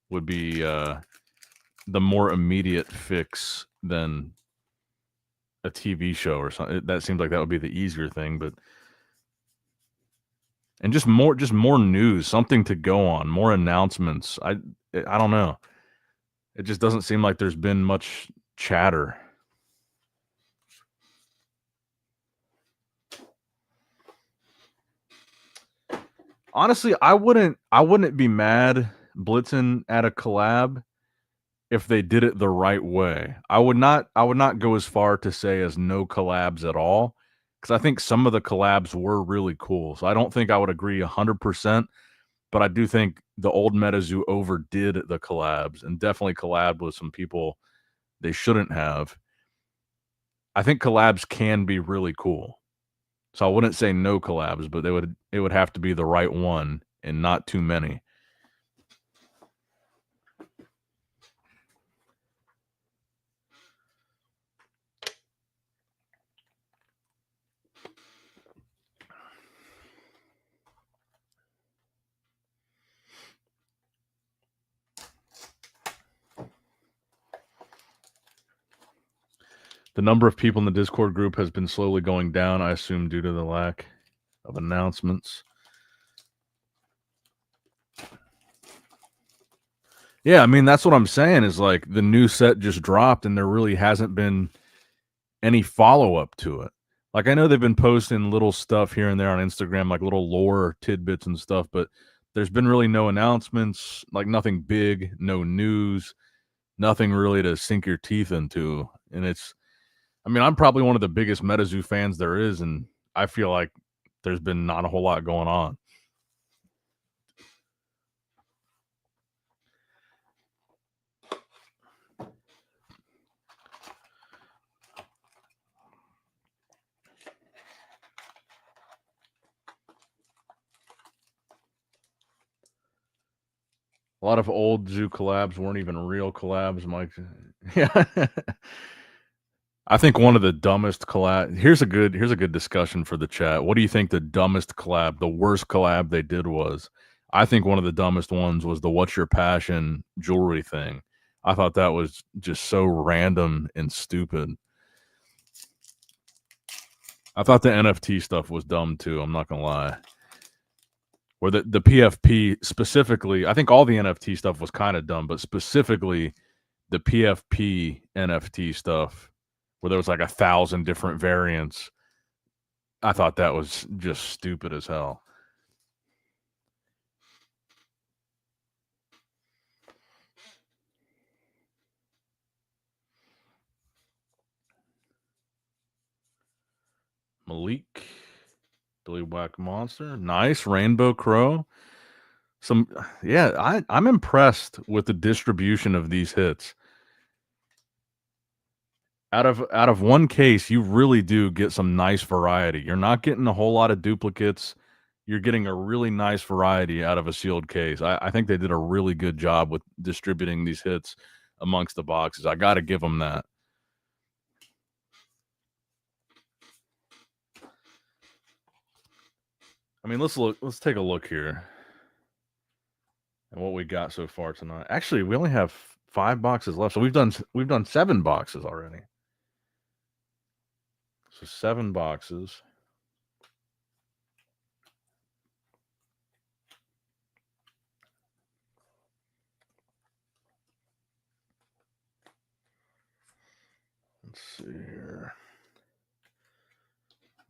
would be the more immediate fix than a TV show or something. That seems like that would be the easier thing, but and just more news, something to go on, more announcements. I don't know. It just doesn't seem like there's been much chatter. Honestly, I wouldn't be mad blitzing at a collab if they did it the right way. I would not go as far to say as no collabs at all, because I think some of the collabs were really cool. So I don't think I would agree 100%, but I do think the old Metazoo overdid the collabs and definitely collabed with some people they shouldn't have. I think collabs can be really cool. So I wouldn't say no collabs, but it would have to be the right one and not too many. The number of people in the Discord group has been slowly going down, I assume due to the lack of announcements. Yeah, I mean, that's what I'm saying is like the new set just dropped and there really hasn't been any follow-up to it. Like, I know they've been posting little stuff here and there on Instagram, like little lore tidbits and stuff, but there's been really no announcements, like nothing big, no news, nothing really to sink your teeth into. And I mean, I'm probably one of the biggest Metazoo fans there is, and I feel like there's been not a whole lot going on. A lot of old zoo collabs weren't even real collabs, Mike. Yeah. I think one of the dumbest collab. Here's a good discussion for the chat. What do you think the dumbest collab, the worst collab they did was? I think one of the dumbest ones was the "What's Your Passion" jewelry thing. I thought that was just so random and stupid. I thought the NFT stuff was dumb too. I'm not gonna lie. Or the PFP specifically, I think all the NFT stuff was kind of dumb, but specifically the PFP NFT stuff, where there was like 1,000 different variants. I thought that was just stupid as hell. Malik, Billy Whack Monster, nice Rainbow Crow. I'm impressed with the distribution of these hits. Out of one case, you really do get some nice variety. You're not getting a whole lot of duplicates. You're getting a really nice variety out of a sealed case. I think they did a really good job with distributing these hits amongst the boxes. I got to give them that. I mean, let's take a look here at what we got so far tonight. Actually, we only have 5 boxes left. So we've done 7 boxes already. So 7 boxes. Let's see here.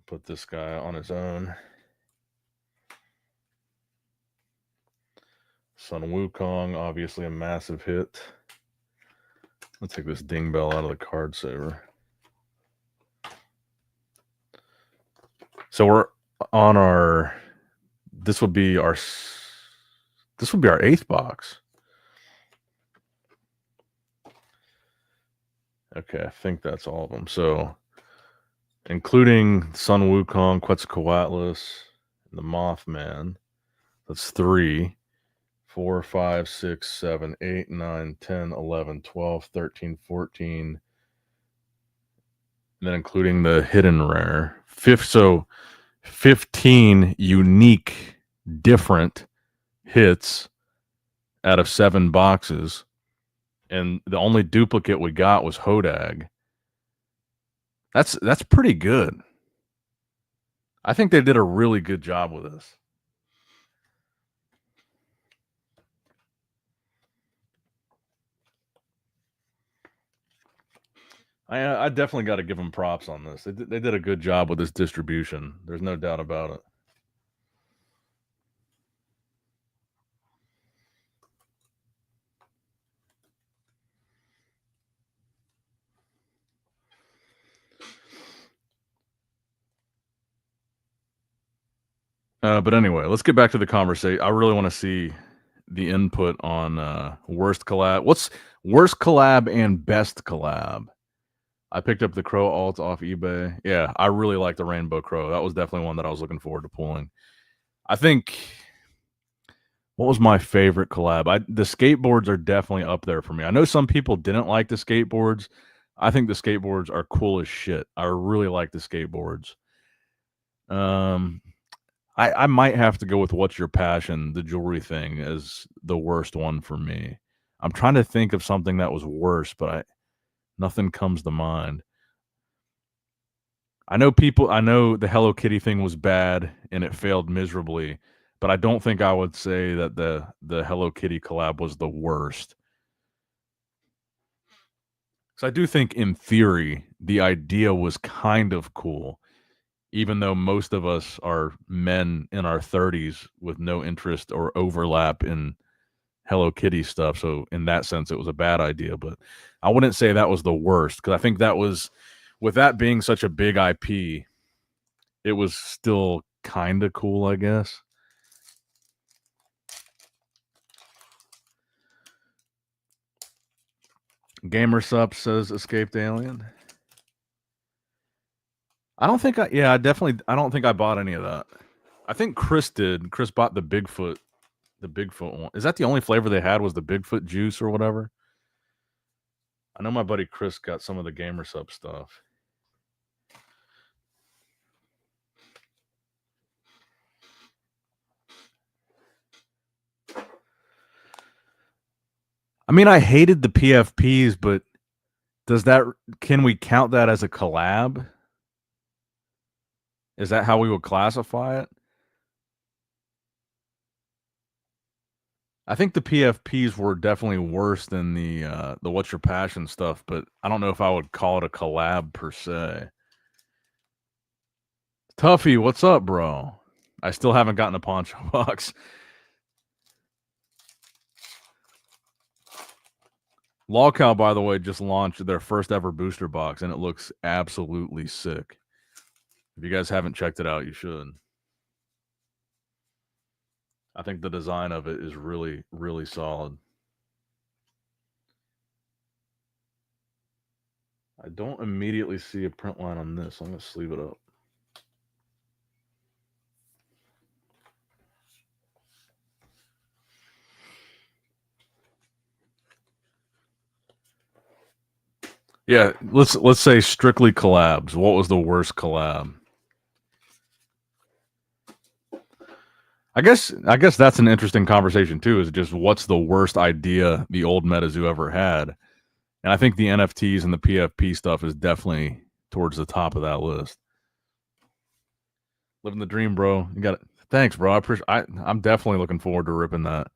Put this guy on his own. Sun Wukong, obviously a massive hit. Let's take this ding bell out of the card saver. So we're on our. This would be our 8th box. Okay, I think that's all of them. So, including Sun Wukong, Quetzalcoatlus, and the Mothman, that's 3, 4, 5, 6, 7, 8, 9, 10, 11, 12, 13, 14. And then including the hidden rare. So 15 unique, different hits out of 7 boxes. And the only duplicate we got was Hodag. That's pretty good. I think they did a really good job with this. I definitely got to give them props on this. They did a good job with this distribution. There's no doubt about it. But anyway, let's get back to the conversation. I really want to see the input on worst collab. What's worst collab and best collab? I picked up the Crow alt off eBay. Yeah, I really like the Rainbow Crow. That was definitely one that I was looking forward to pulling. I think what was my favorite collab? The skateboards are definitely up there for me. I know some people didn't like the skateboards. I think the skateboards are cool as shit. I really like the skateboards. Um, I might have to go with What's Your Passion, the jewelry thing, as the worst one for me. I'm trying to think of something that was worse, but nothing comes to mind. I know the Hello Kitty thing was bad and it failed miserably, but I don't think I would say that the Hello Kitty collab was the worst. So I do think in theory the idea was kind of cool. even though most of us are men in our 30s with no interest or overlap in Hello Kitty stuff. So in that sense, it was a bad idea. But I wouldn't say that was the worst because I think that was, with that being such a big IP, it was still kind of cool, I guess. Gamersup says escaped alien. I don't think I don't think I bought any of that. I think Chris did. Chris bought the Bigfoot one. Is that the only flavor they had was the Bigfoot juice or whatever? I know my buddy Chris got some of the Gamersup stuff. I mean, I hated the PFPs, but can we count that as a collab? Is that how we would classify it? I think the PFPs were definitely worse than the What's Your Passion stuff, but I don't know if I would call it a collab per se. Tuffy, what's up, bro? I still haven't gotten a poncho box. Lawcow, by the way, just launched their first ever booster box, and it looks absolutely sick. If you guys haven't checked it out, you should. I think the design of it is really, really solid. I don't immediately see a print line on this. I'm going to sleeve it up. Yeah, let's say strictly collabs. What was the worst collab? I guess that's an interesting conversation too. Is just what's the worst idea the old Metazoo ever had? And I think the NFTs and the PFP stuff is definitely towards the top of that list. Living the dream, bro. You got it. Thanks, bro. I'm definitely looking forward to ripping that.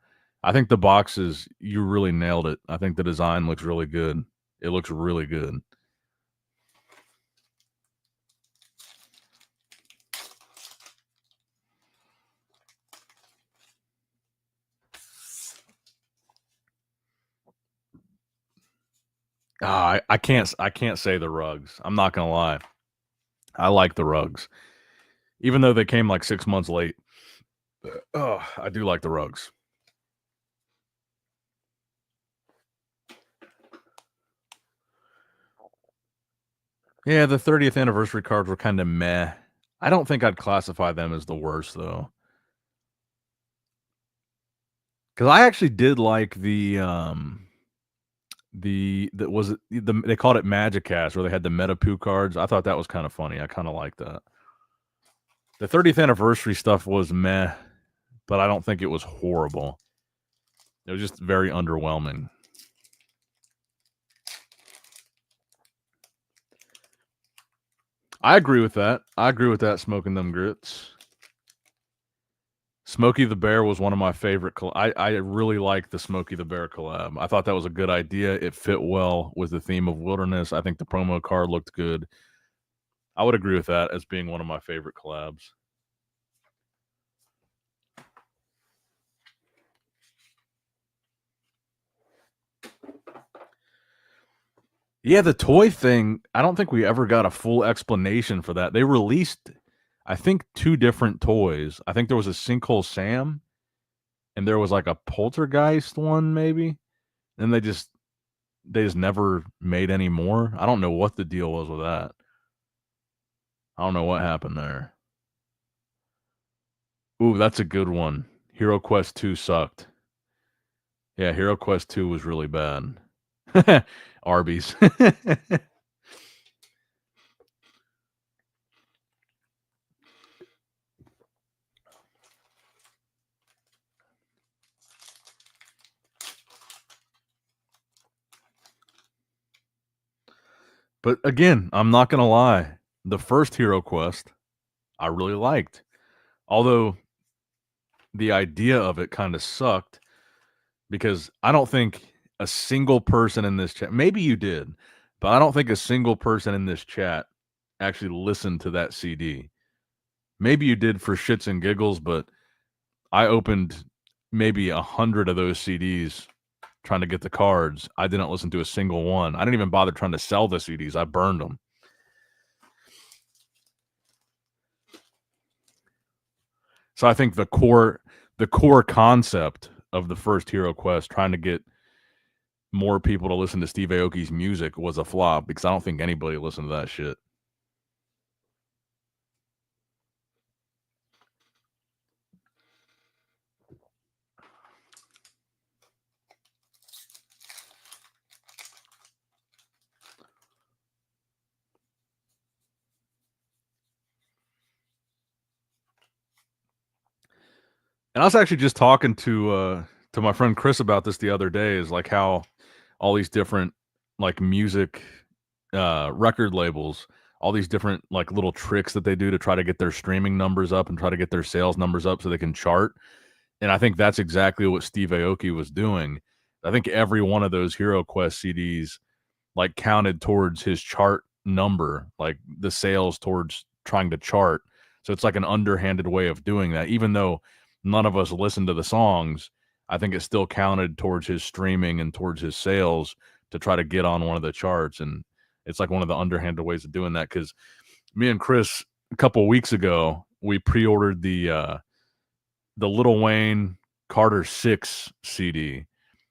I think the boxes, you really nailed it. I think the design looks really good. It looks really good. I can't say the rugs. I'm not gonna lie. I like the rugs, even though they came like 6 months late. Oh, I do like the rugs. Yeah, the 30th anniversary cards were kind of meh. I don't think I'd classify them as the worst though, because I actually did like that was it they called it Magicast, where they had the Metapoo cards. I thought that was kind of funny. I kind of liked that. The 30th anniversary stuff was meh, but I don't think it was horrible. It was just very underwhelming. I agree with that. Smoking them grits. Smokey the Bear was one of my favorite. I really liked the Smokey the Bear collab. I thought that was a good idea. It fit well with the theme of wilderness. I think the promo card looked good. I would agree with that as being one of my favorite collabs. Yeah, the toy thing, I don't think we ever got a full explanation for that. They released, I think, 2 different toys. I think there was a Sinkhole Sam and there was like a Poltergeist one, maybe. And they just never made any more. I don't know what the deal was with that. I don't know what happened there. Ooh, that's a good one. Hero Quest 2 sucked. Yeah, Hero Quest 2 was really bad. Arby's. But again, I'm not going to lie. The first Hero Quest, I really liked. Although the idea of it kind of sucked because I don't think a single person in this chat, maybe you did, but I don't think a single person in this chat actually listened to that CD. Maybe you did for shits and giggles, but I opened maybe 100 of those CDs trying to get the cards. I didn't listen to a single one. I didn't even bother trying to sell the CDs. I burned them. So I think the core concept of the first Hero Quest, trying to get more people to listen to Steve Aoki's music, was a flop because I don't think anybody listened to that shit. And I was actually just talking to my friend Chris about this the other day, is like how all these different like music record labels, all these different like little tricks that they do to try to get their streaming numbers up and try to get their sales numbers up so they can chart. And I think that's exactly what Steve Aoki was doing. I think every one of those Hero Quest CDs like counted towards his chart number, like the sales towards trying to chart. So it's like an underhanded way of doing that. Even though none of us listened to the songs, I think it still counted towards his streaming and towards his sales to try to get on one of the charts. And it's like one of the underhanded ways of doing that. Because me and Chris a couple of weeks ago, we pre-ordered the Lil Wayne Carter 6 CD,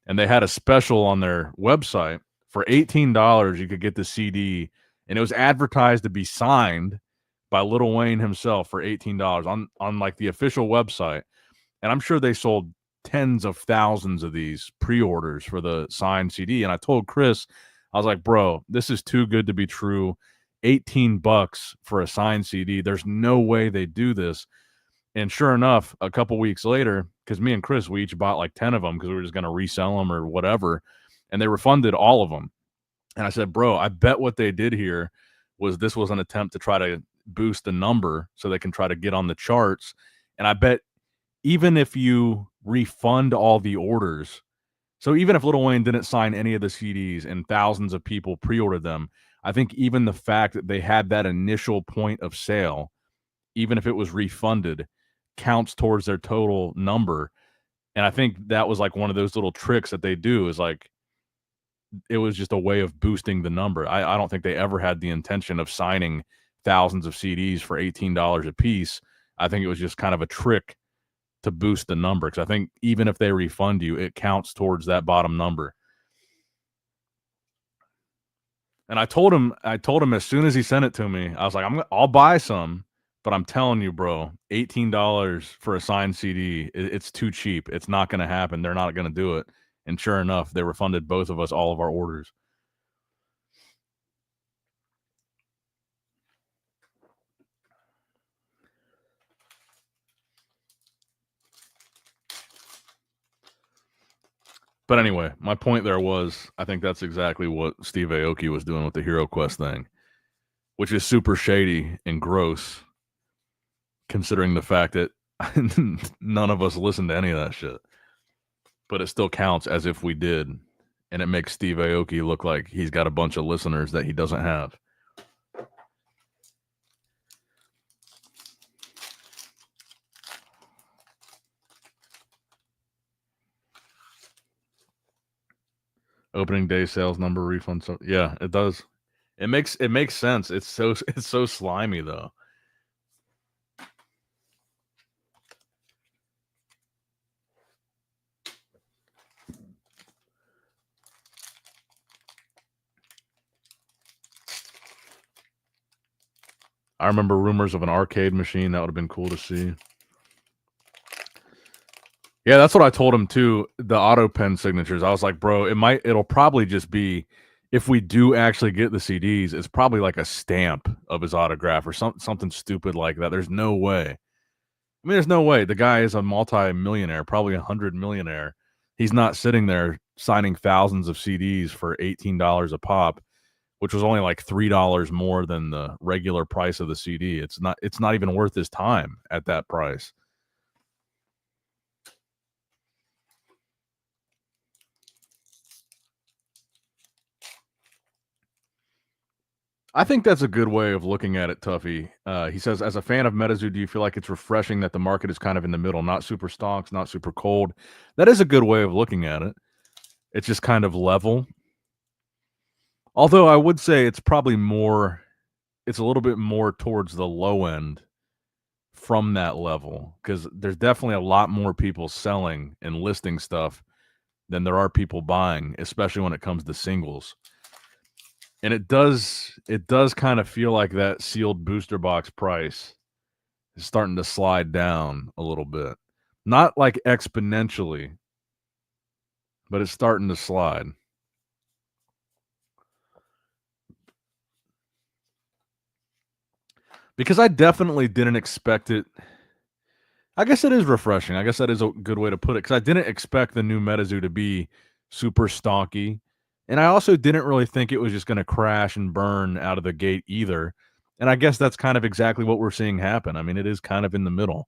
and they had a special on their website for $18. You could get the CD, and it was advertised to be signed by Lil Wayne himself for $18 on like the official website. And I'm sure they sold tens of thousands of these pre-orders for the signed CD. And I told Chris, I was like, bro, this is too good to be true. $18 for a signed CD. There's no way they do this. And sure enough, a couple weeks later, because me and Chris, we each bought like 10 of them because we were just going to resell them or whatever. And they refunded all of them. And I said, bro, I bet what they did here was this was an attempt to try to boost the number so they can try to get on the charts. And I bet even if you refund all the orders, so even if Lil Wayne didn't sign any of the CDs and thousands of people pre-ordered them, I think even the fact that they had that initial point of sale, even if it was refunded, counts towards their total number. And I think that was like one of those little tricks that they do, is like it was just a way of boosting the number. I don't think they ever had the intention of signing thousands of CDs for $18 a piece. I think it was just kind of a trick to boost the number, because I think even if they refund you, it counts towards that bottom number. And I told him as soon as he sent it to me, I was like, I'll buy some, but I'm telling you, bro, $18 for a signed CD, it's too cheap. It's not going to happen. They're not going to do it. And sure enough, they refunded both of us all of our orders. But anyway, my point there was, I think that's exactly what Steve Aoki was doing with the Hero Quest thing, which is super shady and gross, considering the fact that none of us listened to any of that shit. But it still counts as if we did. And it makes Steve Aoki look like he's got a bunch of listeners that he doesn't have. Opening day sales number refund. So yeah, it does. It makes sense. It's so slimy though. I remember rumors of an arcade machine. That would have been cool to see. Yeah, that's what I told him too. The auto pen signatures. I was like, bro, it'll probably just be, if we do actually get the CDs, it's probably like a stamp of his autograph or something stupid like that. There's no way. I mean, there's no way. The guy is a multi-millionaire, probably 100 millionaire. He's not sitting there signing thousands of CDs for $18 a pop, which was only like $3 more than the regular price of the CD. It's not even worth his time at that price. I think that's a good way of looking at it, Tuffy. He says, as a fan of Metazoo, do you feel like it's refreshing that the market is kind of in the middle, not super stonks, not super cold? That is a good way of looking at it. It's just kind of level. Although I would say it's probably more, it's a little bit more towards the low end from that level because there's definitely a lot more people selling and listing stuff than there are people buying, especially when it comes to singles. And it does kind of feel like that sealed booster box price is starting to slide down a little bit. Not like exponentially, but it's starting to slide. Because I definitely didn't expect it. I guess it is refreshing. I guess that is a good way to put it because I didn't expect the new Metazoo to be super stonky. And I also didn't really think it was just going to crash and burn out of the gate either. And I guess that's kind of exactly what we're seeing happen. I mean, it is kind of in the middle.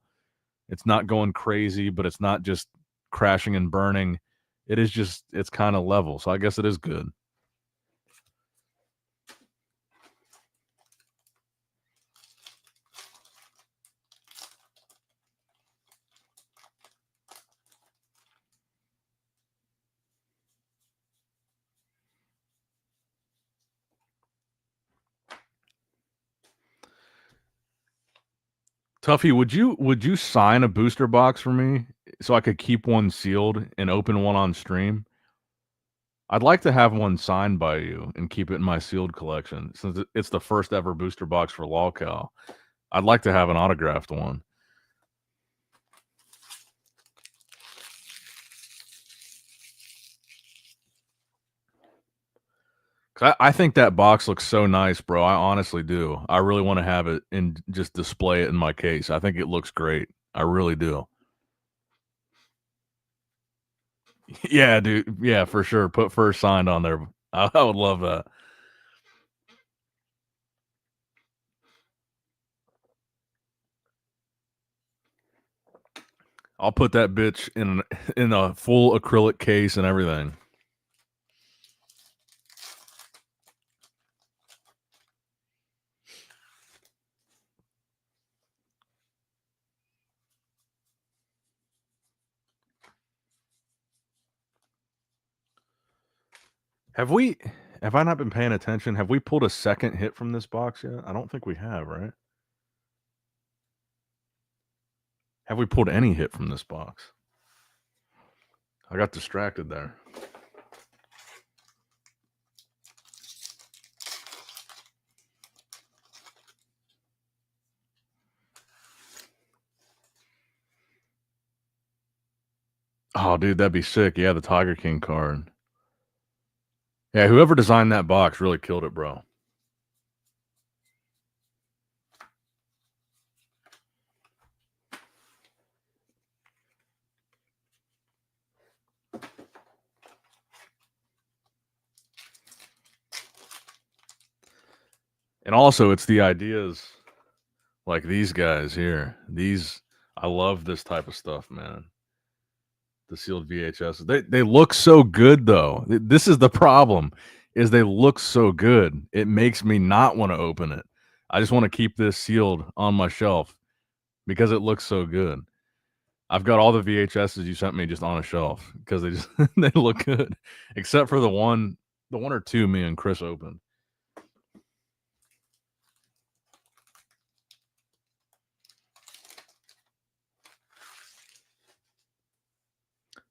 It's not going crazy, but it's not just crashing and burning. It is just, it's kind of level. So I guess it is good. Tuffy, would you sign a booster box for me so I could keep one sealed and open one on stream? I'd like to have one signed by you and keep it in my sealed collection since it's the first ever booster box for LolCal. I'd like to have an autographed one. I think that box looks so nice, bro. I honestly do. I really want to have it and just display it in my case. I think it looks great. I really do. Yeah, dude. Yeah, for sure. Put first signed on there. I would love that. I'll put that bitch in a full acrylic case and everything. Have we have I not been paying attention? Have we pulled a second hit from this box yet? I don't think we have, right? Have we pulled any hit from this box? I got distracted there. Oh, dude, that'd be sick. Yeah, the Tiger King card. Yeah, whoever designed that box really killed it, bro. And also, it's the ideas like these guys here. These, I love this type of stuff, man. The sealed VHS. They look so good though. This is the problem is they look so good. It makes me not want to open it. I just want to keep this sealed on my shelf because it looks so good. I've got all the VHSs you sent me just on a shelf because they just they look good. Except for the one or two me and Chris opened.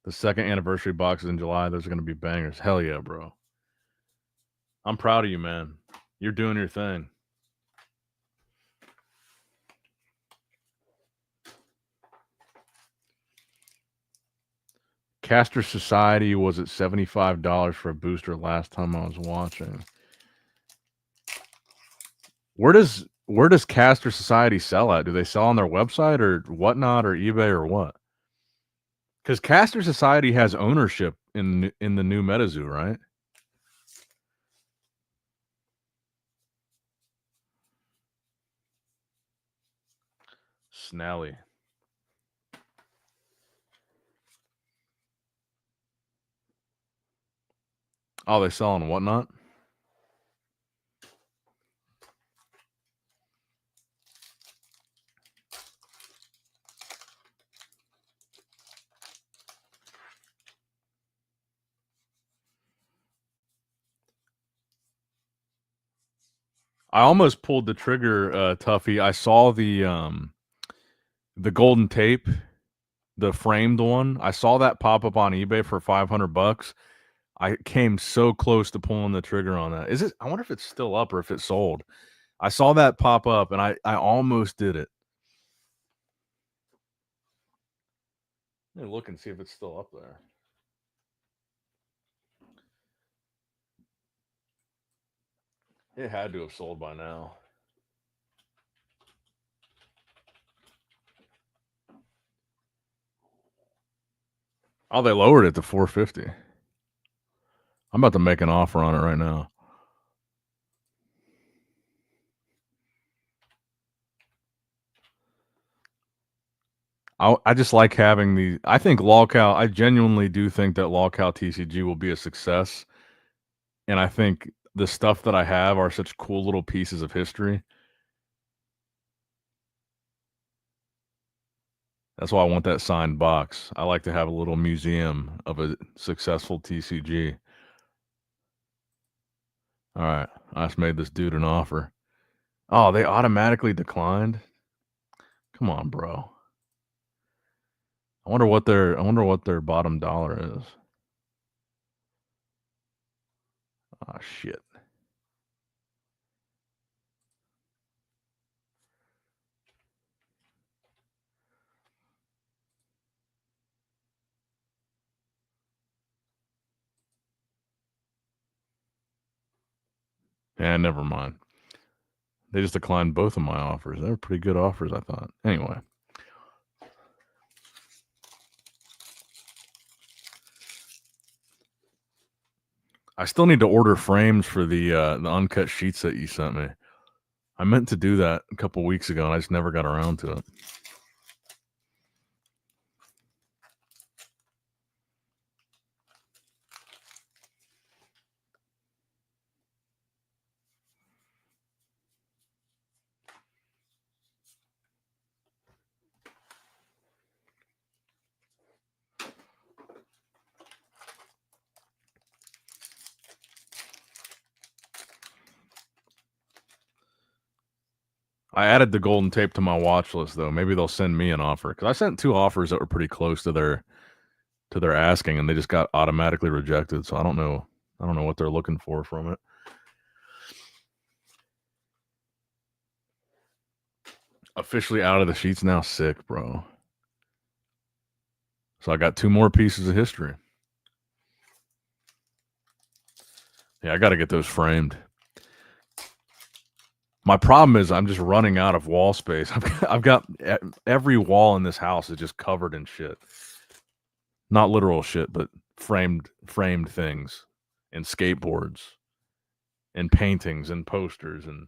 The second anniversary box is in July. Those are going to be bangers. Hell yeah, bro. I'm proud of you, man. You're doing your thing. Caster Society was at $75 for a booster last time I was watching. Where does Caster Society sell at? Do they sell on their website or whatnot or eBay or what? Because Caster Society has ownership in the new Metazoo, right? Snally. Oh, they sell on whatnot? I almost pulled the trigger, Tuffy. I saw the golden tape, the framed one. I saw that pop up on eBay for $500. I came so close to pulling the trigger on that. Is it? I wonder if it's still up or if it's sold. I saw that pop up and I almost did it. Let me look and see if it's still up there. It had to have sold by now. Oh, they lowered it to $450. I'm about to make an offer on it right now. I just like having the. I think Lolcow. I genuinely do think that Lolcow TCG will be a success, and I think the stuff that I have are such cool little pieces of history. That's why I want that signed box. I like to have a little museum of a successful TCG. All right, I just made this dude an offer. Oh, they automatically declined. Come on, bro. I wonder what their bottom dollar is. Oh shit. Yeah, never mind. They just declined both of my offers. They were pretty good offers, I thought. Anyway. I still need to order frames for the uncut sheets that you sent me. I meant to do that a couple weeks ago and I just never got around to it. I added the golden tape to my watch list though. Maybe they'll send me an offer because I sent 2 offers that were pretty close to their asking, and they just got automatically rejected. So I don't know what they're looking for from it. Officially out of the sheets now. Sick, bro. So I got 2 more pieces of history. Yeah, I got to get those framed. My problem is I'm just running out of wall space. I've got every wall in this house is just covered in shit. Not literal shit, but framed things and skateboards and paintings and posters. And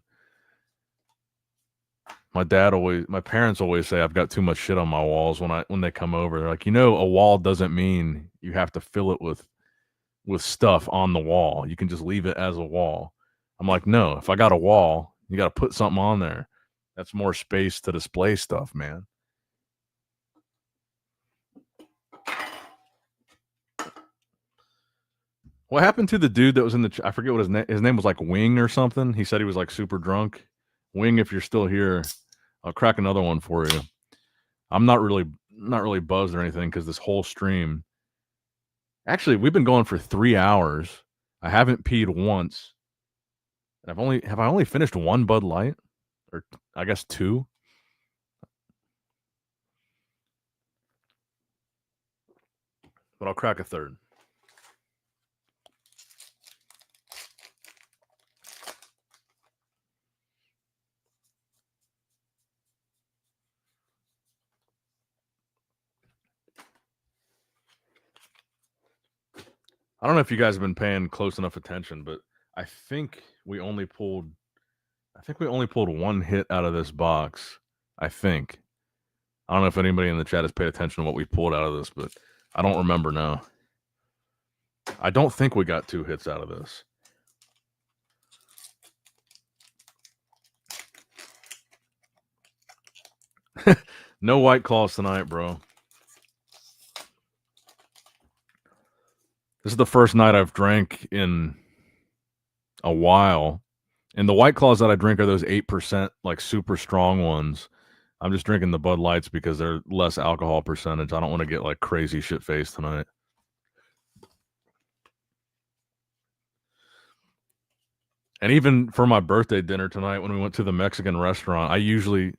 my parents always say I've got too much shit on my walls when they come over. They're like, a wall doesn't mean you have to fill it with stuff on the wall. You can just leave it as a wall. I'm like, no, if I got a wall, you got to put something on there. That's more space to display stuff, man. What happened to the dude that was in the? I forget what his name was, like Wing or something. He said he was like super drunk. Wing, if you're still here, I'll crack another one for you. I'm not really buzzed or anything because this whole stream. Actually, we've been going for 3 hours. I haven't peed once. Have I only finished 1 Bud Light, or I guess 2. But I'll crack a third. I don't know if you guys have been paying close enough attention, but I think we only pulled 1 hit out of this box. I think. I don't know if anybody in the chat has paid attention to what we pulled out of this, but I don't remember now. I don't think we got 2 hits out of this. No White Claws tonight, bro. This is the first night I've drank in a while, And the White Claws that I drink are those 8%, like super strong ones. I'm just drinking the Bud Lights because they're less alcohol percentage. I don't want to get like crazy shit faced tonight. And even for my birthday dinner tonight, when we went to the Mexican restaurant, I usually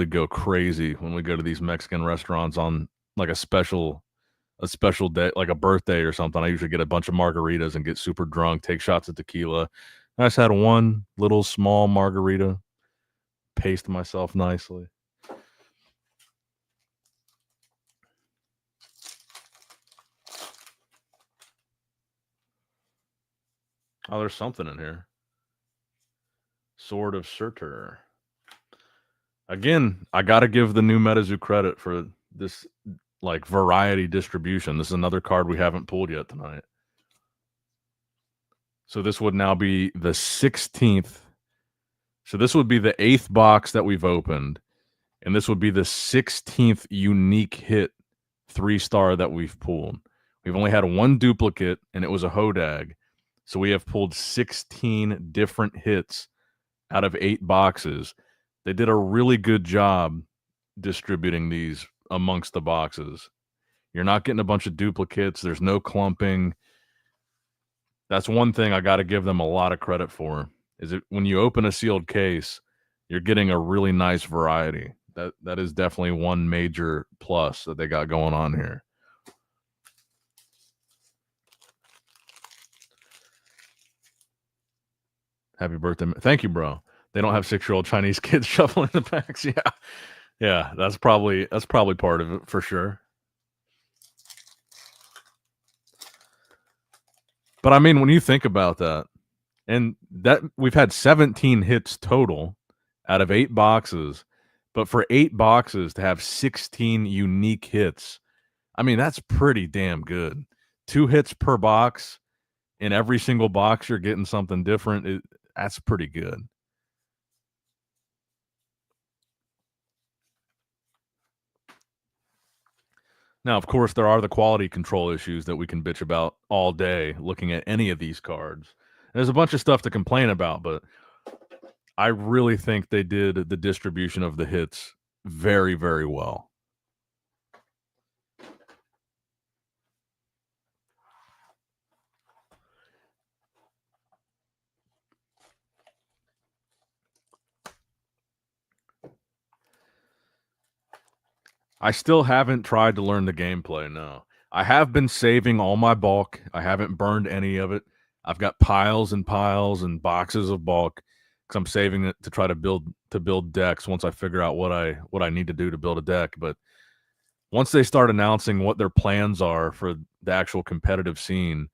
go crazy when we go to these Mexican restaurants on like a special day, like a birthday or something. I usually get a bunch of margaritas and get super drunk, take shots of tequila. I just had one little small margarita, paced myself nicely. Oh, there's something in here. Sword of Surtur. Again, I got to give the new Metazoo credit for this like variety distribution. This is another card we haven't pulled yet tonight. So this would now be the 16th. So this would be the 8th box that we've opened. And this would be the 16th unique hit 3-star that we've pulled. We've only had one duplicate, and it was a Hodag. So we have pulled 16 different hits out of 8 boxes. They did a really good job distributing these amongst the boxes. You're not getting a bunch of duplicates. There's no clumping. That's one thing I got to give them a lot of credit for. Is it when you open a sealed case, you're getting a really nice variety. That is definitely one major plus that they got going on here. Happy birthday. Thank you, bro. They don't have 6-year-old Chinese kids shuffling the packs. Yeah. Yeah, that's probably part of it for sure. But I mean, when you think about that, and that we've had 17 hits total out of 8 boxes, but for 8 boxes to have 16 unique hits, I mean, that's pretty damn good. 2 hits per box. In every single box, you're getting something different. That's pretty good. Now, of course, there are the quality control issues that we can bitch about all day looking at any of these cards. There's a bunch of stuff to complain about, but I really think they did the distribution of the hits very, very well. I still haven't tried to learn the gameplay, no. I have been saving all my bulk. I haven't burned any of it. I've got piles and piles and boxes of bulk because I'm saving it to try to build decks once I figure out what I need to do to build a deck. But once they start announcing what their plans are for the actual competitive scene,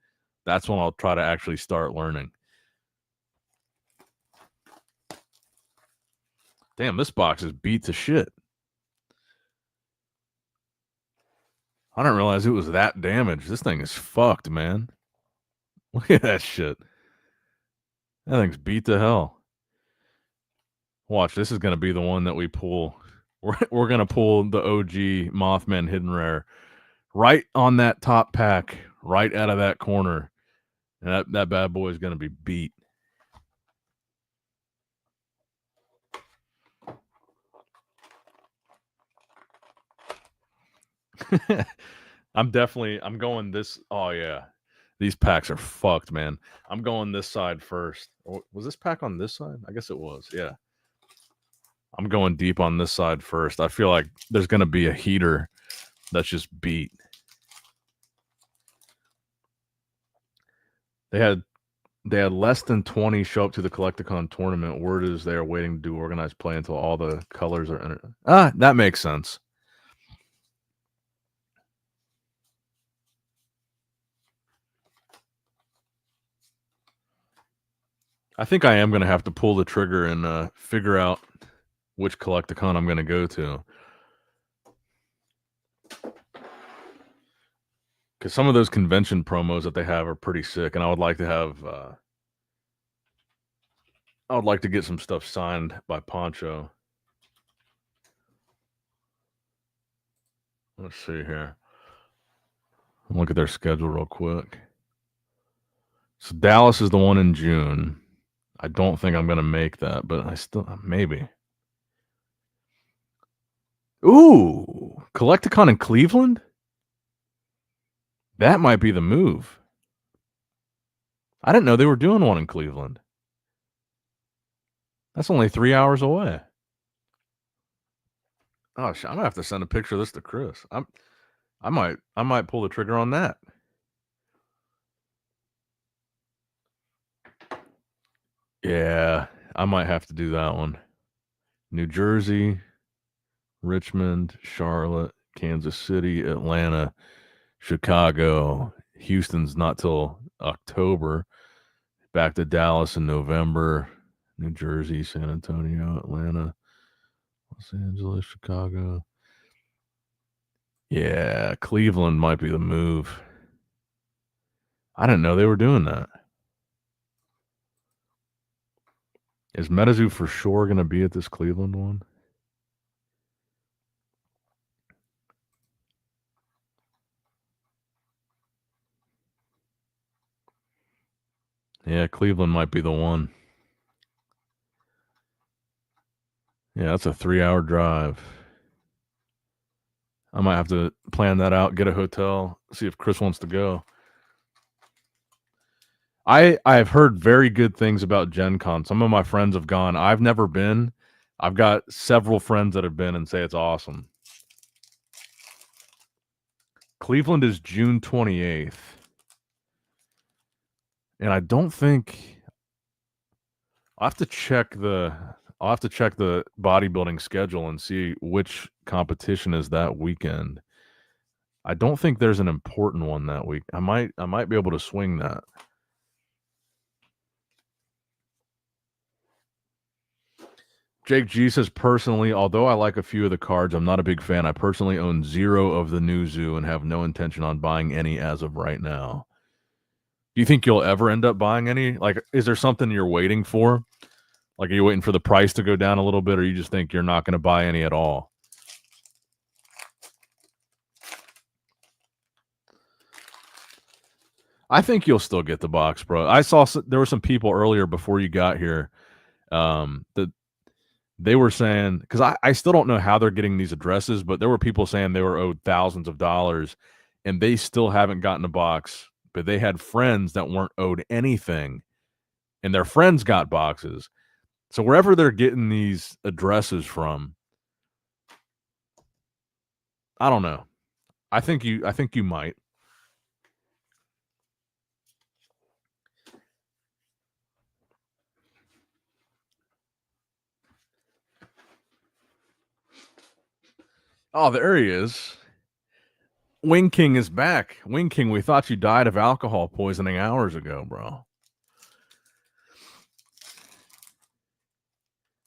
that's when I'll try to actually start learning. Damn, this box is beat to shit. I didn't realize it was that damaged. This thing is fucked, man. Look at that shit. That thing's beat to hell. Watch, this is going to be the one that we pull. We're going to pull the OG Mothman Hidden Rare right on that top pack, right out of that corner. And that bad boy is going to be beat. I'm going this. Oh, yeah. These packs are fucked, man. I'm going this side first. Was this pack on this side? I guess it was. Yeah. I'm going deep on this side first. I feel like there's going to be a heater that's just beat. They had less than 20 show up to the Collecticon tournament. Word is they are waiting to do organized play until all the colors are in it. That makes sense. I think I am going to have to pull the trigger and figure out which Collecticon I'm going to go to. Because some of those convention promos that they have are pretty sick, and I would like to have... I would like to get some stuff signed by Poncho. Let's see here. Look at their schedule real quick. So Dallas is the one in June. I don't think I'm gonna make that, but I still maybe. Ooh, Collecticon in Cleveland? That might be the move. I didn't know they were doing one in Cleveland. That's only 3 hours away. Oh, I'm gonna have to send a picture of this to Chris. I might pull the trigger on that. Yeah, I might have to do that one. New Jersey, Richmond, Charlotte, Kansas City, Atlanta, Chicago. Houston's not till October. Back to Dallas in November. New Jersey, San Antonio, Atlanta, Los Angeles, Chicago. Yeah, Cleveland might be the move. I didn't know they were doing that. Is Metazoo for sure going to be at this Cleveland one? Yeah, Cleveland might be the one. Yeah, that's a 3-hour drive. I might have to plan that out, get a hotel, see if Chris wants to go. I've heard very good things about Gen Con. Some of my friends have gone. I've never been. I've got several friends that have been and say it's awesome. Cleveland is June 28th. And I don't think I'll have to check the bodybuilding schedule and see which competition is that weekend. I don't think there's an important one that week. I might be able to swing that. Jake G says, personally, although I like a few of the cards, I'm not a big fan. I personally own 0 of the new zoo and have no intention on buying any as of right now. Do you think you'll ever end up buying any? Like, is there something you're waiting for? Like, are you waiting for the price to go down a little bit, or you just think you're not going to buy any at all? I think you'll still get the box, bro. I saw there were some people earlier before you got here that they were saying, because I still don't know how they're getting these addresses, but there were people saying they were owed thousands of dollars and they still haven't gotten a box, but they had friends that weren't owed anything and their friends got boxes. So wherever they're getting these addresses from, I don't know. I think you might. Oh, there he is. Wing King is back. Wing King, we thought you died of alcohol poisoning hours ago, bro.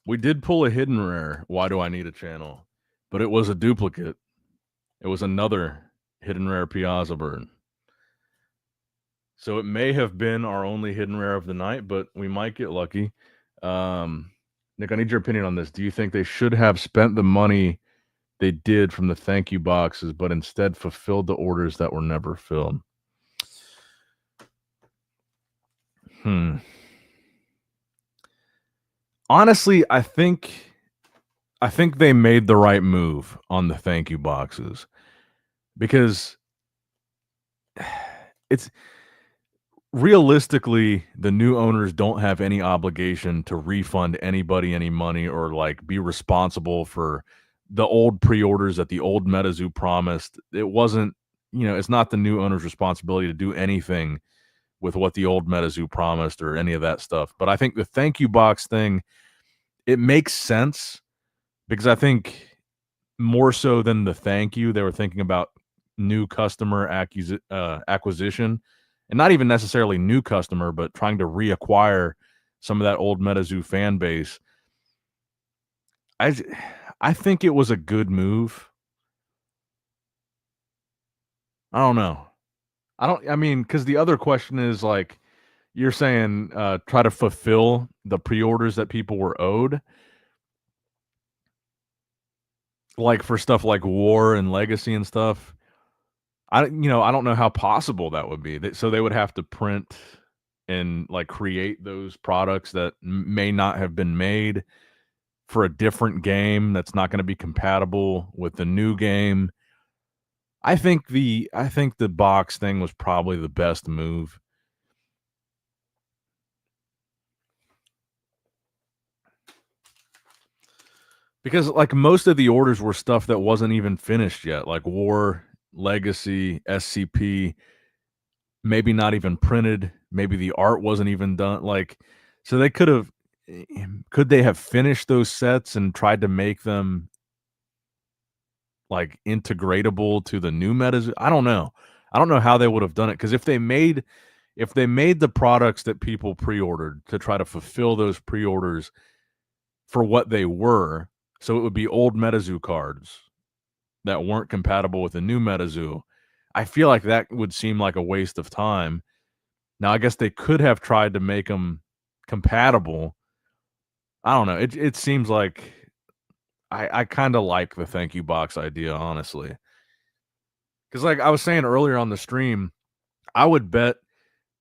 We did pull a hidden rare. Why do I need a channel? But it was a duplicate. It was another hidden rare Piazza bird. So it may have been our only hidden rare of the night, but we might get lucky. Nick, I need your opinion on this. Do you think they should have spent the money they did from the thank you boxes, but instead fulfilled the orders that were never filled? Honestly, I think they made the right move on the thank you boxes because it's realistically the new owners don't have any obligation to refund anybody any money or like be responsible for the old pre-orders that the old Metazoo promised. It wasn't, it's not the new owner's responsibility to do anything with what the old Metazoo promised or any of that stuff. But I think the thank you box thing, it makes sense because I think more so than the thank you, they were thinking about new customer acquisition, and not even necessarily new customer, but trying to reacquire some of that old Metazoo fan base. I think it was a good move. I don't know. I mean, because the other question is like, you're saying try to fulfill the pre-orders that people were owed, like for stuff like War and Legacy and stuff. I don't know how possible that would be. So they would have to print and like create those products that may not have been made for a different game that's not going to be compatible with the new game. I think the box thing was probably the best move. Because like most of the orders were stuff that wasn't even finished yet, like War, Legacy, SCP, maybe not even printed, maybe the art wasn't even done. Like, so they could they have finished those sets and tried to make them like integratable to the new Metazoo? I don't know. I don't know how they would have done it, because if they made the products that people pre-ordered to try to fulfill those pre-orders for what they were, so it would be old Metazoo cards that weren't compatible with the new Metazoo, I feel like that would seem like a waste of time. Now, I guess they could have tried to make them compatible. I don't know. It seems like I kind of like the thank you box idea, honestly. Because like I was saying earlier on the stream, I would bet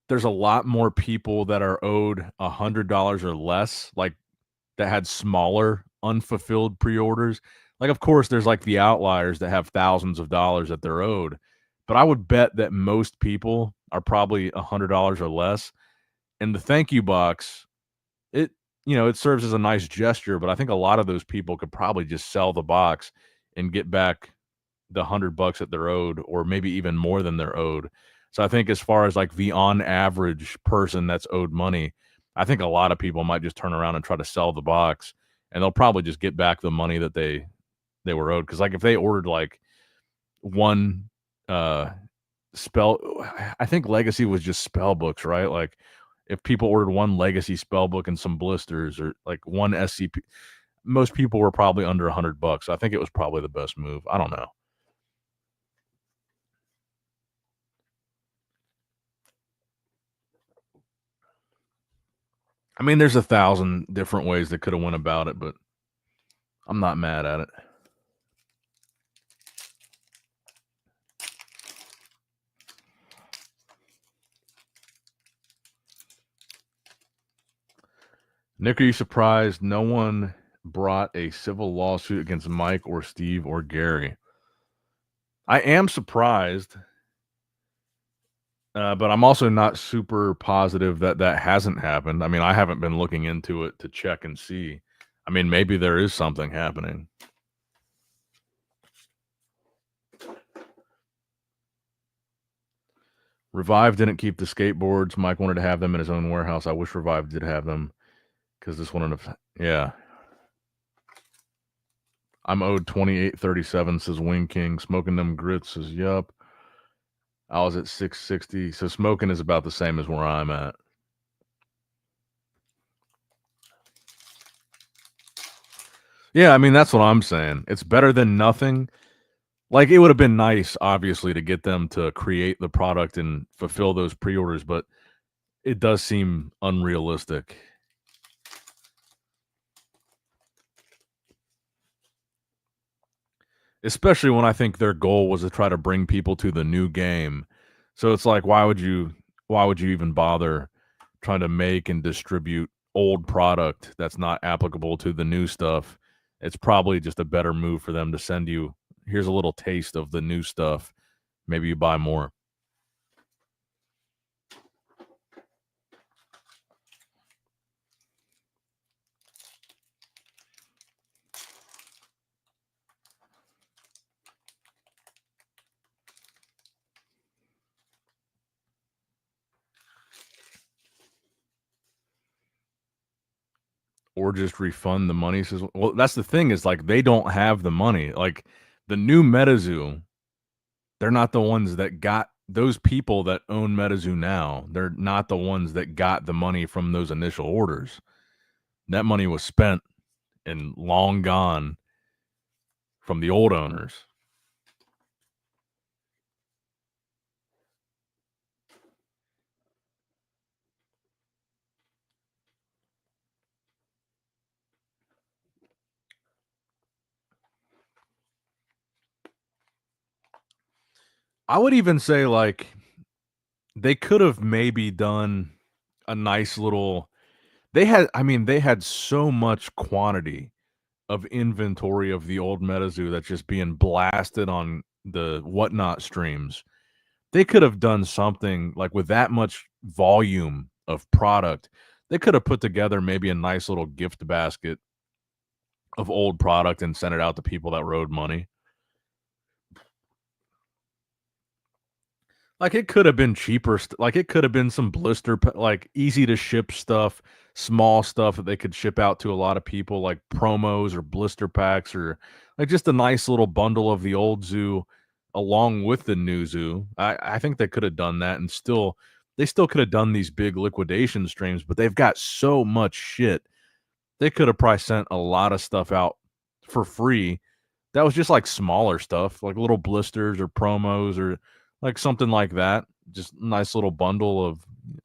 there's a lot more people that are owed $100 or less, like that had smaller unfulfilled pre-orders. Like, of course, there's like the outliers that have thousands of dollars that they're owed, but I would bet that most people are probably $100 or less. And the thank you box, it it serves as a nice gesture, but I think a lot of those people could probably just sell the box and get back the $100 that they're owed, or maybe even more than they're owed. So I think as far as like the on average person that's owed money, I think a lot of people might just turn around and try to sell the box, and they'll probably just get back the money that they were owed. Because like if they ordered like one uh spell, I think Legacy was just spell books, right? Like if people ordered one Legacy spell book and some blisters, or like one SCP, most people were probably under $100. I think it was probably the best move. I don't know. I mean, there's 1,000 different ways they could have went about it, but I'm not mad at it. Nick, are you surprised no one brought a civil lawsuit against Mike or Steve or Gary? I am surprised, but I'm also not super positive that that hasn't happened. I mean, I haven't been looking into it to check and see. I mean, maybe there is something happening. Revive didn't keep the skateboards. Mike wanted to have them in his own warehouse. I wish Revive did have them, because this one, yeah. I'm owed 28.37, says Wing King. Smoking them grits says, yup. I was at 660. So smoking is about the same as where I'm at. Yeah, I mean, that's what I'm saying. It's better than nothing. Like, it would have been nice, obviously, to get them to create the product and fulfill those pre-orders, but it does seem unrealistic. Especially when I think their goal was to try to bring people to the new game. So it's like, why would you even bother trying to make and distribute old product that's not applicable to the new stuff? It's probably just a better move for them to send you, here's a little taste of the new stuff. Maybe you buy more. Or just refund the money. Says, well, that's the thing, is like they don't have the money. Like the new Metazoo, they're not the ones that got those people that own Metazoo now. They're not the ones that got the money from those initial orders. That money was spent and long gone from the old owners. I would even say like they could have maybe done a nice little. They had so much quantity of inventory of the old Metazoo that's just being blasted on the whatnot streams. They could have done something like with that much volume of product. They could have put together maybe a nice little gift basket of old product and sent it out to people that rode money. Like it could have been cheaper. Like it could have been some like easy to ship stuff, small stuff that they could ship out to a lot of people, like promos or blister packs, or like just a nice little bundle of the old zoo along with the new zoo. I think they could have done that, and they still could have done these big liquidation streams. But they've got so much shit. They could have probably sent a lot of stuff out for free. That was just like smaller stuff, like little blisters or promos or like something like that. Just a nice little bundle of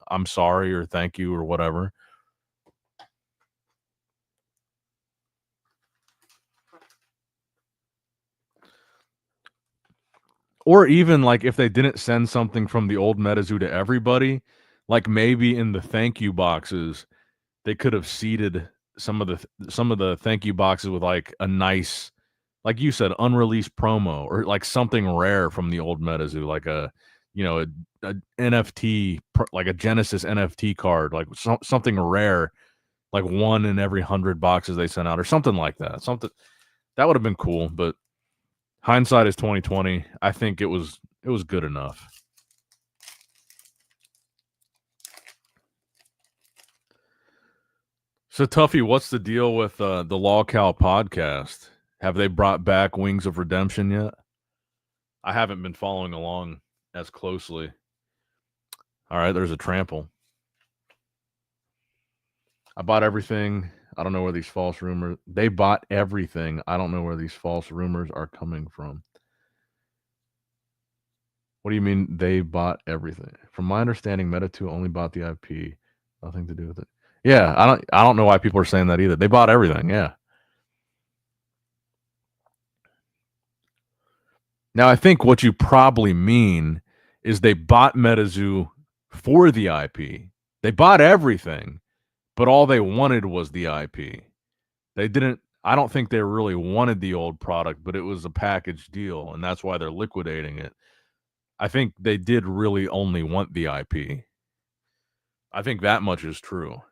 I'm sorry or thank you or whatever. Or even like if they didn't send something from the old Metazoo to everybody, like maybe in the thank you boxes, they could have seeded some of the thank you boxes with like a nice, like you said, unreleased promo or like something rare from the old Metazoo, like a NFT, like a Genesis NFT card, like something rare, like one in every 100 boxes they sent out, or something like that. Something that would have been cool, but hindsight is 2020. I think it was good enough. So Tuffy, what's the deal with the Law Cow podcast? Have they brought back Wings of Redemption yet? I haven't been following along as closely. All right, there's a trample. I bought everything. I don't know where these false rumors. They bought everything. I don't know where these false rumors are coming from. What do you mean they bought everything? From my understanding, Meta2 only bought the IP. Nothing to do with it. Yeah, I don't know why people are saying that either. They bought everything, yeah. Now I think what you probably mean is they bought Metazoo for the IP. They bought everything, but all they wanted was the IP. They didn't. I don't think they really wanted the old product, but it was a package deal, and that's why they're liquidating it. I think they did really only want the IP. I think that much is true.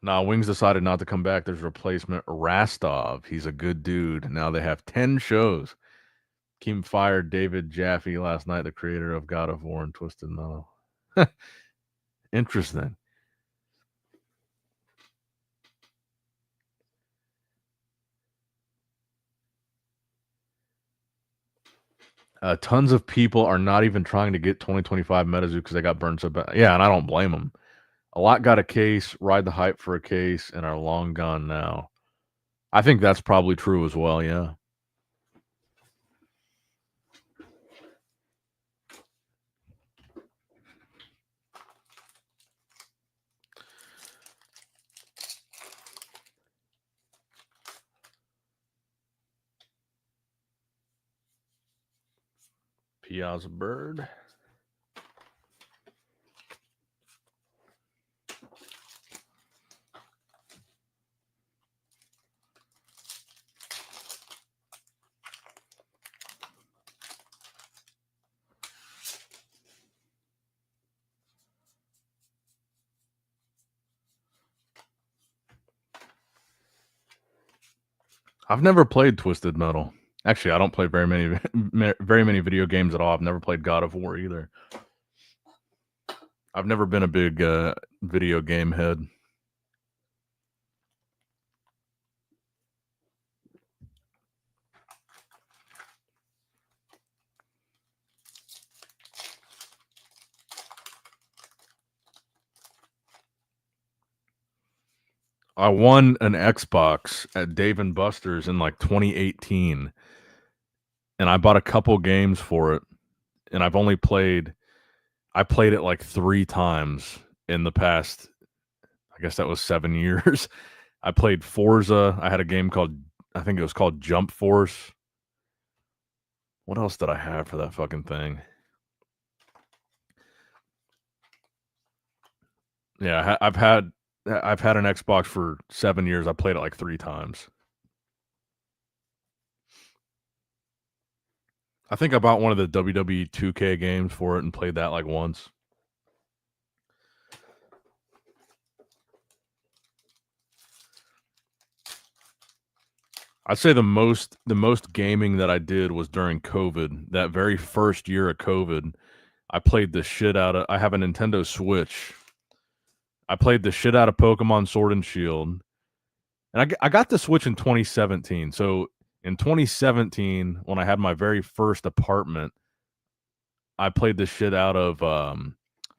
Nah, Wings decided not to come back. There's replacement Rastov. He's a good dude. Now they have 10 shows. Kim fired David Jaffe last night, the creator of God of War and Twisted Metal. Interesting. Tons of people are not even trying to get 2025 Metazoo because they got burned so bad. Yeah, and I don't blame them. A lot got a case, ride the hype for a case, and are long gone now. I think that's probably true as well, yeah. Piazza Bird. I've never played Twisted Metal. Actually, I don't play very many video games at all. I've never played God of War either. I've never been a big video game head. I won an Xbox at Dave and Buster's in like 2018, and I bought a couple games for it, and I played it like 3 times in the past, I guess that was 7 years. I played Forza. I had a game called I think it was called Jump Force. What else did I have for that fucking thing? Yeah, I've had an Xbox for 7 years. I played it like 3 times. I think I bought one of the WWE 2K games for it and played that like once. I'd say the most gaming that I did was during COVID. That very first year of COVID, I played the shit out of. I have a Nintendo Switch. I played the shit out of Pokemon Sword and Shield, and I got the Switch in 2017. So in 2017, when I had my very first apartment, I played the shit out of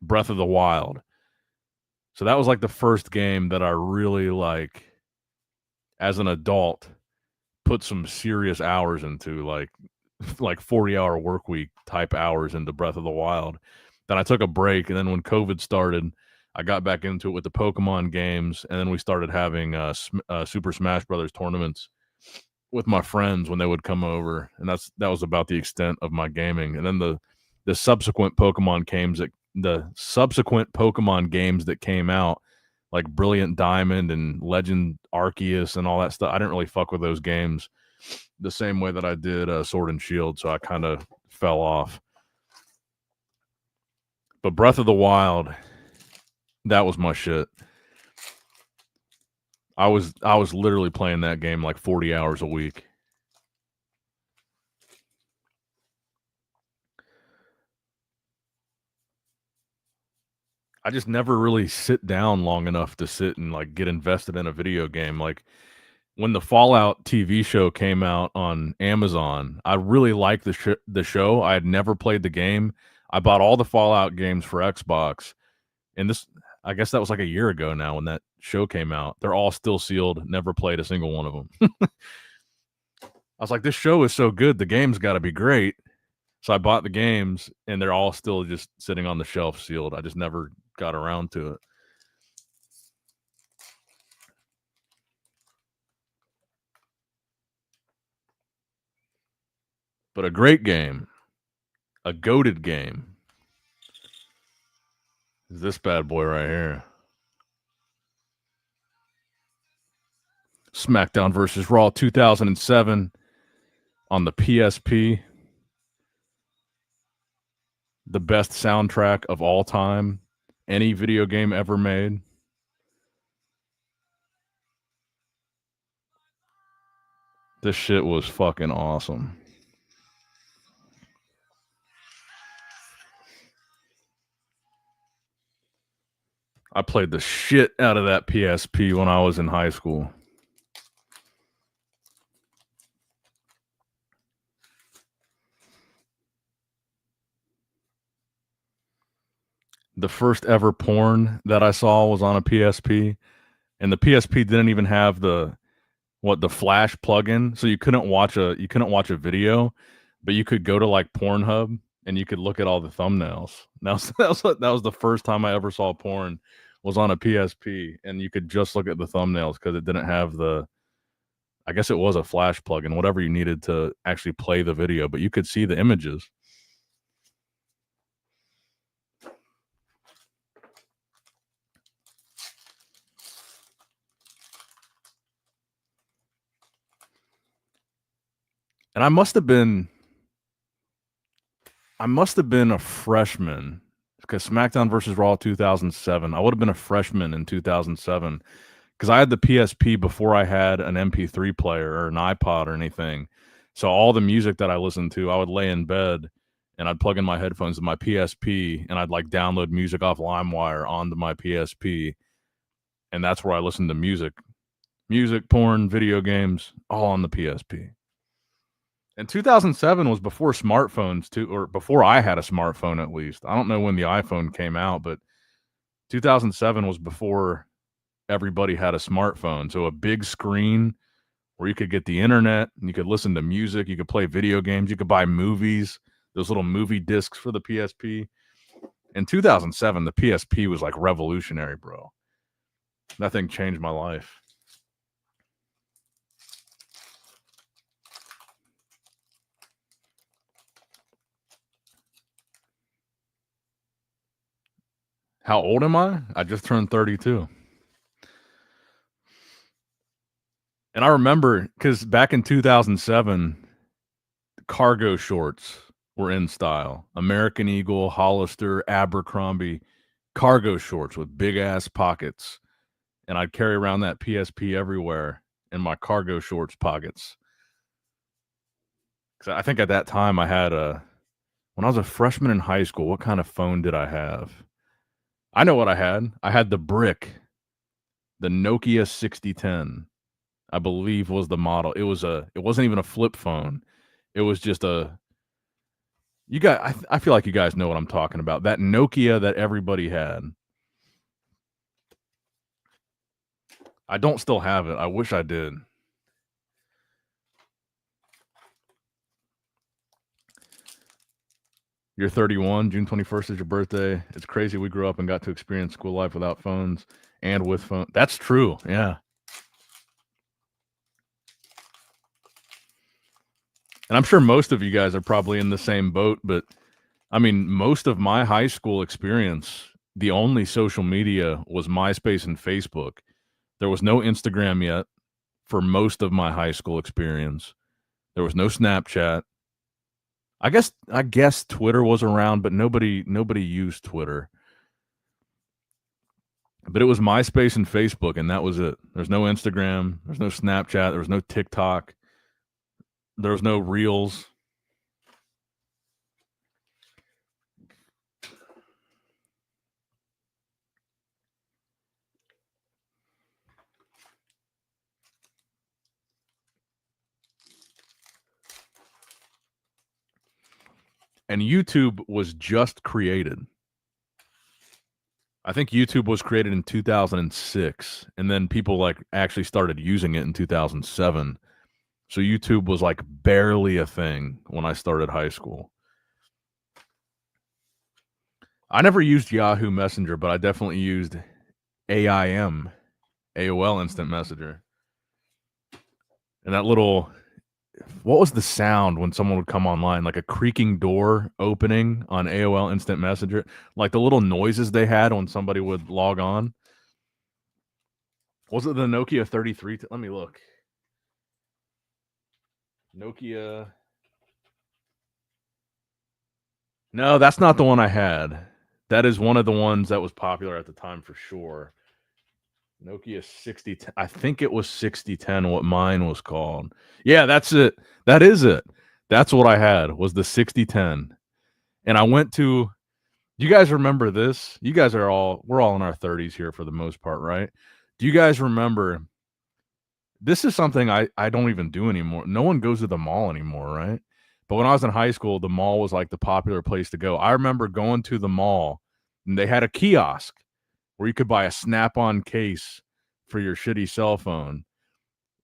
Breath of the Wild. So that was like the first game that I really like as an adult put some serious hours into, like 40-hour work week type hours into Breath of the Wild. Then I took a break, and then when COVID started, I got back into it with the Pokemon games, and then we started having Super Smash Brothers tournaments with my friends when they would come over, and that was about the extent of my gaming. And then the subsequent Pokemon games that came out, like Brilliant Diamond and Legend Arceus and all that stuff, I didn't really fuck with those games the same way that I did Sword and Shield, so I kind of fell off. But Breath of the Wild, that was my shit. I was literally playing that game like 40 hours a week. I just never really sit down long enough to sit and like get invested in a video game. Like when the Fallout TV show came out on Amazon, I really liked the show. I had never played the game. I bought all the Fallout games for Xbox, and I guess that was like a year ago now when that show came out. They're all still sealed. Never played a single one of them. I was like, this show is so good. The game's got to be great. So I bought the games, and they're all still just sitting on the shelf sealed. I just never got around to it. But a great game, a goated game, is this bad boy right here. SmackDown versus Raw 2007 on the PSP. The best soundtrack of all time, any video game ever made. This shit was fucking awesome. I played the shit out of that PSP when I was in high school. The first ever porn that I saw was on a PSP, and the PSP didn't even have the Flash plugin, so you couldn't watch a video, but you could go to like Pornhub and you could look at all the thumbnails. That was the first time I ever saw porn, was on a PSP, and you could just look at the thumbnails because it didn't have I guess it was a Flash plugin, whatever you needed to actually play the video, but you could see the images. And I must have been a freshman, because SmackDown versus Raw 2007. I would have been a freshman in 2007 because I had the PSP before I had an MP3 player or an iPod or anything. So all the music that I listened to, I would lay in bed and I'd plug in my headphones to my PSP, and I'd like download music off LimeWire onto my PSP, and that's where I listened to music, porn, video games, all on the PSP. And 2007 was before smartphones too, or before I had a smartphone at least. I don't know when the iPhone came out, but 2007 was before everybody had a smartphone. So a big screen where you could get the internet and you could listen to music, you could play video games, you could buy movies, those little movie discs for the PSP. In 2007, the PSP was like revolutionary, bro. That thing changed my life. How old am I? I just turned 32. And I remember because back in 2007, cargo shorts were in style. American Eagle, Hollister, Abercrombie, cargo shorts with big ass pockets. And I'd carry around that PSP everywhere in my cargo shorts pockets. Because I think at that time I had when I was a freshman in high school, what kind of phone did I have? I know what I had. I had the brick, the Nokia 6010, I believe was the model. It wasn't even a flip phone. It was just a you got I feel like you guys know what I'm talking about. That Nokia that everybody had. I don't still have it. I wish I did. You're 31. June 21st is your birthday. It's crazy we grew up and got to experience school life without phones and with phone. That's true. Yeah. And I'm sure most of you guys are probably in the same boat, but I mean, most of my high school experience, the only social media was MySpace and Facebook. There was no Instagram yet for most of my high school experience. There was no Snapchat. I guess Twitter was around, but nobody used Twitter. But it was MySpace and Facebook, and that was it. There's no Instagram. There's no Snapchat. There was no TikTok. There was no Reels. And YouTube was just created. I think YouTube was created in 2006, and then people like actually started using it in 2007. So YouTube was like barely a thing when I started high school. I never used Yahoo Messenger, but I definitely used AIM, AOL Instant Messenger. And that little what was the sound when someone would come online? Like a creaking door opening on AOL Instant Messenger? Like the little noises they had when somebody would log on? Was it the Nokia 33? Let me look. Nokia. No, that's not the one I had. That is one of the ones that was popular at the time for sure. Nokia 6010. I think it was 6010 what mine was called. Yeah, that's it. That is it. That's what I had was the 6010. And I went to you guys remember this? You guys we're all in our 30s here for the most part, right? Do you guys remember this is something I don't even do anymore. No one goes to the mall anymore, right? But when I was in high school, the mall was like the popular place to go. I remember going to the mall and they had a kiosk where you could buy a Snap-on case for your shitty cell phone.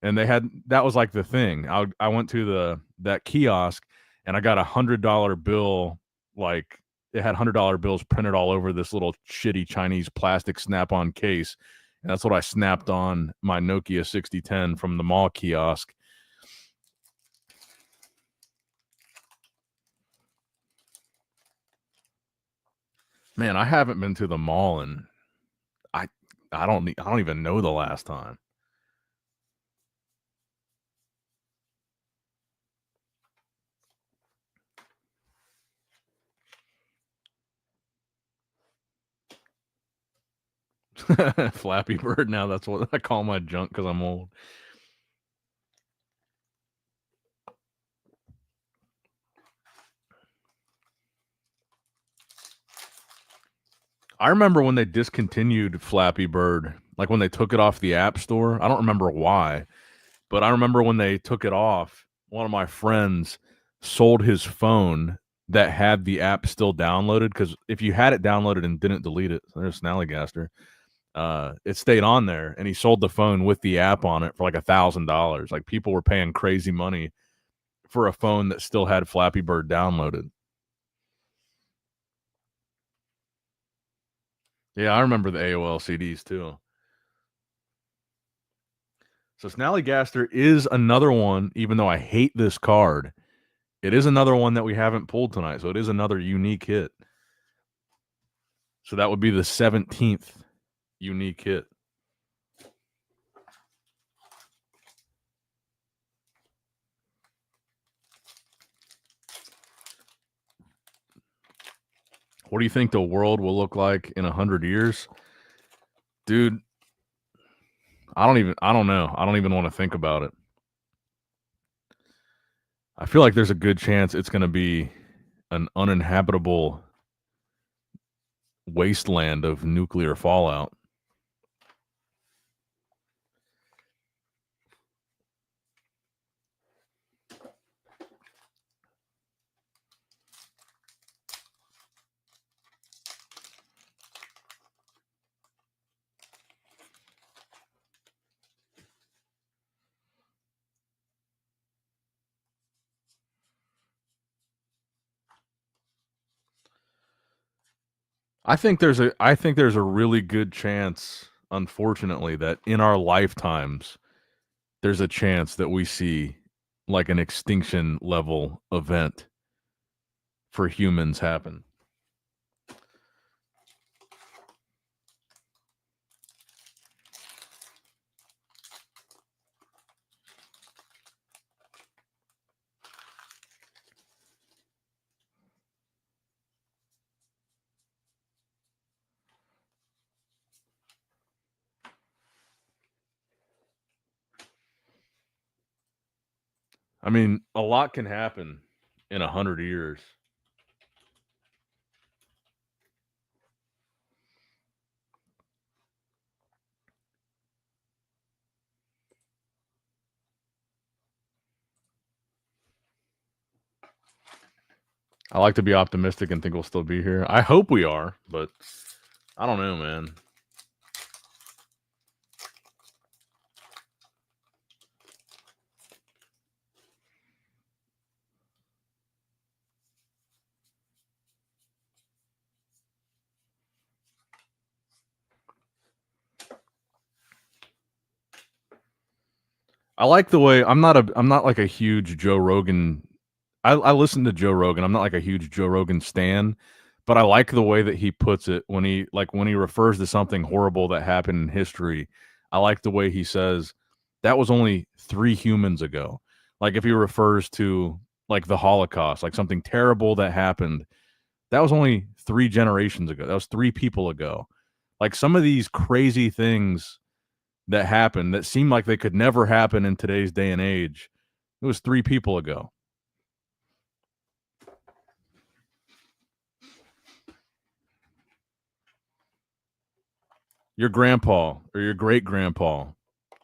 And that was like the thing. I went to that kiosk and I got $100 bill, like it had $100 bills printed all over this little shitty Chinese plastic Snap-on case. And that's what I snapped on my Nokia 6010 from the mall kiosk. Man, I haven't been to the mall and I don't even know the last time. Flappy Bird now, that's what I call my junk because I'm old. I remember when they discontinued Flappy Bird, like when they took it off the App Store. I don't remember why, but I remember when they took it off, one of my friends sold his phone that had the app still downloaded because if you had it downloaded and didn't delete it, there's Snallygaster. It stayed on there, and he sold the phone with the app on it for like $1,000. Like people were paying crazy money for a phone that still had Flappy Bird downloaded. Yeah, I remember the AOL CDs too. So Snallygaster is another one, even though I hate this card. It is another one that we haven't pulled tonight, so it is another unique hit. So that would be the 17th unique hit. What do you think the world will look like in 100 years? Dude, I don't know. I don't even want to think about it. I feel like there's a good chance it's going to be an uninhabitable wasteland of nuclear fallout. I think there's a really good chance, unfortunately, that in our lifetimes there's a chance that we see like an extinction level event for humans happen. I mean, a lot can happen in 100 years. I like to be optimistic and think we'll still be here. I hope we are, but I don't know, man. I like the way I'm not like a huge Joe Rogan. I listen to Joe Rogan. I'm not like a huge Joe Rogan stan, but I like the way that he puts it when he refers to something horrible that happened in history. I like the way he says that was only 3 humans ago. Like if he refers to like the Holocaust, like something terrible that happened, that was only 3 generations ago. That was 3 people ago. Like some of these crazy things that happened that seem like they could never happen in today's day and age. It was 3 people ago. Your grandpa or your great grandpa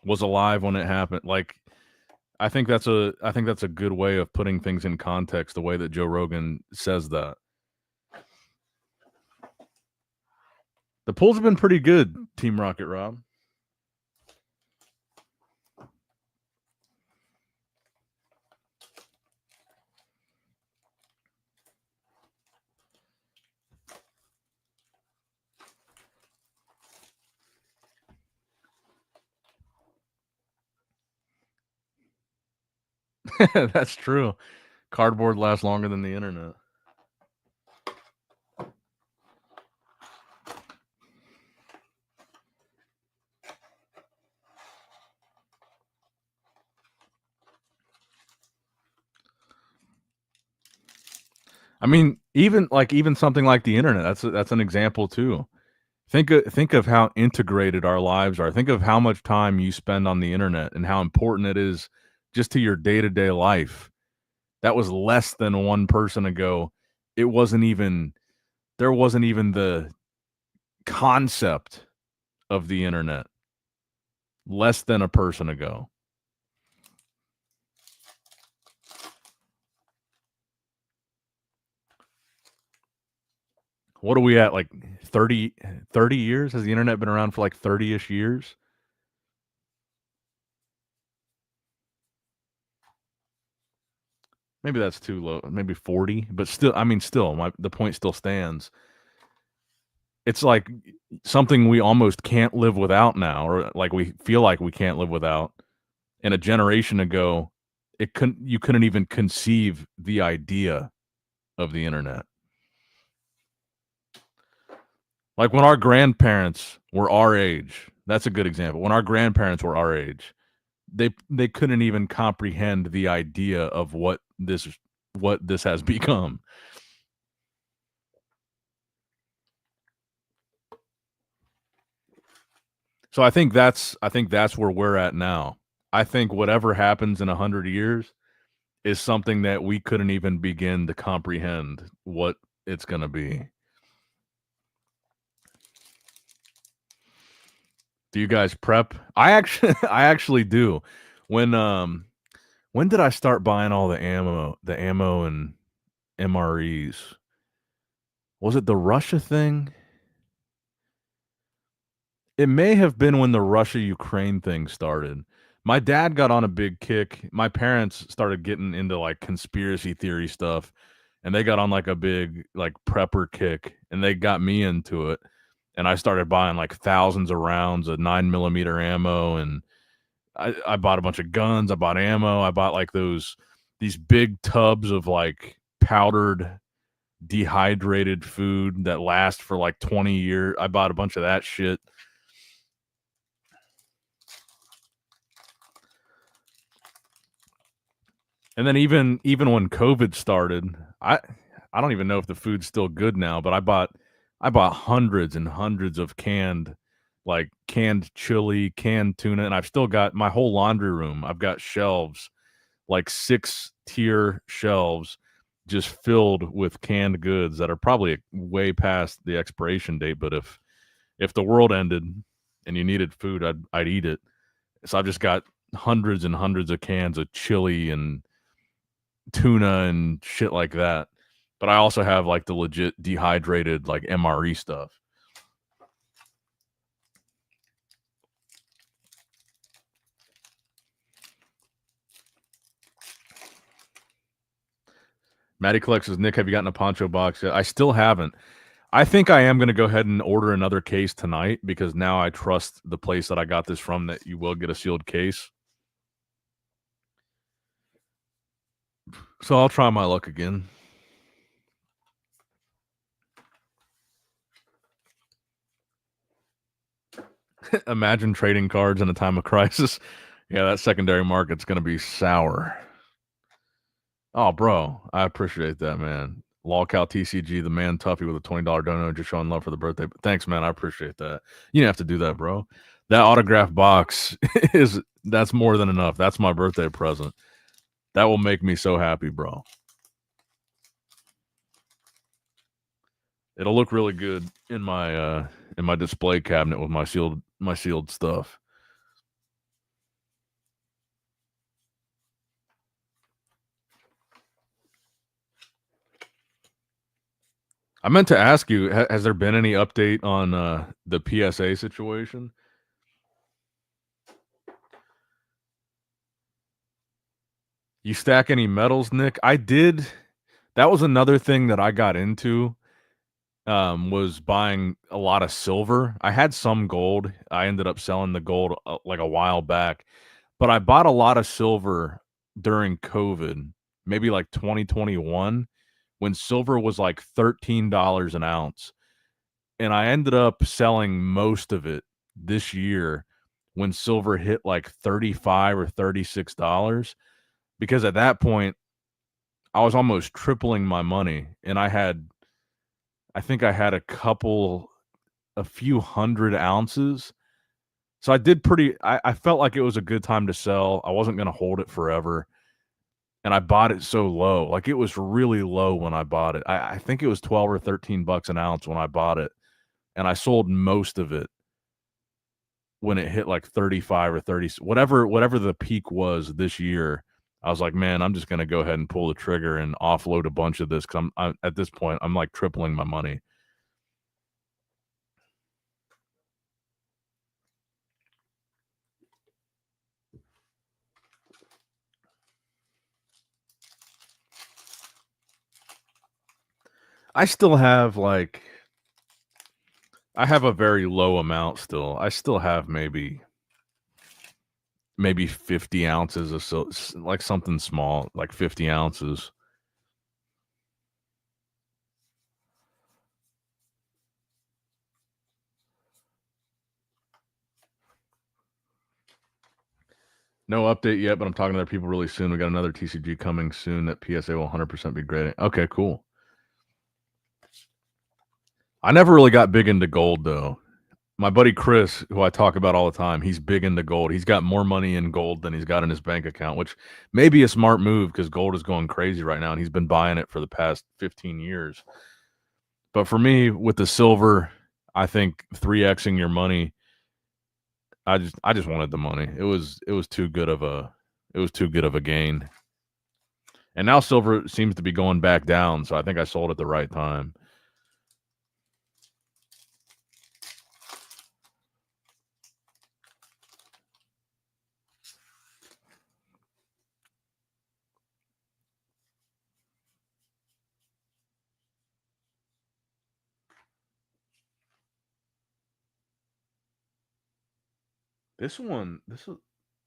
was alive when it happened. Like I think that's a good way of putting things in context, the way that Joe Rogan says that. The pulls have been pretty good, Team Rocket Rob. That's true. Cardboard lasts longer than the internet. I mean, even something like the internet. That's an example too. Think of how integrated our lives are. Think of how much time you spend on the internet and how important it is just to your day-to-day life. That was less than one person ago. It wasn't even there wasn't even the concept of the internet less than a person ago. What are we at, like 30 years? Has the internet been around for like 30-ish years? Maybe that's too low. Maybe 40, but still, I mean, still, the point still stands. It's like something we almost can't live without now, or like we feel like we can't live without. And a generation ago, you couldn't even conceive the idea of the internet. Like when our grandparents were our age, that's a good example. When our grandparents were our age, they couldn't even comprehend the idea of what this has become. So I think that's where we're at now. I think whatever happens in 100 years is something that we couldn't even begin to comprehend what it's gonna be. Do you guys prep? I actually I actually do. When when did I start buying all the ammo and MREs? Was it the Russia thing? It may have been when the Russia-Ukraine thing started. My dad got on a big kick. My parents started getting into, like, conspiracy theory stuff, and they got on, like, a big, like, prepper kick, and they got me into it, and I started buying, like, thousands of rounds of 9mm ammo, and I bought a bunch of guns, I bought ammo, I bought, like, these big tubs of, like, powdered, dehydrated food that last for, like, 20 years. I bought a bunch of that shit. And then even when COVID started, I don't even know if the food's still good now, but I bought hundreds and hundreds of canned chili, canned tuna, and I've still got my whole laundry room. I've got shelves, like 6-tier shelves just filled with canned goods that are probably way past the expiration date, but if the world ended and you needed food, I'd eat it. So I've just got hundreds and hundreds of cans of chili and tuna and shit like that. But I also have like the legit dehydrated like MRE stuff. Maddie Collects says, Nick, have you gotten a poncho box yet? I still haven't. I think I am going to go ahead and order another case tonight because now I trust the place that I got this from that you will get a sealed case. So I'll try my luck again. Imagine trading cards in a time of crisis. Yeah, that secondary market's going to be sour. Oh, bro, I appreciate that, man. Lolcow TCG, the man Tuffy with a $20 dono, just showing love for the birthday. Thanks, man. I appreciate that. You didn't have to do that, bro. That autograph box that's more than enough. That's my birthday present. That will make me so happy, bro. It'll look really good in my display cabinet with my sealed stuff. I meant to ask you, has there been any update on the PSA situation? You stack any metals, Nick? I did. That was another thing that I got into, was buying a lot of silver. I had some gold. I ended up selling the gold, like, a while back, but I bought a lot of silver during COVID, maybe, like, 2021, when silver was, like, $13 an ounce, and I ended up selling most of it this year when silver hit, like, 35 or $36, because at that point, I was almost tripling my money, and I think I had a few hundred ounces. So I did I felt like it was a good time to sell. I wasn't gonna hold it forever, and I bought it so low. Like, it was really low when I bought it. I think it was 12 or $13 an ounce when I bought it, and I sold most of it when it hit, like, 35 or 30, whatever the peak was this year. I was like, "Man, I'm just gonna go ahead and pull the trigger and offload a bunch of this 'cause I'm at this point, I'm, like, tripling my money." I still have, like I have a very low amount still. I still have maybe 50 ounces of like something small, like 50 ounces. No update yet, but I'm talking to other people really soon. We got another TCG coming soon that PSA will 100% be grading. Okay, cool. I never really got big into gold though. My buddy Chris, who I talk about all the time, he's big into gold. He's got more money in gold than he's got in his bank account, which may be a smart move because gold is going crazy right now, and he's been buying it for the past 15 years. But for me, with the silver, I think 3xing your money. I just wanted the money. It was too good of a gain. And now silver seems to be going back down, so I think I sold at the right time. This is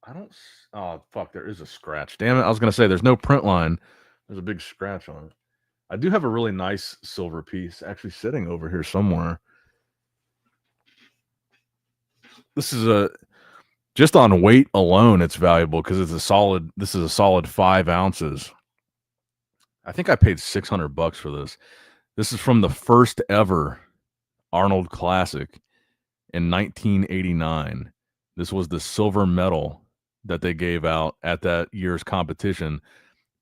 I don't. Oh fuck! There is a scratch. Damn it! I was gonna say there's no print line. There's a big scratch on it. I do have a really nice silver piece actually sitting over here somewhere. This is a just on weight alone, it's valuable because it's a solid. This is a solid 5 ounces. I think I paid $600 for this. This is from the first ever Arnold Classic in 1989. This was the silver medal that they gave out at that year's competition,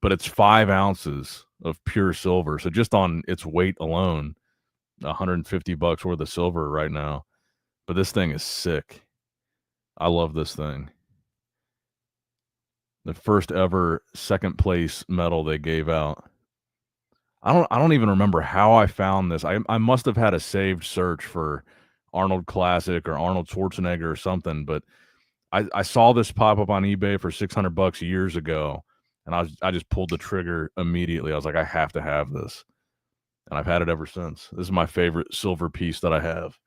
but it's 5 ounces of pure silver. So just on its weight alone, $150 worth of silver right now. But this thing is sick. I love this thing. The first ever second place medal they gave out. I don't even remember how I found this. I must have had a saved search for Arnold Classic or Arnold Schwarzenegger or something, but I saw this pop up on eBay for $600 years ago, and I just pulled the trigger immediately. I was like, I have to have this, and I've had it ever since. This is my favorite silver piece that I have.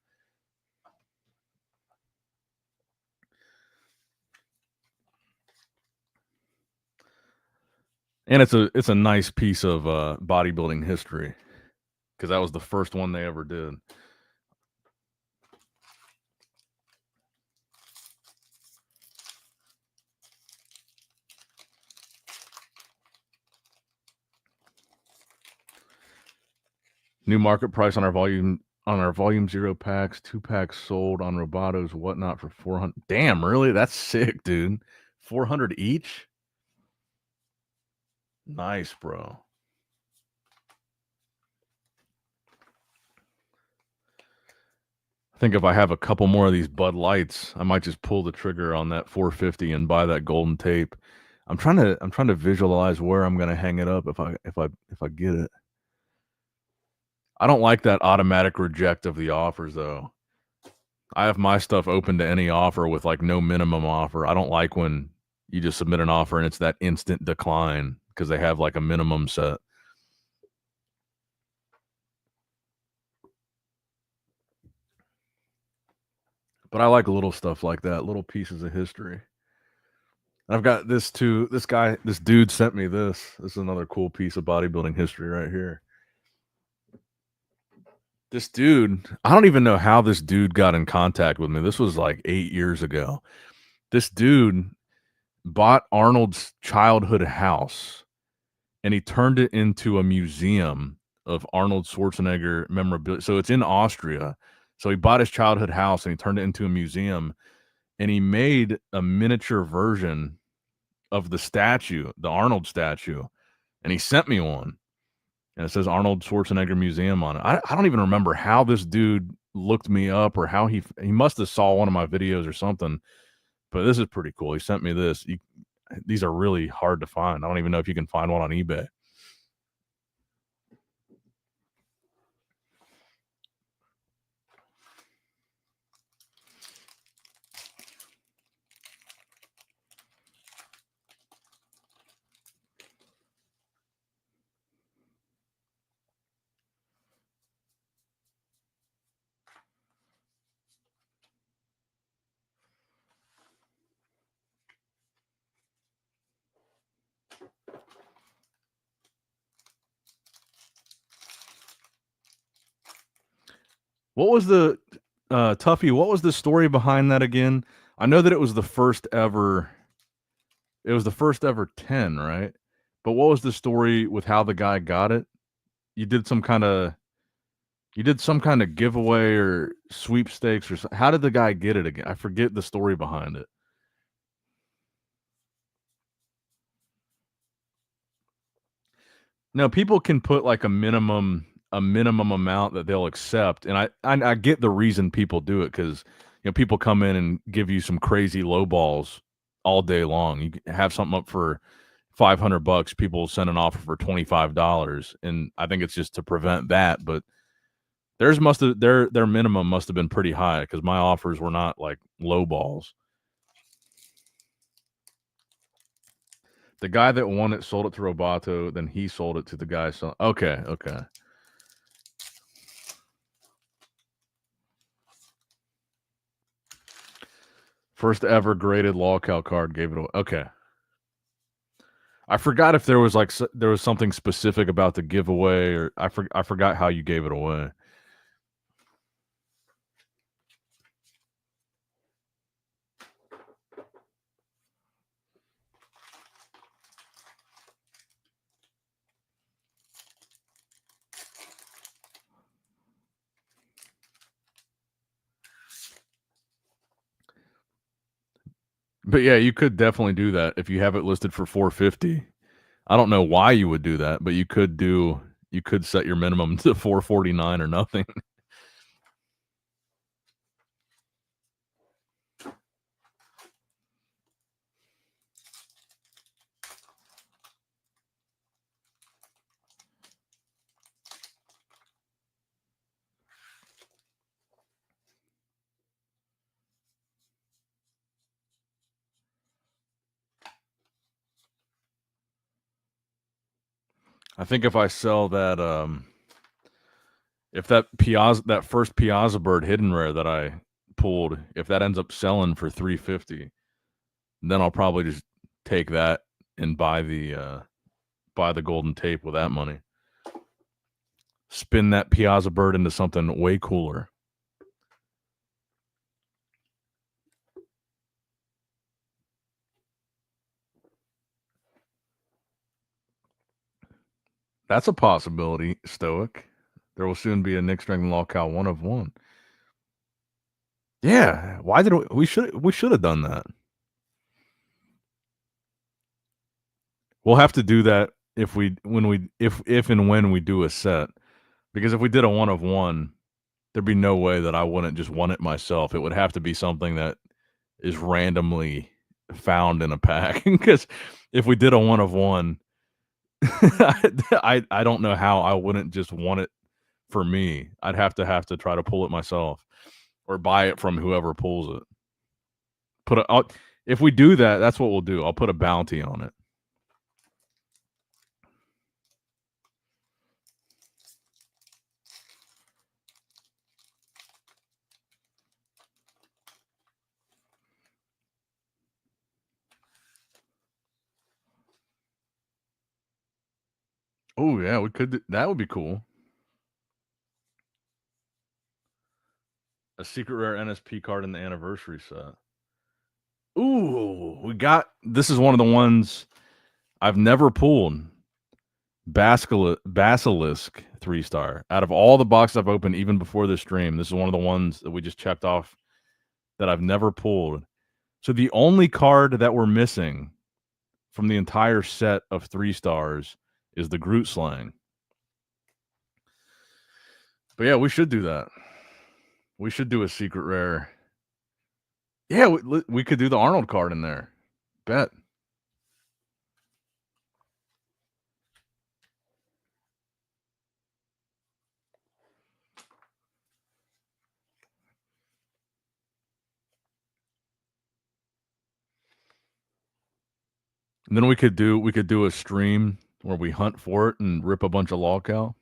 And it's a nice piece of bodybuilding history because that was the first one they ever did. New market price on our volume 0 packs, 2 packs sold on Roboto's whatnot for 400. Damn, really? That's sick, dude. 400 each? Nice, bro. I think if I have a couple more of these Bud Lights, I might just pull the trigger on that 450 and buy that golden tape. I'm trying to visualize where I'm gonna hang it up if I get it. I don't like that automatic reject of the offers though. I have my stuff open to any offer with like no minimum offer. I don't like when you just submit an offer and it's that instant decline because they have like a minimum set. But I like little stuff like that, little pieces of history. I've got this too. This dude sent me this. This is another cool piece of bodybuilding history right here. This dude, I don't even know how this dude got in contact with me. This was like 8 years ago. This dude bought Arnold's childhood house and he turned it into a museum of Arnold Schwarzenegger memorabilia. So it's in Austria. So he bought his childhood house and he turned it into a museum and he made a miniature version of the statue, the Arnold statue, and he sent me one. And it says Arnold Schwarzenegger Museum on it. I don't even remember how this dude looked me up or how he must have saw one of my videos or something. But this is pretty cool. He sent me this. These are really hard to find. I don't even know if you can find one on eBay. What was the Tuffy? What was the story behind that again? I know that it was the first ever It was the first ever 10, right? But what was the story with how the guy got it? You did some kind of giveaway or sweepstakes or how did the guy get it again? I forget the story behind it. No, people can put like a minimum amount that they'll accept, and I get the reason people do it because people come in and give you some crazy low balls all day long. You have something up for $500, people send an offer for $25, and I think it's just to prevent that. But their minimum must have been pretty high because my offers were not like low balls. The guy that won it sold it to Roboto, then he sold it to the guy. So okay. First ever graded lolcow card gave it away. Okay. I forgot if there was something specific about the giveaway, or I forgot how you gave it away. But yeah, you could definitely do that if you have it listed for 450. I don't know why you would do that, but you could set your minimum to 449 or nothing. I think if I sell that if that first Piazza Bird hidden rare that I pulled, if that ends up selling for 350, then I'll probably just take that and buy the golden tape with that money. Spin that Piazza Bird into something way cooler. That's a possibility, Stoic. There will soon be a Nick Strength Lolcow 1 of 1. Yeah, why did we should have done that. We'll have to do that if and when we do a set, because if we did a 1 of 1, there'd be no way that I wouldn't just want it myself. It would have to be something that is randomly found in a pack. Because if we did a 1 of 1, I don't know how I wouldn't just want it for me. I'd have to try to pull it myself or buy it from whoever pulls it. If we do that, that's what we'll do. I'll put a bounty on it. Oh yeah, we could. That would be cool. A secret rare NSP card in the anniversary set. Ooh, this is one of the ones I've never pulled. Basilisk 3-star. Out of all the boxes I've opened, even before this stream, this is one of the ones that we just checked off that I've never pulled. So the only card that we're missing from the entire set of 3-stars is the Groot Slang. But yeah, we should do that. We should do a secret rare. Yeah, we could do the Arnold card in there. Bet. And then we could do a stream where we hunt for it and rip a bunch of lolcow.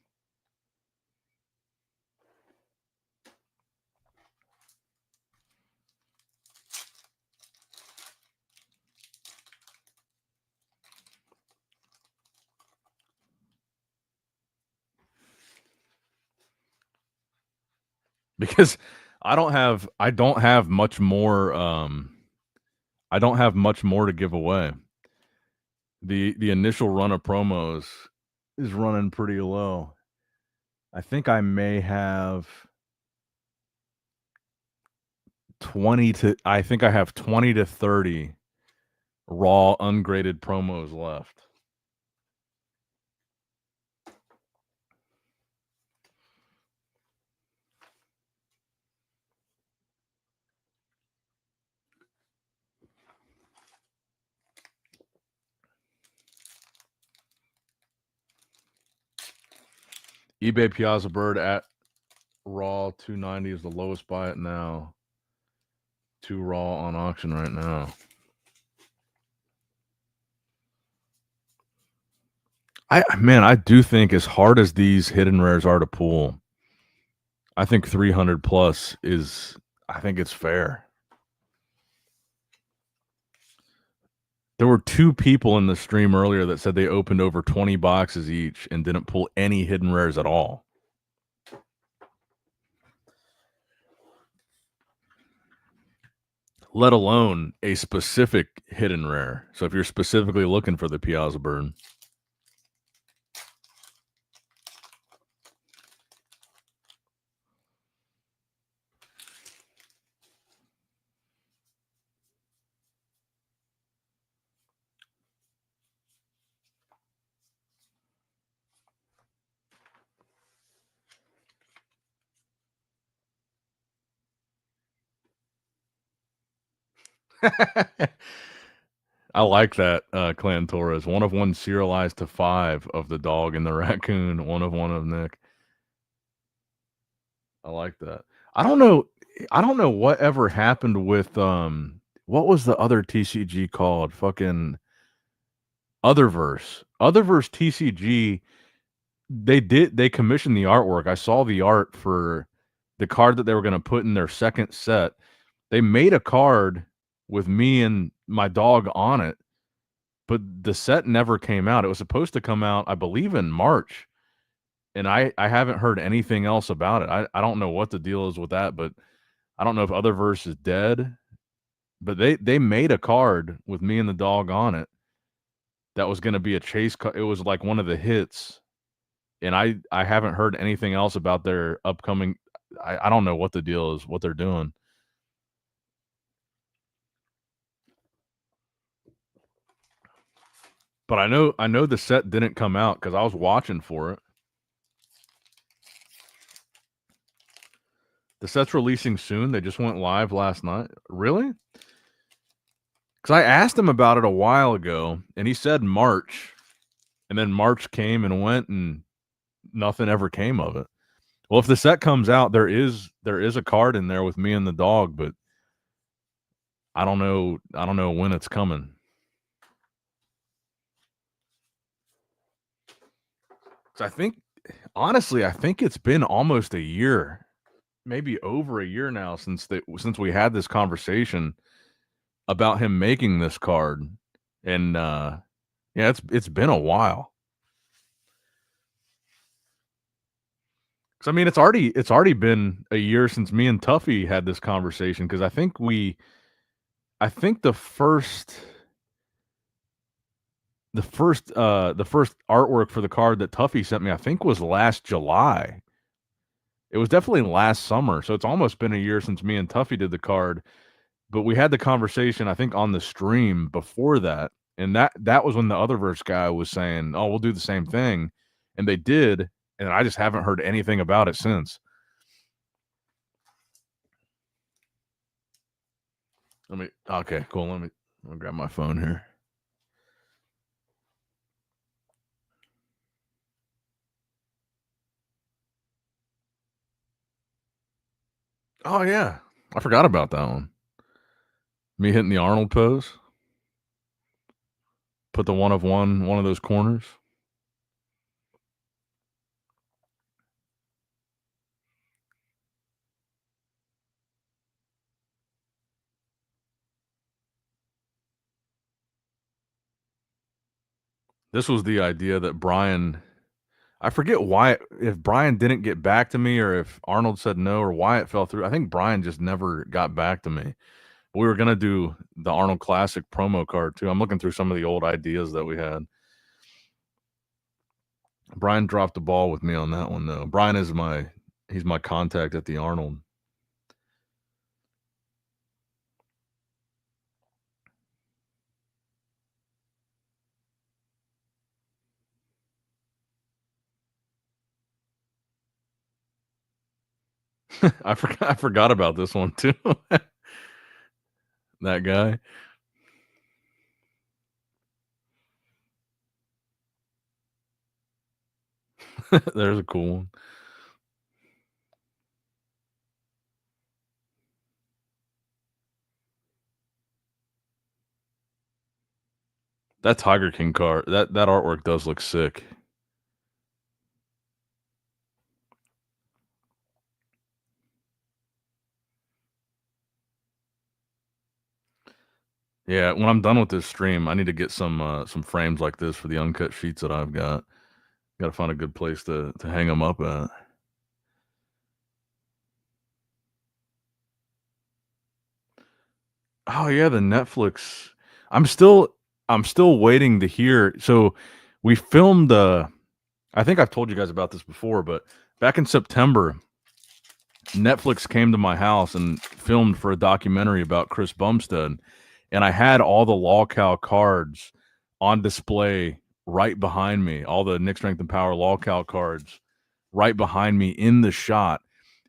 Because I don't have much more to give away. The initial run of promos is running pretty low. I think I may have 20 to 30 raw ungraded promos left. eBay Piazza Bird at raw 290 is the lowest buy it now. 2 raw on auction right now. I do think as hard as these hidden rares are to pull, I think 300 plus I think it's fair. There were 2 people in the stream earlier that said they opened over 20 boxes each and didn't pull any hidden rares at all. Let alone a specific hidden rare. So if you're specifically looking for the Piazza Bird. I like that, Clan Torres. 1 of 1 serialized to 5 of the dog and the raccoon. 1 of 1 of Nick. I like that. I don't know whatever happened with what was the other TCG called? Fucking Otherverse. Otherverse TCG. They commissioned the artwork. I saw the art for the card that they were going to put in their second set. They made a card with me and my dog on it, but the set never came out. It was supposed to come out, I believe, in March, and I haven't heard anything else about it. I don't know what the deal is with that, but I don't know if Otherverse is dead. But they made a card with me and the dog on it that was going to be a chase card. It was like one of the hits, and I haven't heard anything else about their upcoming. I don't know what the deal is, what they're doing. But I know the set didn't come out because I was watching for it. The set's releasing soon. They just went live last night. Really? Because I asked him about it a while ago, and he said March, and then March came and went, and nothing ever came of it. Well, if the set comes out, there is a card in there with me and the dog, but I don't know when it's coming. So I think it's been almost a year, maybe over a year now since we had this conversation about him making this card, and yeah, it's been a while. Because I mean, it's already been a year since me and Tuffy had this conversation. Because I think the first artwork for the card that Tuffy sent me, I think, was last July. It was definitely last summer, so it's almost been a year since me and Tuffy did the card. But we had the conversation, I think, on the stream before that, and that was when the Otherverse guy was saying, "Oh, we'll do the same thing," and they did, and I just haven't heard anything about it since. Okay, cool. Let me grab my phone here. Oh yeah, I forgot about that one. Me hitting the Arnold pose. Put the 1 of 1 of those corners. This was the idea that Brian. I forget why, if Brian didn't get back to me or if Arnold said no or why it fell through. I think Brian just never got back to me. We were gonna do the Arnold Classic promo card too. I'm looking through some of the old ideas that we had. Brian dropped the ball with me on that one though. Brian is he's my contact at the Arnold. I forgot about this one too. That guy. There's a cool one. That Tiger King card, that artwork does look sick. Yeah, when I'm done with this stream, I need to get some frames like this for the uncut sheets that I've got. Got to find a good place to hang them up at. Oh yeah, the Netflix. I'm still waiting to hear. So we filmed I think I've told you guys about this before, but back in September, Netflix came to my house and filmed for a documentary about Chris Bumstead, and I had all the LawCal cards on display right behind me, all the Nick Strength and Power LawCal cards right behind me in the shot.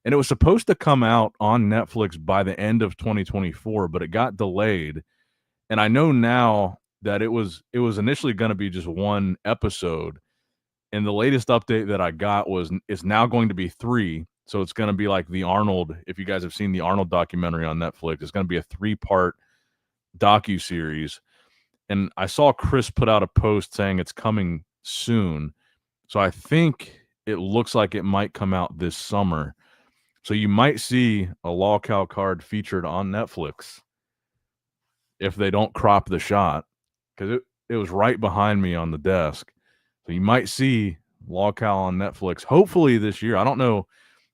And it was supposed to come out on Netflix by the end of 2024, but it got delayed. And I know now that it was initially going to be just one episode, and the latest update that I got was it's now going to be 3. So it's going to be like the Arnold. If you guys have seen the Arnold documentary on Netflix, it's going to be a 3-part docu series. And I saw Chris put out a post saying it's coming soon. So I think it looks like it might come out this summer. So you might see a LawCal card featured on Netflix if they don't crop the shot, because it was right behind me on the desk. So you might see LawCal on Netflix hopefully this year. I don't know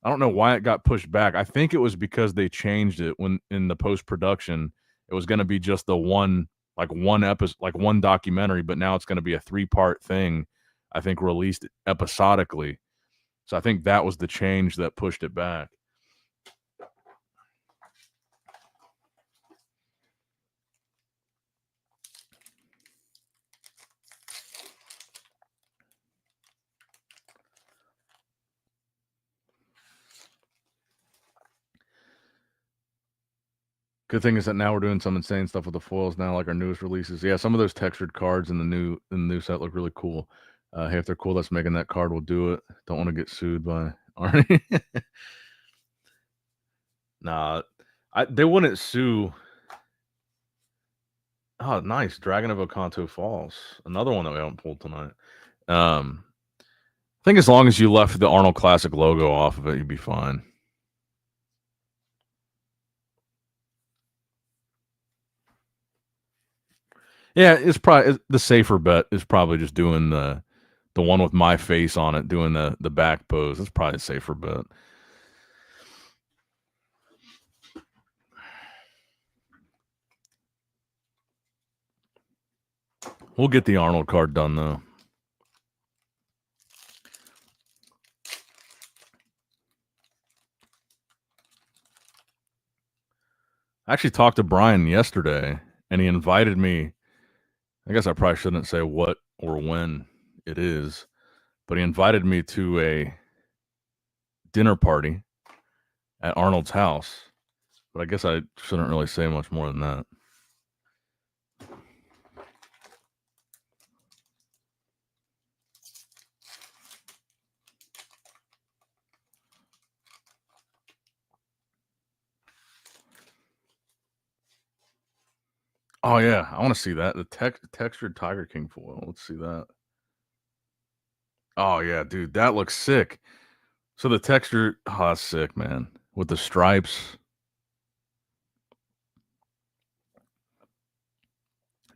why it got pushed back. I think it was because they changed it when in the post production. It was going to be just the one episode, like one documentary, but now it's going to be a 3-part thing. I think released episodically. So I think that was the change that pushed it back. Good thing is that now we're doing some insane stuff with the foils now, like our newest releases. Yeah, some of those textured cards in the new set look really cool. Hey, if they're cool, that's making that card. We'll do it. Don't want to get sued by Arnie. Nah, they wouldn't sue. Oh, nice. Dragon of Okanto Falls. Another one that we haven't pulled tonight. I think as long as you left the Arnold Classic logo off of it, you'd be fine. Yeah, it's probably the safer bet is probably just doing the one with my face on it, doing the back pose. That's probably a safer bet. We'll get the Arnold card done though. I actually talked to Brian yesterday, and he invited me. I guess I probably shouldn't say what or when it is, but he invited me to a dinner party at Arnold's house. But I guess I shouldn't really say much more than that. Oh yeah, I want to see that. The textured Tiger King foil. Let's see that. Oh yeah, dude, that looks sick. So the texture, oh, that's sick, man. With the stripes.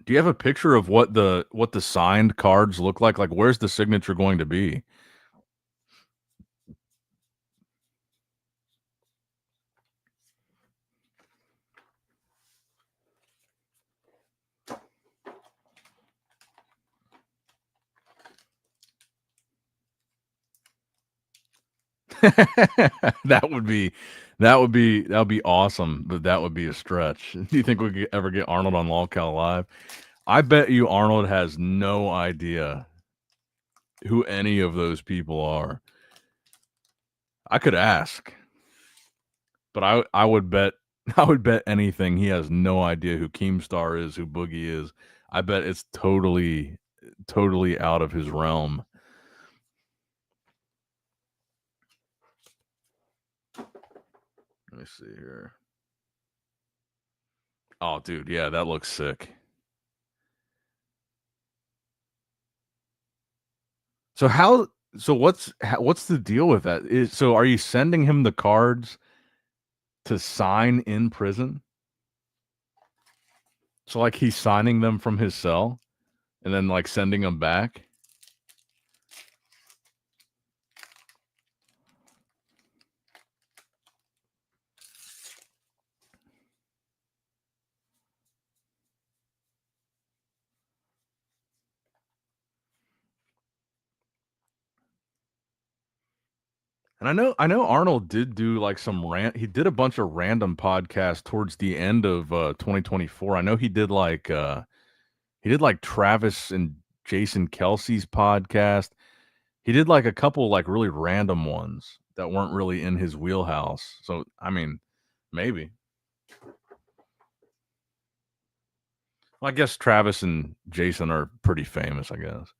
Do you have a picture of what the signed cards look like? Like, where's the signature going to be? That would be awesome, but that would be a stretch. Do you think we could ever get Arnold on Lolcow Live? I bet you Arnold has no idea who any of those people are. I could ask, but I would bet I would bet anything he has no idea who Keemstar is, who Boogie is. I bet it's totally out of his realm. Let me see here. Oh, dude, yeah, that looks sick. So what's the deal with that? So are you sending him the cards to sign in prison? So like he's signing them from his cell and then like sending them back? And I know Arnold did do like he did a bunch of random podcasts towards the end of 2024. I know he did like Travis and Jason Kelsey's podcast. He did like a couple like really random ones that weren't really in his wheelhouse. So I mean, maybe. Well, I guess Travis and Jason are pretty famous, I guess.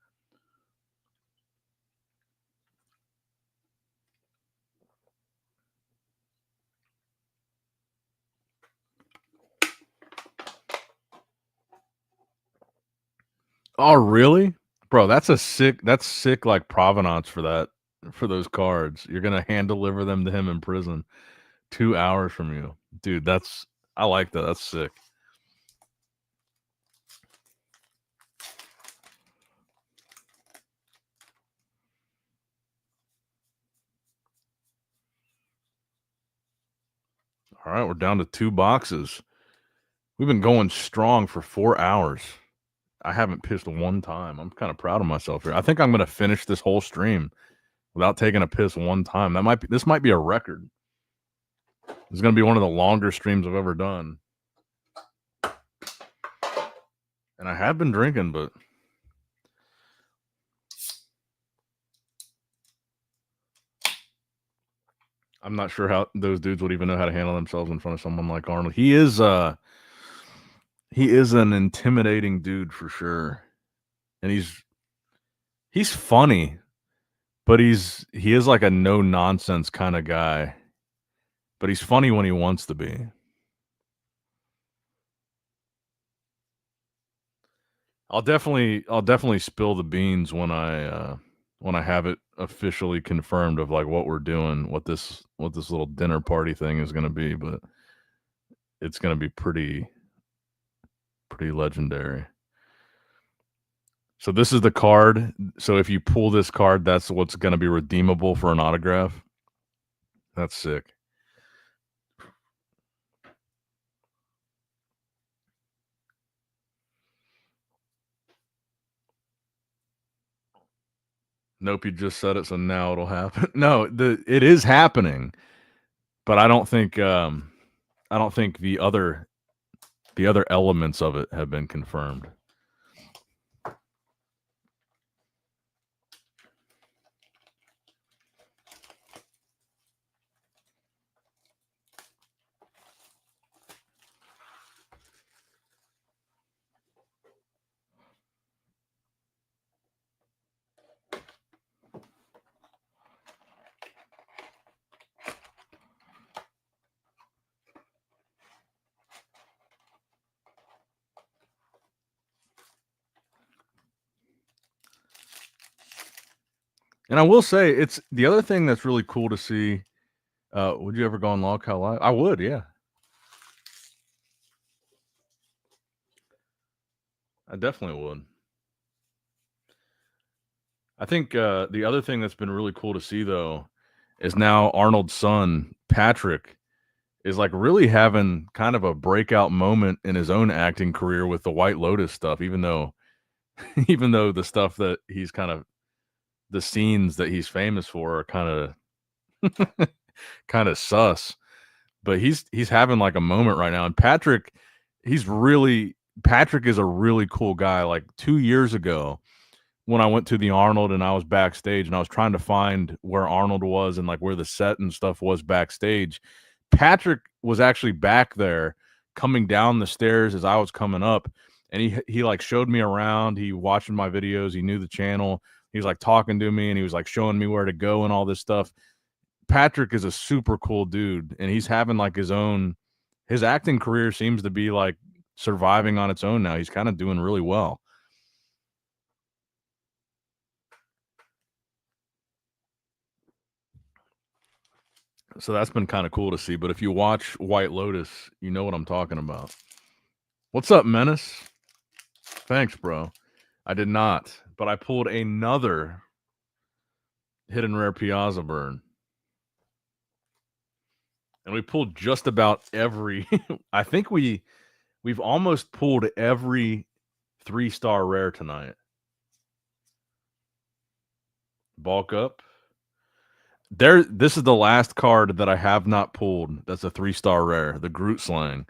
Oh, really? Bro, that's sick like provenance for those cards. You're gonna hand deliver them to him in prison 2 hours from you. Dude, I like that. That's sick. All right, we're down to 2 boxes. We've been going strong for 4 hours. I haven't pissed one time. I'm kind of proud of myself here. I think I'm gonna finish this whole stream without taking a piss one time. This might be a record. This is gonna be one of the longer streams I've ever done. And I have been drinking, but I'm not sure how those dudes would even know how to handle themselves in front of someone like Arnold. He is an intimidating dude for sure. And he's funny, but he is like a no nonsense kind of guy. But he's funny when he wants to be. I'll definitely spill the beans when I have it officially confirmed of like what we're doing, what this little dinner party thing is going to be, but it's going to be pretty legendary. So this is the card. So if you pull this card, that's what's going to be redeemable for an autograph. That's sick. Nope, you just said it, so now it'll happen. No, it is happening, but I don't think the other elements of it have been confirmed. And I will say, it's the other thing that's really cool to see. Would you ever go on Log How Live? I would, yeah. I definitely would. I think the other thing that's been really cool to see though is now Arnold's son Patrick is like really having kind of a breakout moment in his own acting career with the White Lotus stuff. Even though even though the stuff that he's kind of the scenes that he's famous for are kind of kind of sus. But he's having like a moment right now. And Patrick, Patrick is a really cool guy. Like 2 years ago, when I went to the Arnold and I was backstage and I was trying to find where Arnold was and like where the set and stuff was backstage, Patrick was actually back there coming down the stairs as I was coming up, and he like showed me around. He watched my videos. He knew the channel. He was like talking to me and he was like showing me where to go and all this stuff. Patrick is a super cool dude, and he's having like his acting career seems to be like surviving on its own now. He's kind of doing really well. So that's been kind of cool to see. But if you watch White Lotus, you know what I'm talking about. What's up, Menace? Thanks, bro. I did not, but I pulled another hidden rare Piazza burn. And we pulled just about every I think we've almost pulled every 3-star rare tonight. Bulk up. This is the last card that I have not pulled. That's a 3-star rare, the Groot Slang.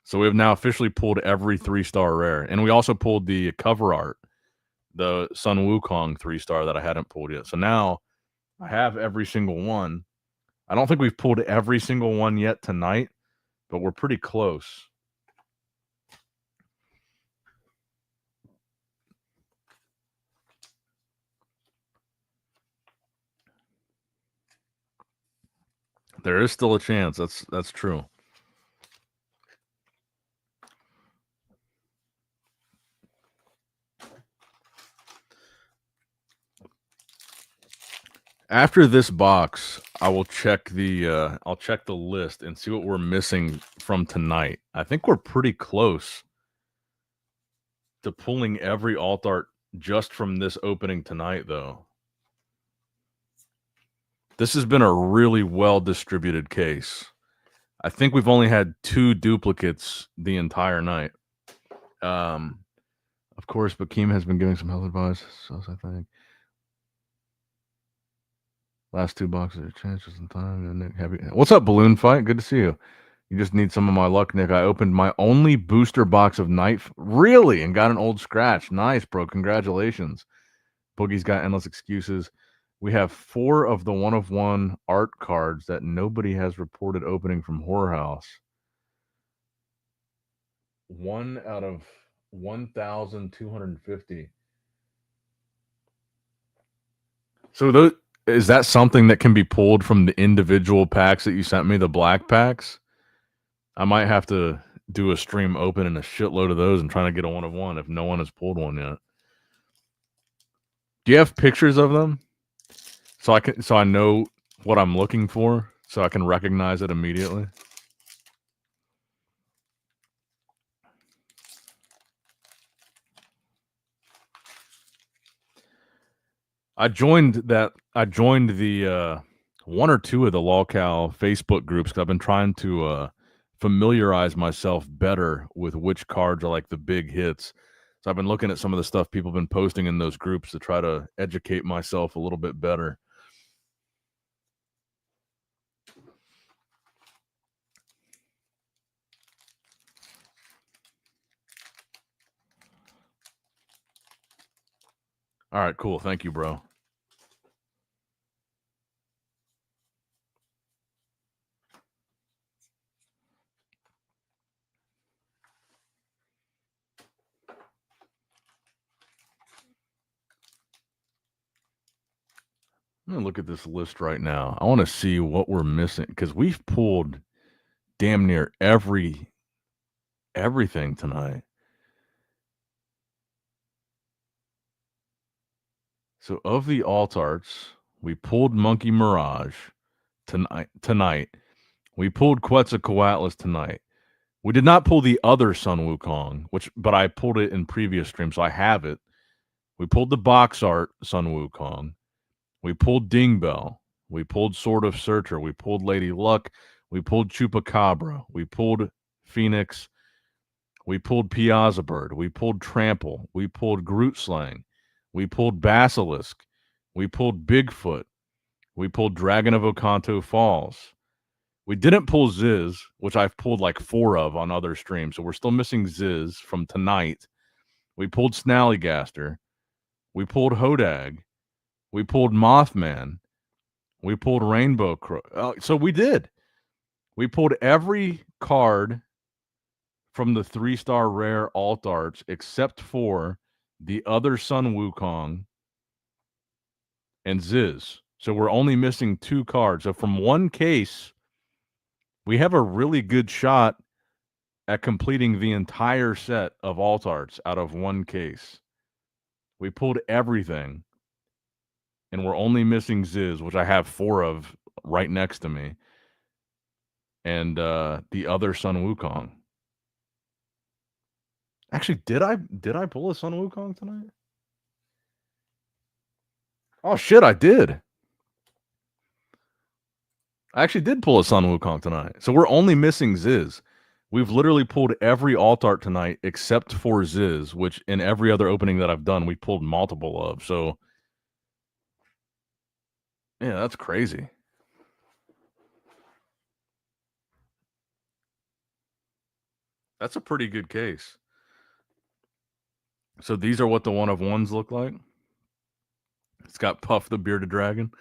So we have now officially pulled every 3-star rare. And we also pulled the cover art, the Sun Wukong 3-star that I hadn't pulled yet. So now I have every single one. I don't think we've pulled every single one yet tonight, but we're pretty close. There is still a chance. That's true. After this box, I will check the list and see what we're missing from tonight. I think we're pretty close to pulling every alt art just from this opening tonight, though. This has been a really well distributed case. I think we've only had 2 duplicates the entire night. Of course, Bakeem has been giving some health advice, so I think. Last 2 boxes are chances in time. And Nick, happy. What's up, Balloon Fight? Good to see you. You just need some of my luck, Nick. I opened my only booster box of Night, really, and got an old scratch. Nice, bro. Congratulations. Boogie's got endless excuses. We have 4 of the 1-of-1 art cards that nobody has reported opening from Horror House. 1 out of 1,250. So is that something that can be pulled from the individual packs that you sent me, the black packs? I might have to do a stream opening a shitload of those and trying to get a 1-of-1 if no one has pulled one yet. Do you have pictures of them? So I know what I'm looking for, so I can recognize it immediately. I joined the 1 or 2 of the LolCal Facebook groups because I've been trying to familiarize myself better with which cards are like the big hits. So I've been looking at some of the stuff people have been posting in those groups to try to educate myself a little bit better. All right, cool. Thank you, bro. I'm going to look at this list right now. I want to see what we're missing because we've pulled damn near everything tonight. So of the alt arts, we pulled Monkey Mirage tonight. We pulled Quetzalcoatlus tonight. We did not pull the other Sun Wukong, but I pulled it in previous streams, so I have it. We pulled the box art Sun Wukong. We pulled Dingbell. We pulled Sword of Searcher. We pulled Lady Luck. We pulled Chupacabra. We pulled Phoenix. We pulled Piazza Bird. We pulled Trample. We pulled Groot Slang. We pulled Basilisk. We pulled Bigfoot. We pulled Dragon of Okanto Falls. We didn't pull Ziz, which I've pulled like 4 of on other streams. So we're still missing Ziz from tonight. We pulled Snallygaster. We pulled Hodag. We pulled Mothman. We pulled Rainbow Crow. So we did. We pulled every card from the 3-star rare alt arts except for the other Sun Wukong and Ziz. So we're only missing 2 cards. So from one case, we have a really good shot at completing the entire set of alt arts out of one case. We pulled everything, and we're only missing Ziz, which I have 4 of right next to me, and the other Sun Wukong. Actually, did I pull a Sun Wukong tonight? Oh shit, I did. I actually did pull a Sun Wukong tonight. So we're only missing Ziz. We've literally pulled every alt art tonight except for Ziz, which in every other opening that I've done, we pulled multiple of. So yeah, that's crazy. That's a pretty good case. So these are what the 1-of-1s look like. It's got Puff the Bearded Dragon.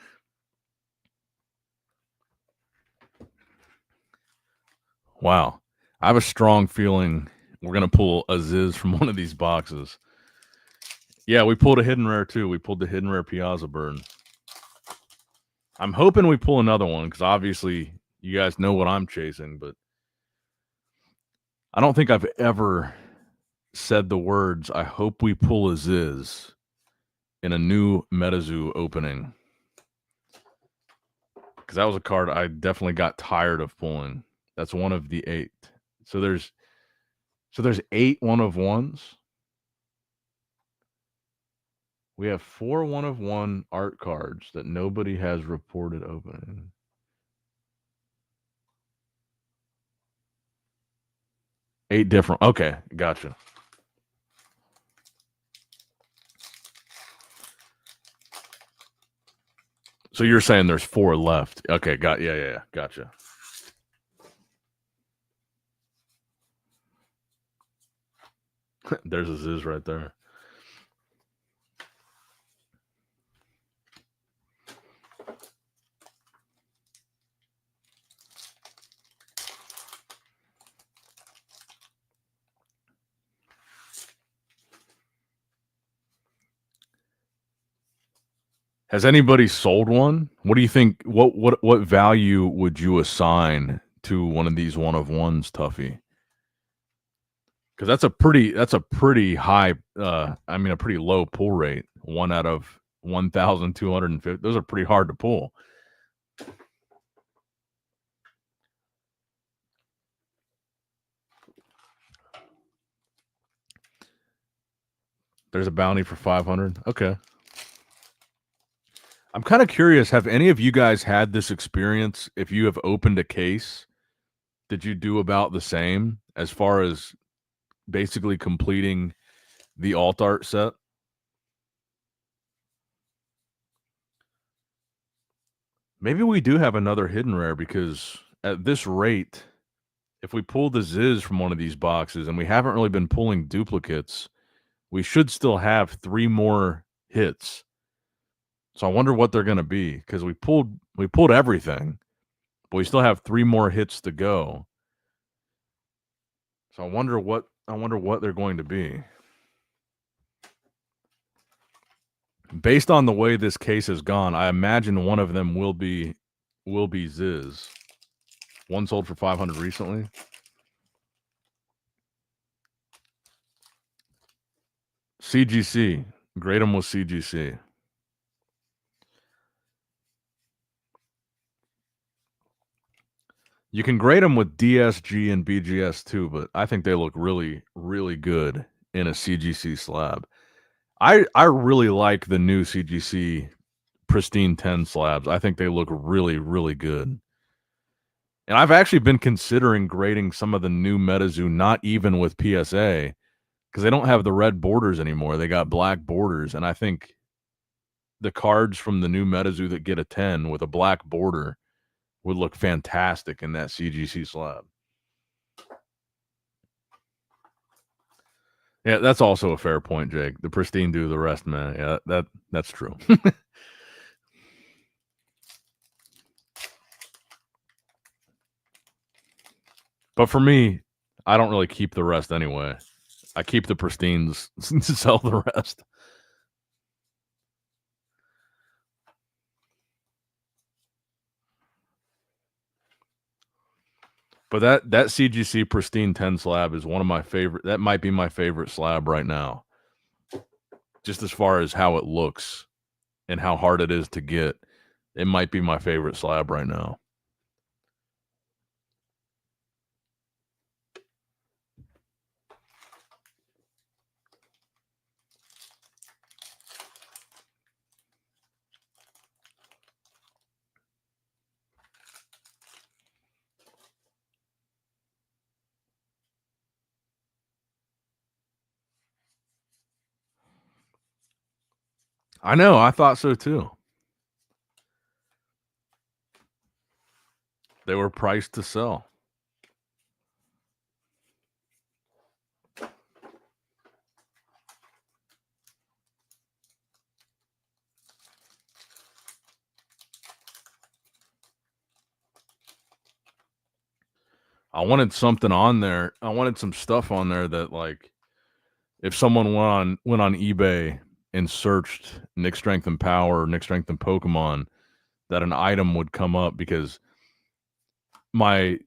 Wow. I have a strong feeling we're going to pull a Ziz from one of these boxes. Yeah, we pulled a hidden rare too. We pulled the hidden rare Piazza Bird. I'm hoping we pull another one because obviously you guys know what I'm chasing, but I don't think I've ever said the words, I hope we pull a Ziz in a new Metazoo opening. Because that was a card I definitely got tired of pulling. That's one of the 8. So there's 8 1-of-1s. We have 4 1-of-1 art cards that nobody has reported opening. Eight different. Okay, gotcha. So you're saying there's 4 left. Okay, yeah, gotcha. There's a Ziz right there. Has anybody sold one? What do you think? What value would you assign to one of these 1-of-1s, Tuffy? Because that's a pretty high. A pretty low pull rate. 1 out of 1,250. Those are pretty hard to pull. There's a bounty for 500. Okay. I'm kind of curious, have any of you guys had this experience? If you have opened a case, did you do about the same as far as basically completing the alt art set? Maybe we do have another hidden rare because at this rate, if we pull the Ziz from one of these boxes and we haven't really been pulling duplicates, we should still have 3 more hits. So I wonder what they're going to be because we pulled everything, but we still have 3 more hits to go. So I wonder what they're going to be. Based on the way this case has gone, I imagine one of them will be Ziz. One sold for 500 recently. CGC. Grade them with CGC. You can grade them with DSG and BGS too, but I think they look really, really good in a CGC slab. I really like the new CGC Pristine 10 slabs. I think they look really, really good. And I've actually been considering grading some of the new Metazoo, not even with PSA, because they don't have the red borders anymore. They got black borders, and I think the cards from the new Metazoo that get a 10 with a black border would look fantastic in that CGC slab. Yeah, that's also a fair point, Jake. The pristine do the rest, man. Yeah, that's true. But for me, I don't really keep the rest anyway. I keep the pristines to sell the rest. But that CGC pristine 10 slab is one of my favorite. That might be my favorite slab right now. Just as far as how it looks and how hard it is to get, it might be my favorite slab right now. I know. I thought so too. They were priced to sell. I wanted something on there. I wanted some stuff on there that, like, if someone went on eBay and searched Nick Strength and Power, Nick Strength and Pokemon, that an item would come up, because my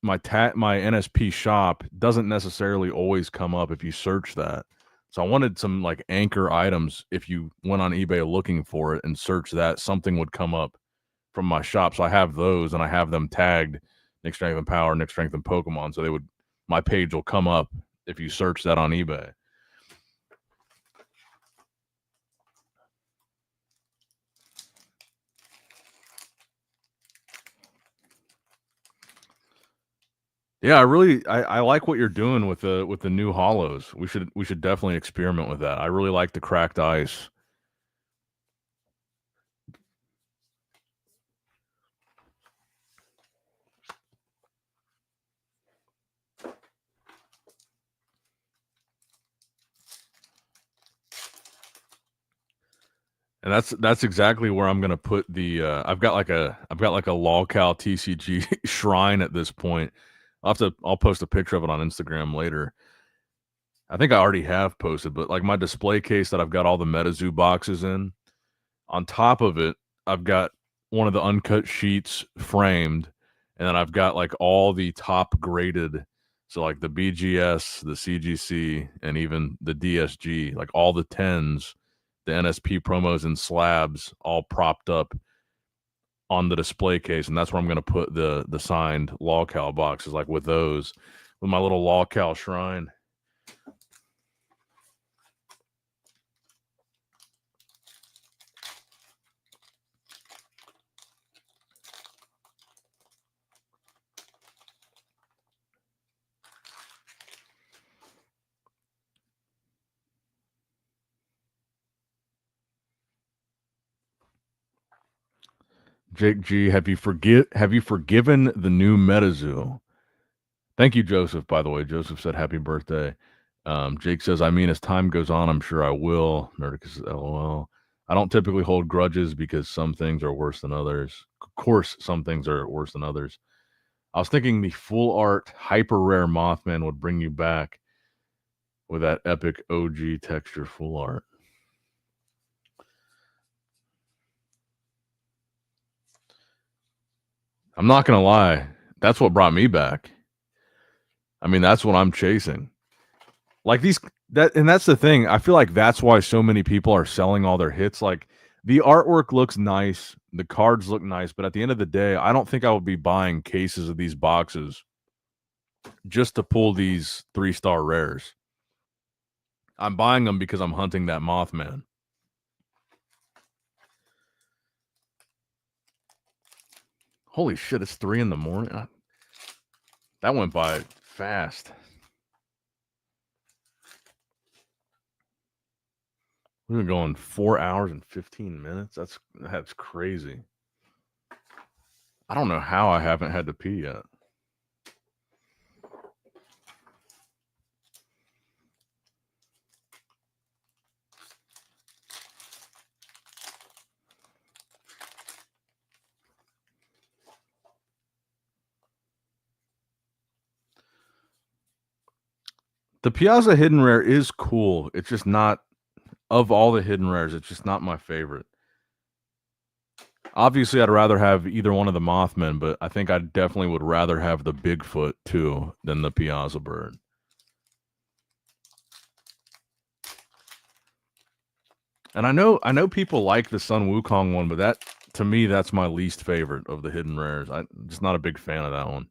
NSP shop doesn't necessarily always come up if you search that. So I wanted some like anchor items. If you went on eBay looking for it and search that, something would come up from my shop. So I have those, and I have them tagged Nick Strength and Power, Nick Strength and Pokemon. So my page will come up if you search that on eBay. Yeah, I like what you're doing with the new hollows. We should definitely experiment with that. I really like the cracked ice. And that's exactly where I'm gonna put the. I've got like a LolCal TCG shrine at this point. I'll post a picture of it on Instagram later. I think I already have posted, but like my display case that I've got all the Metazoo boxes in. On top of it, I've got one of the uncut sheets framed, and then I've got like all the top graded. So like the BGS, the CGC, and even the DSG, like all the 10s, the NSP promos and slabs all propped up on the display case, and that's where I'm going to put the signed LolCal boxes, like with those, with my little LolCal shrine. Jake G, have you forgiven the new Metazoo? Thank you, Joseph. By the way, Joseph said happy birthday. Jake says, I mean, as time goes on, I'm sure I will. Nerdicus says, LOL. I don't typically hold grudges because some things are worse than others. Of course, some things are worse than others. I was thinking the full art hyper rare Mothman would bring you back with that epic OG texture full art. I'm not gonna lie, that's what brought me back. I mean, that's what I'm chasing. Like that's the thing. I feel like that's why so many people are selling all their hits. Like the artwork looks nice, the cards look nice, but at the end of the day, I don't think I would be buying cases of these boxes just to pull these 3-star rares. I'm buying them because I'm hunting that Mothman. Holy shit, it's 3 a.m. That went by fast. We've been going 4 hours and 15 minutes. That's crazy. I don't know how I haven't had to pee yet. The Piazza Hidden Rare is cool. It's just not, of all the hidden rares, it's just not my favorite. Obviously, I'd rather have either one of the Mothmen, but I think I definitely would rather have the Bigfoot too than the Piazza Bird. And I know people like the Sun Wukong one, but that, to me, that's my least favorite of the hidden rares. I'm just not a big fan of that one.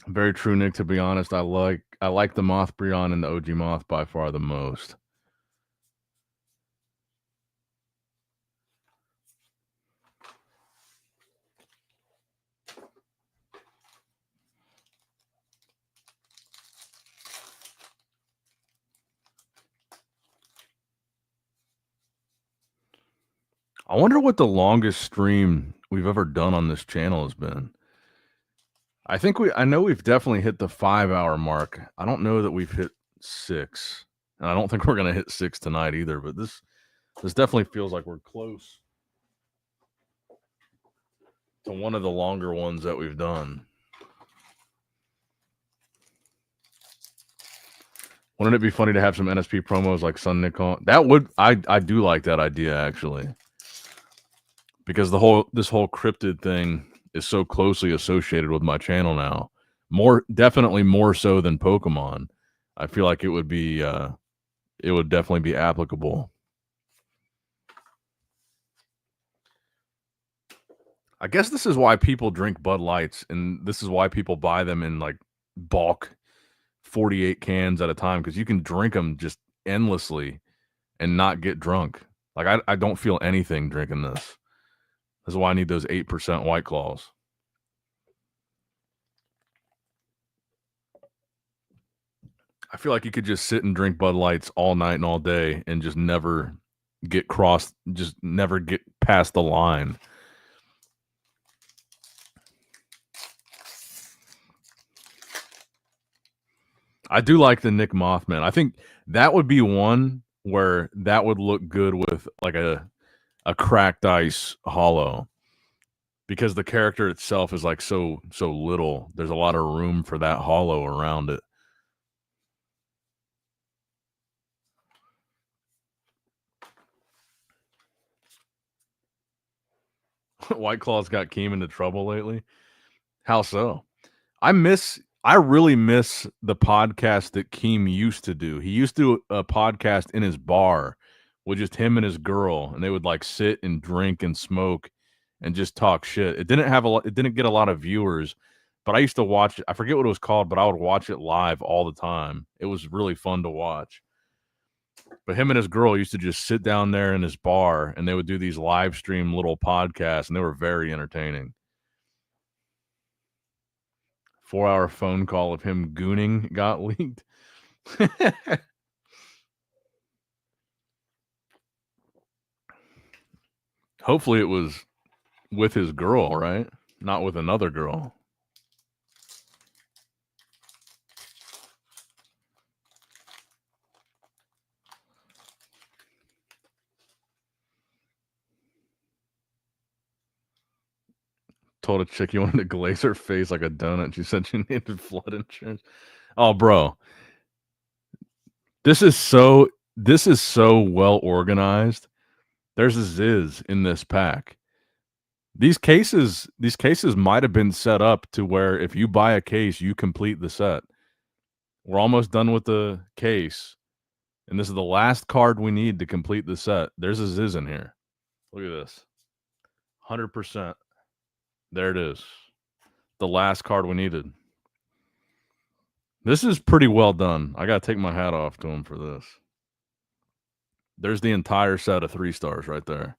Very true, Nick. To be honest, I like the Moth Brionne and the OG Moth by far the most. I wonder what the longest stream we've ever done on this channel has been. I know we've definitely hit the 5-hour mark. I don't know that we've hit 6. And I don't think we're gonna hit 6 tonight either, but this definitely feels like we're close to one of the longer ones that we've done. Wouldn't it be funny to have some NSP promos like Sun Nikon? That would, I do like that idea actually. Because this whole cryptid thing is so closely associated with my channel now. Definitely more so than Pokemon. I feel like it would definitely be applicable. I guess this is why people drink Bud Lights, and this is why people buy them in like bulk 48 cans at a time, because you can drink them just endlessly and not get drunk. Like I don't feel anything drinking this. This is why I need those 8% White Claws. I feel like you could just sit and drink Bud Lights all night and all day and just never get past the line. I do like the Nick Mothman. I think that would be one where that would look good with like a cracked ice hollow, because the character itself is like so little. There's a lot of room for that hollow around it. White Claw's got Keem into trouble lately. How so? I really miss the podcast that Keem used to do. He used to do a podcast in his bar with just him and his girl, and they would like sit and drink and smoke and just talk shit. It didn't get a lot of viewers, but I used to watch it. I forget what it was called, but I would watch it live all the time. It was really fun to watch. But him and his girl used to just sit down there in his bar, and they would do these live stream little podcasts, and they were very entertaining. 4-hour phone call of him gooning got leaked. Hopefully it was with his girl, right? Not with another girl. Told a chick you wanted to glaze her face like a donut. She said she needed flood insurance. Oh, bro. This is so well organized. There's a Ziz in this pack. These cases might have been set up to where if you buy a case, you complete the set. We're almost done with the case, and this is the last card we need to complete the set. There's a Ziz in here. Look at this. 100%. There it is. The last card we needed. This is pretty well done. I gotta take my hat off to him for this. There's the entire set of 3 stars right there.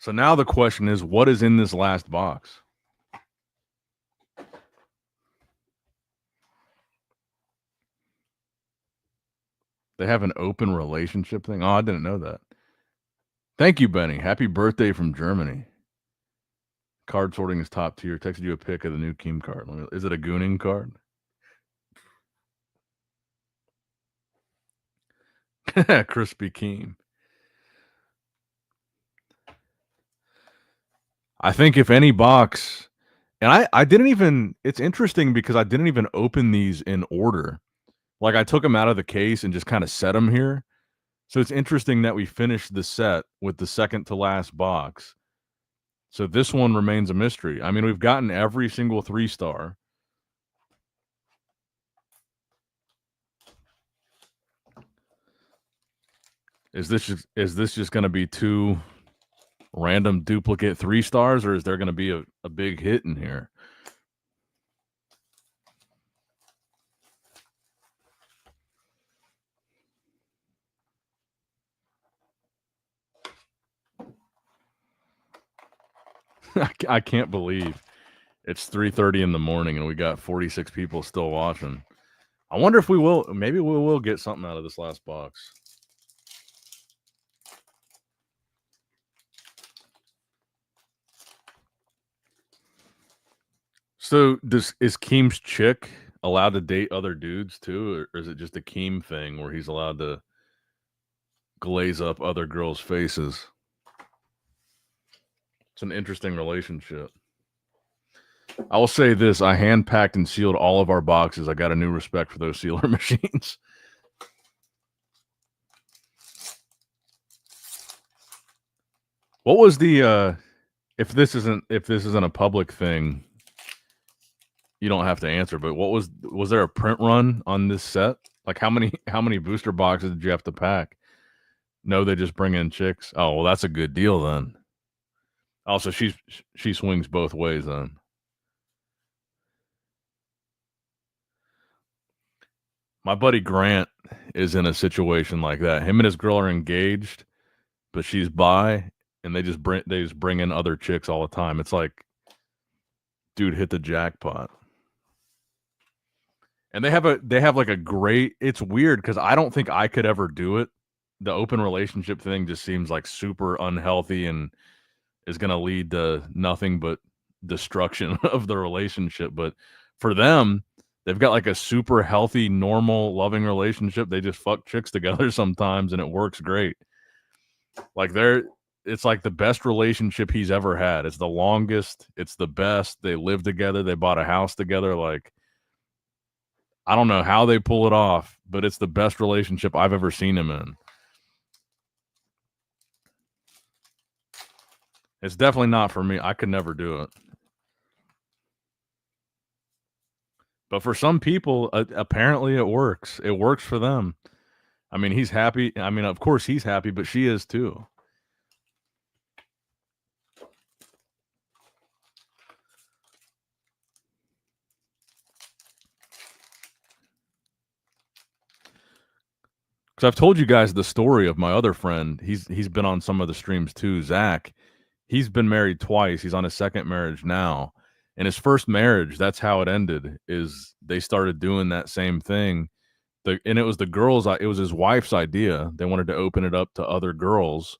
So now the question is, what is in this last box? They have an open relationship thing? Oh, I didn't know that. Thank you, Benny. Happy birthday from Germany. Card sorting is top tier. Texted you a pic of the new Keem card. Is it a Gooning card? Crispy Keem. I think if any box, and I didn't even, it's interesting because I didn't even open these in order. Like I took them out of the case and just kind of set them here. So it's interesting that we finished the set with the second to last box. So this one remains a mystery. I mean, we've gotten every single 3-star. Is this just going to be 2 random duplicate 3-stars, or is there going to be a big hit in here? I can't believe it's 3:30 in the morning and we got 46 people still watching. I wonder if maybe we will get something out of this last box. So is Keem's chick allowed to date other dudes too, or is it just a Keem thing where he's allowed to glaze up other girls' faces? It's an interesting relationship. I will say this: I hand packed and sealed all of our boxes. I got a new respect for those sealer machines. What was the if this isn't a public thing, you don't have to answer, but what was there a print run on this set? Like how many booster boxes did you have to pack? No, they just bring in chicks. Oh, well, that's a good deal then. Also, she swings both ways then. My buddy Grant is in a situation like that. Him and his girl are engaged, but she's bi, and they just bring in other chicks all the time. It's like, dude, hit the jackpot. And they have like a great. It's weird because I don't think I could ever do it. The open relationship thing just seems like super unhealthy and is going to lead to nothing but destruction of the relationship. But for them, they've got like a super healthy, normal, loving relationship. They just fuck chicks together sometimes, and it works great. Like it's like the best relationship he's ever had. It's the longest. It's the best. They live together. They bought a house together. Like I don't know how they pull it off, but it's the best relationship I've ever seen him in. It's definitely not for me. I could never do it. But for some people, apparently it works. It works for them. I mean, he's happy. I mean, of course he's happy, but she is too. Because I've told you guys the story of my other friend. He's been on some of the streams too. Zach, he's been married twice. He's on his second marriage now. And his first marriage, that's how it ended. Is they started doing that same thing. And it was the girls. It was his wife's idea. They wanted to open it up to other girls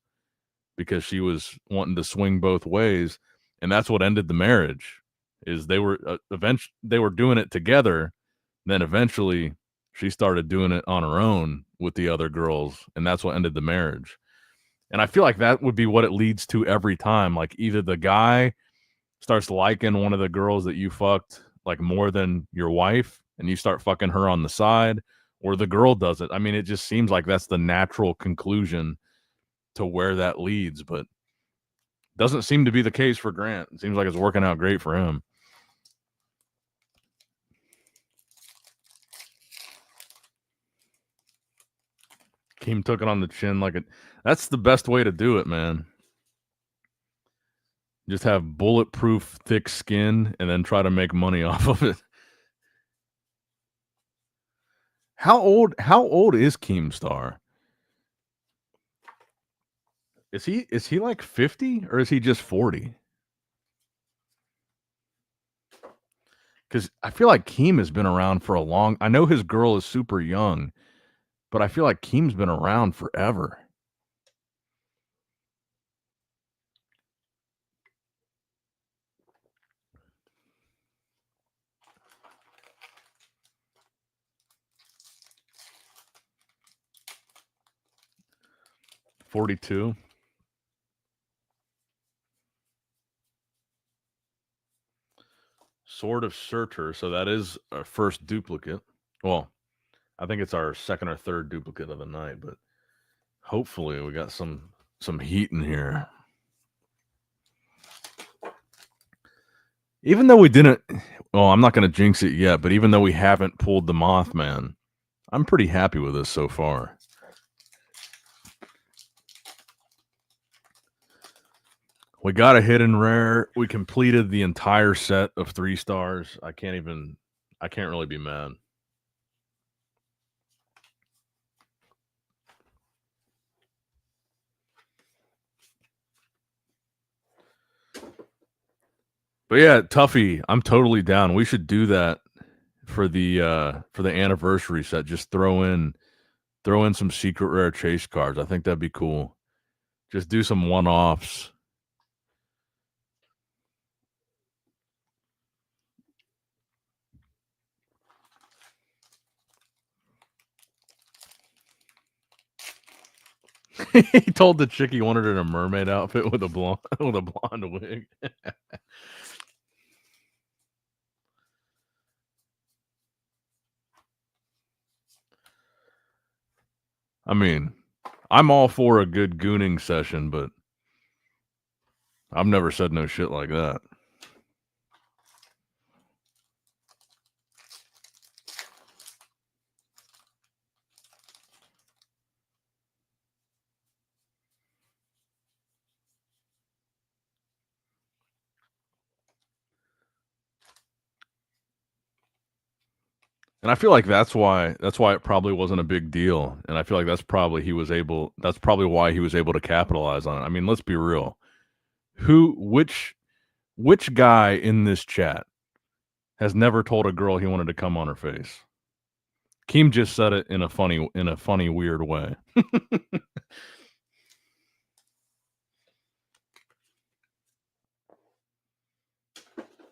because she was wanting to swing both ways, and that's what ended the marriage. Is they were eventually they were doing it together, then eventually she started doing it on her own with the other girls, and that's what ended the marriage. And I feel like that would be what it leads to every time. Like either the guy starts liking one of the girls that you fucked like more than your wife, and you start fucking her on the side, or the girl does it. I mean, it just seems like that's the natural conclusion to where that leads, but doesn't seem to be the case for Grant. It seems like it's working out great for him. Keem took it on the chin like it. That's the best way to do it, man. Just have bulletproof thick skin and then try to make money off of it. How old is Keemstar? Is he like 50 or is he just 40? Because I feel like Keem has been around for a long. I know his girl is super young, but I feel like Keem's been around forever. $42. Sword of Surtur. So that is our first duplicate. Well, I think it's our second or third duplicate of the night, but hopefully we got some heat in here. Even though we didn't, well, I'm not going to jinx it yet, but even though we haven't pulled the Mothman, I'm pretty happy with this so far. We got a hidden rare. We completed the entire set of 3 stars. I can't really be mad. But yeah, Tuffy, I'm totally down. We should do that for the anniversary set. Just throw in some secret rare chase cards. I think that'd be cool. Just do some one-offs. He told the chick he wanted in a mermaid outfit with a blonde wig. I mean, I'm all for a good gooning session, but I've never said no shit like that. And I feel like that's why it probably wasn't a big deal. And I feel like that's probably why he was able to capitalize on it. I mean, let's be real. Which guy in this chat has never told a girl he wanted to come on her face? Keem just said it in a funny weird way.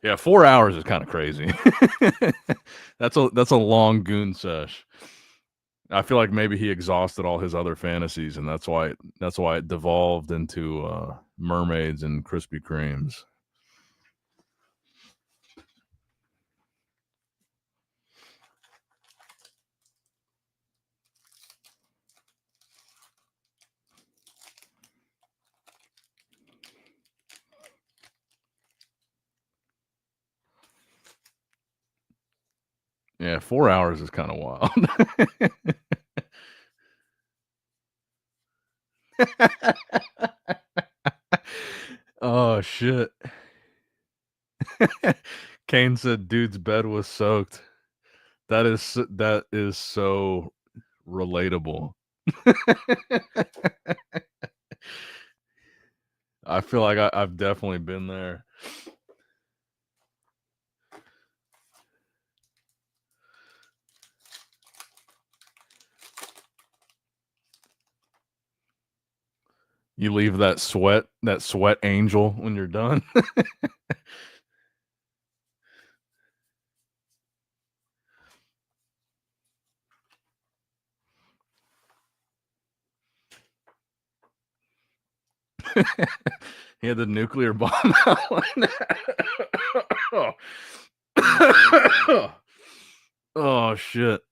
Yeah, 4 hours is kind of crazy. That's a long goon sesh. I feel like maybe he exhausted all his other fantasies, and that's why it devolved into mermaids and Krispy Kremes. Yeah, 4 hours is kind of wild. Oh shit. Kane said dude's bed was soaked. That is so relatable. I feel like I've definitely been there. You leave that sweat angel when you're done. He had the nuclear bomb out. Oh shit.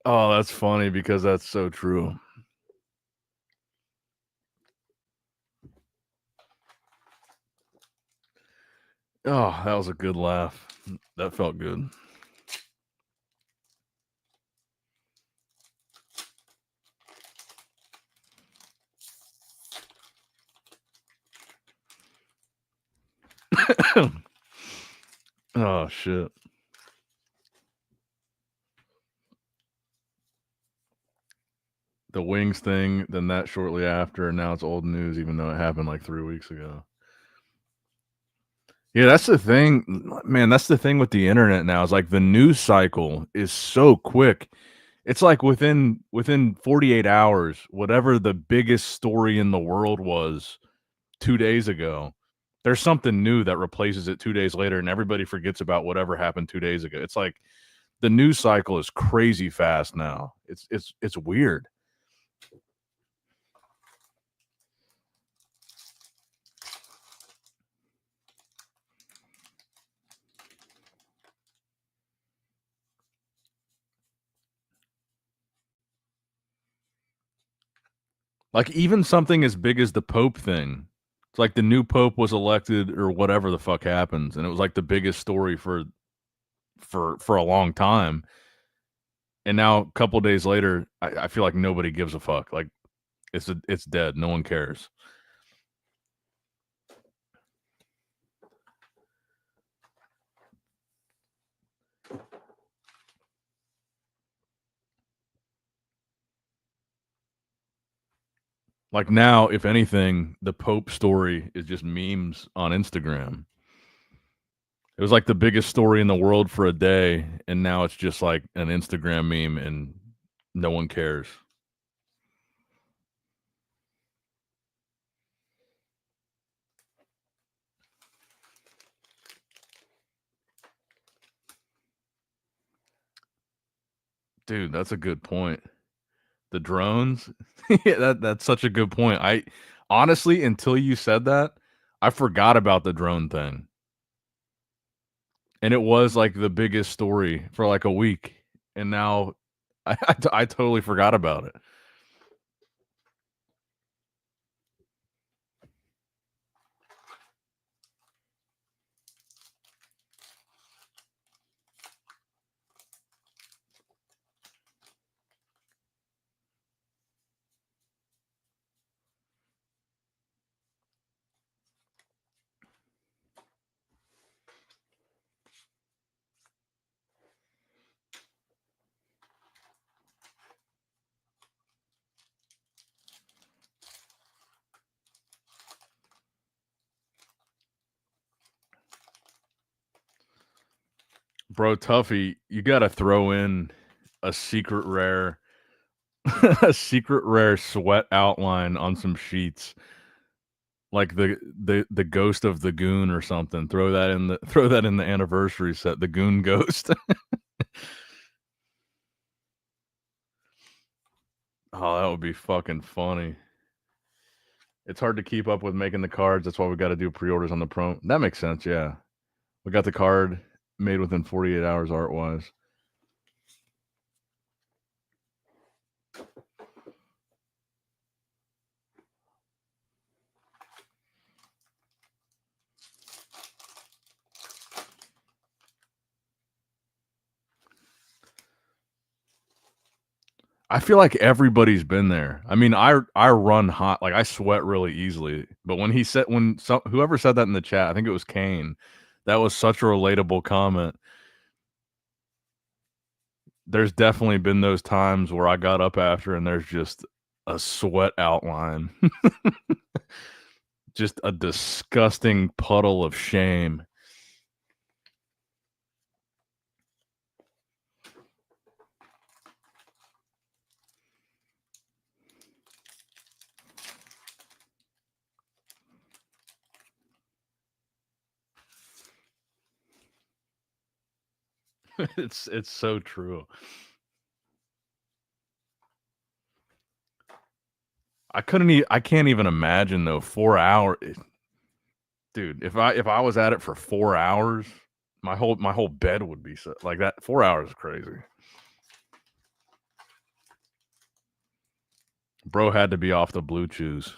Oh, that's funny because that's so true. Oh, that was a good laugh. That felt good. Oh shit. The wings thing, then that shortly after, and now it's old news, even though it happened like 3 weeks ago. Yeah, that's the thing, man. That's the thing with the internet now. Is like the news cycle is so quick. It's like within 48 hours, whatever the biggest story in the world was 2 days ago, there's something new that replaces it 2 days later, and everybody forgets about whatever happened 2 days ago. It's like the news cycle is crazy fast now. It's weird. Like even something as big as the Pope thing. It's like the new Pope was elected or whatever the fuck happens, and it was like the biggest story for a long time. And now a couple days later, I feel like nobody gives a fuck. Like it's dead. No one cares. Like now, if anything, the Pope story is just memes on Instagram. It was like the biggest story in the world for a day, and now it's just like an Instagram meme, and no one cares. Dude, that's a good point. The drones, yeah, that's such a good point. I honestly, until you said that, I forgot about the drone thing, and it was like the biggest story for like a week, and now I totally forgot about it. Bro, Tuffy, you got to throw in a secret rare, a secret rare sweat outline on some sheets, like the ghost of the goon or something. Throw that in the anniversary set, the goon ghost. Oh, that would be fucking funny. It's hard to keep up with making the cards. That's why we got to do pre-orders on the pro. That makes sense. Yeah, we got the card made within 48 hours, art wise. I feel like everybody's been there. I mean, I run hot, like I sweat really easily. But whoever said that in the chat, I think it was Kane. That was such a relatable comment. There's definitely been those times where I got up after and there's just a sweat outline. Just a disgusting puddle of shame. It's so true. I can't even imagine though 4 hours, dude. If I was at it for 4 hours, my whole bed would be set like that. 4 hours is crazy. Bro had to be off the blue chews.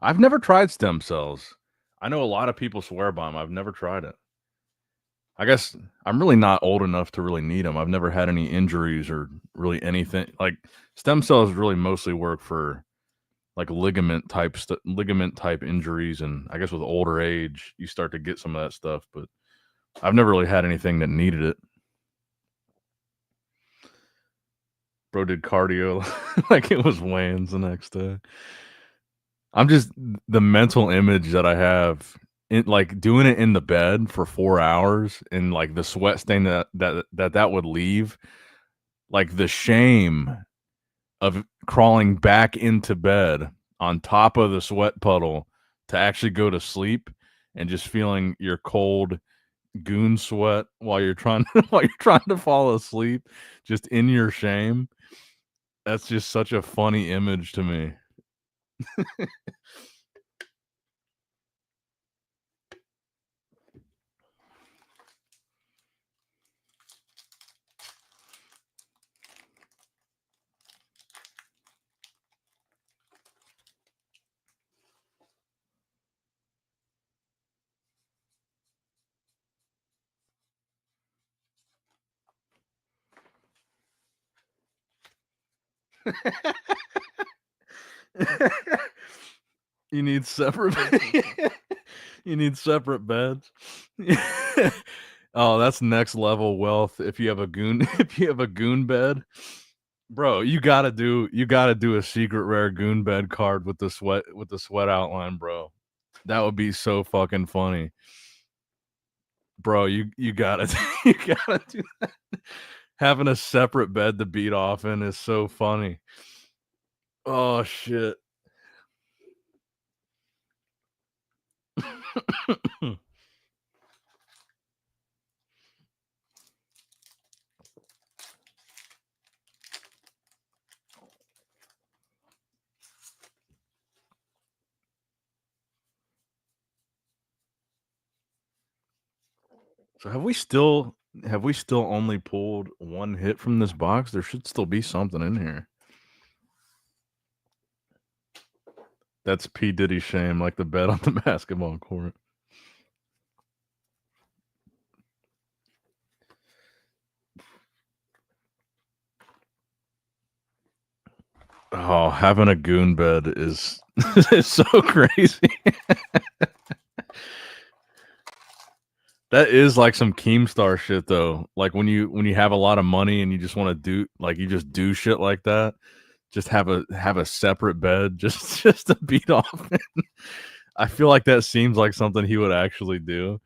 I've never tried stem cells. I know a lot of people swear by them. I've never tried it. I guess I'm really not old enough to really need them. I've never had any injuries or really anything. Like stem cells really mostly work for like ligament type injuries, and I guess with older age you start to get some of that stuff. But I've never really had anything that needed it. Bro did cardio like it was Wayne's the next day. I'm just the mental image that I have in like doing it in the bed for 4 hours and like the sweat stain that would leave, like the shame of crawling back into bed on top of the sweat puddle to actually go to sleep and just feeling your cold goon sweat while you're trying to fall asleep just in your shame. That's just such a funny image to me. You need separate you need separate beds. Oh, that's next level wealth if you have a goon if you have a goon bed. Bro, you gotta do a secret rare goon bed card with the sweat outline, bro. That would be so fucking funny. Bro, you gotta you gotta do that. Having a separate bed to beat off in is so funny. Oh shit. So have we still only pulled one hit from this box? There should still be something in here. That's P. Diddy shame, like the bet on the basketball court. Oh, having a goon bed is is so crazy. That is like some Keemstar shit though. Like when you have a lot of money and you just want to do like you just do shit like that. Just have a separate bed just to beat off. I feel like that seems like something he would actually do.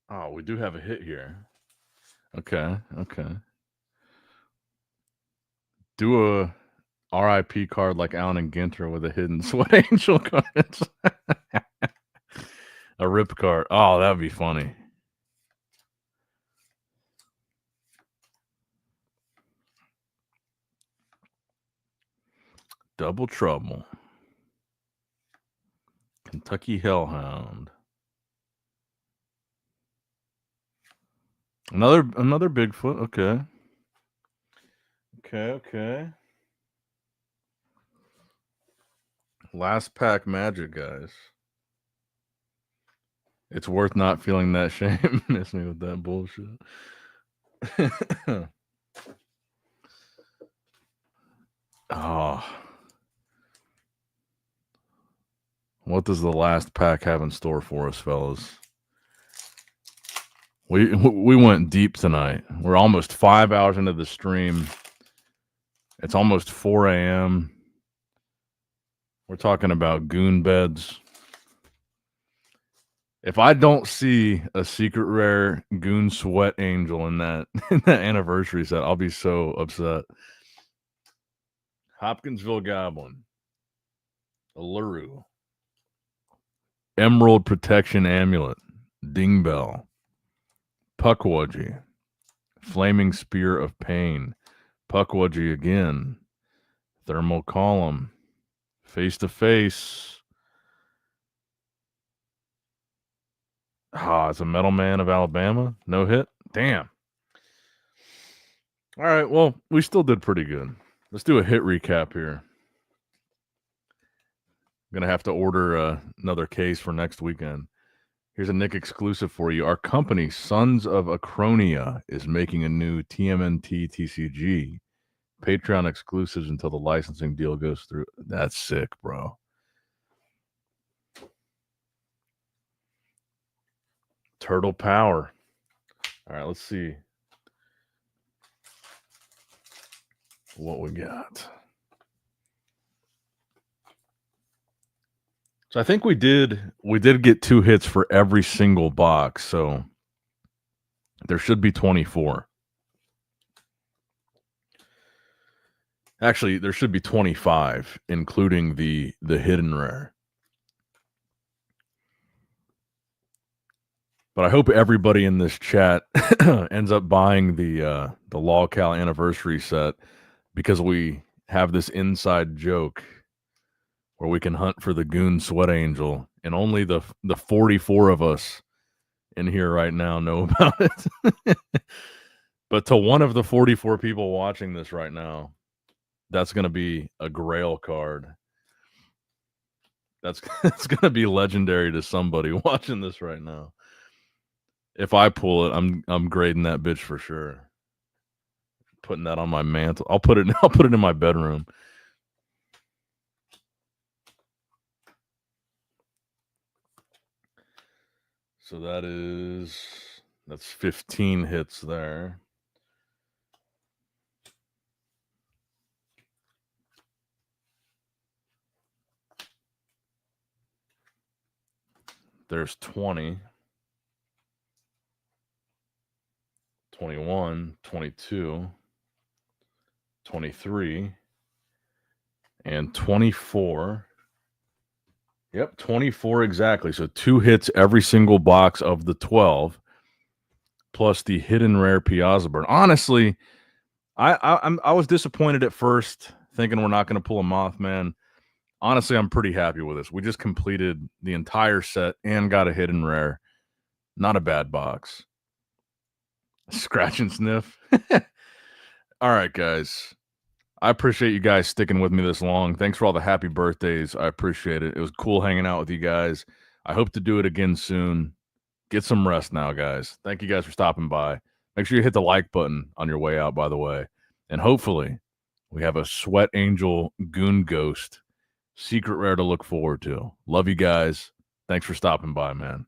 Oh, we do have a hit here. Okay, okay. Do a RIP card like Allen and Ginter with a hidden sweat angel card. A rip card. Oh, that would be funny. Double trouble. Kentucky Hellhound. Another Bigfoot. Okay. Okay. Last pack magic, guys. It's worth not feeling that shame. Miss me with that bullshit. Oh. What does the last pack have in store for us, fellas? We went deep tonight. We're almost 5 hours into the stream. It's almost 4 a.m. We're talking about goon beds. If I don't see a secret rare goon sweat angel in that anniversary set, I'll be so upset. Hopkinsville Goblin. Alluru. Emerald Protection Amulet. Dingbell. Pukwudgie. Flaming Spear of Pain. Pukwudgie again. Thermal Column. Face to Face. It's a Metal Man of Alabama. No hit. Damn. All right, well, we still did pretty good. Let's do a hit recap here. I'm going to have to order another case for next weekend. Here's a Nick exclusive for you. Our company, Sons of Acronia, is making a new TMNT TCG. Patreon exclusives until the licensing deal goes through. That's sick, bro. Turtle Power. All right, let's see what we got. So I think we did get 2 hits for every single box, so there should be 24. Actually, there should be 25, including the hidden rare. But I hope everybody in this chat ends up buying the LolCal anniversary set, because we have this inside joke where we can hunt for the Goon Sweat Angel, and only the 44 of us in here right now know about it. But to one of the 44 people watching this right now, that's going to be a Grail card. That's going to be legendary to somebody watching this right now. If I pull it, I'm grading that bitch for sure. Putting that on my mantle. I'll put it in my bedroom. So that's 15 hits there. There's 20, 21, 22, 23, and 24. Yep, 24 exactly. So 2 hits every single box of the 12, plus the hidden rare Piazza Burn. Honestly, I was disappointed at first, thinking we're not going to pull a Mothman. Honestly, I'm pretty happy with this. We just completed the entire set and got a hidden rare. Not a bad box. Scratch and sniff. All right, guys. I appreciate you guys sticking with me this long. Thanks for all the happy birthdays. I appreciate it. It was cool hanging out with you guys. I hope to do it again soon. Get some rest now, guys. Thank you guys for stopping by. Make sure you hit the like button on your way out, by the way. And hopefully we have a Sweat Angel Goon Ghost secret rare to look forward to. Love you guys. Thanks for stopping by, man.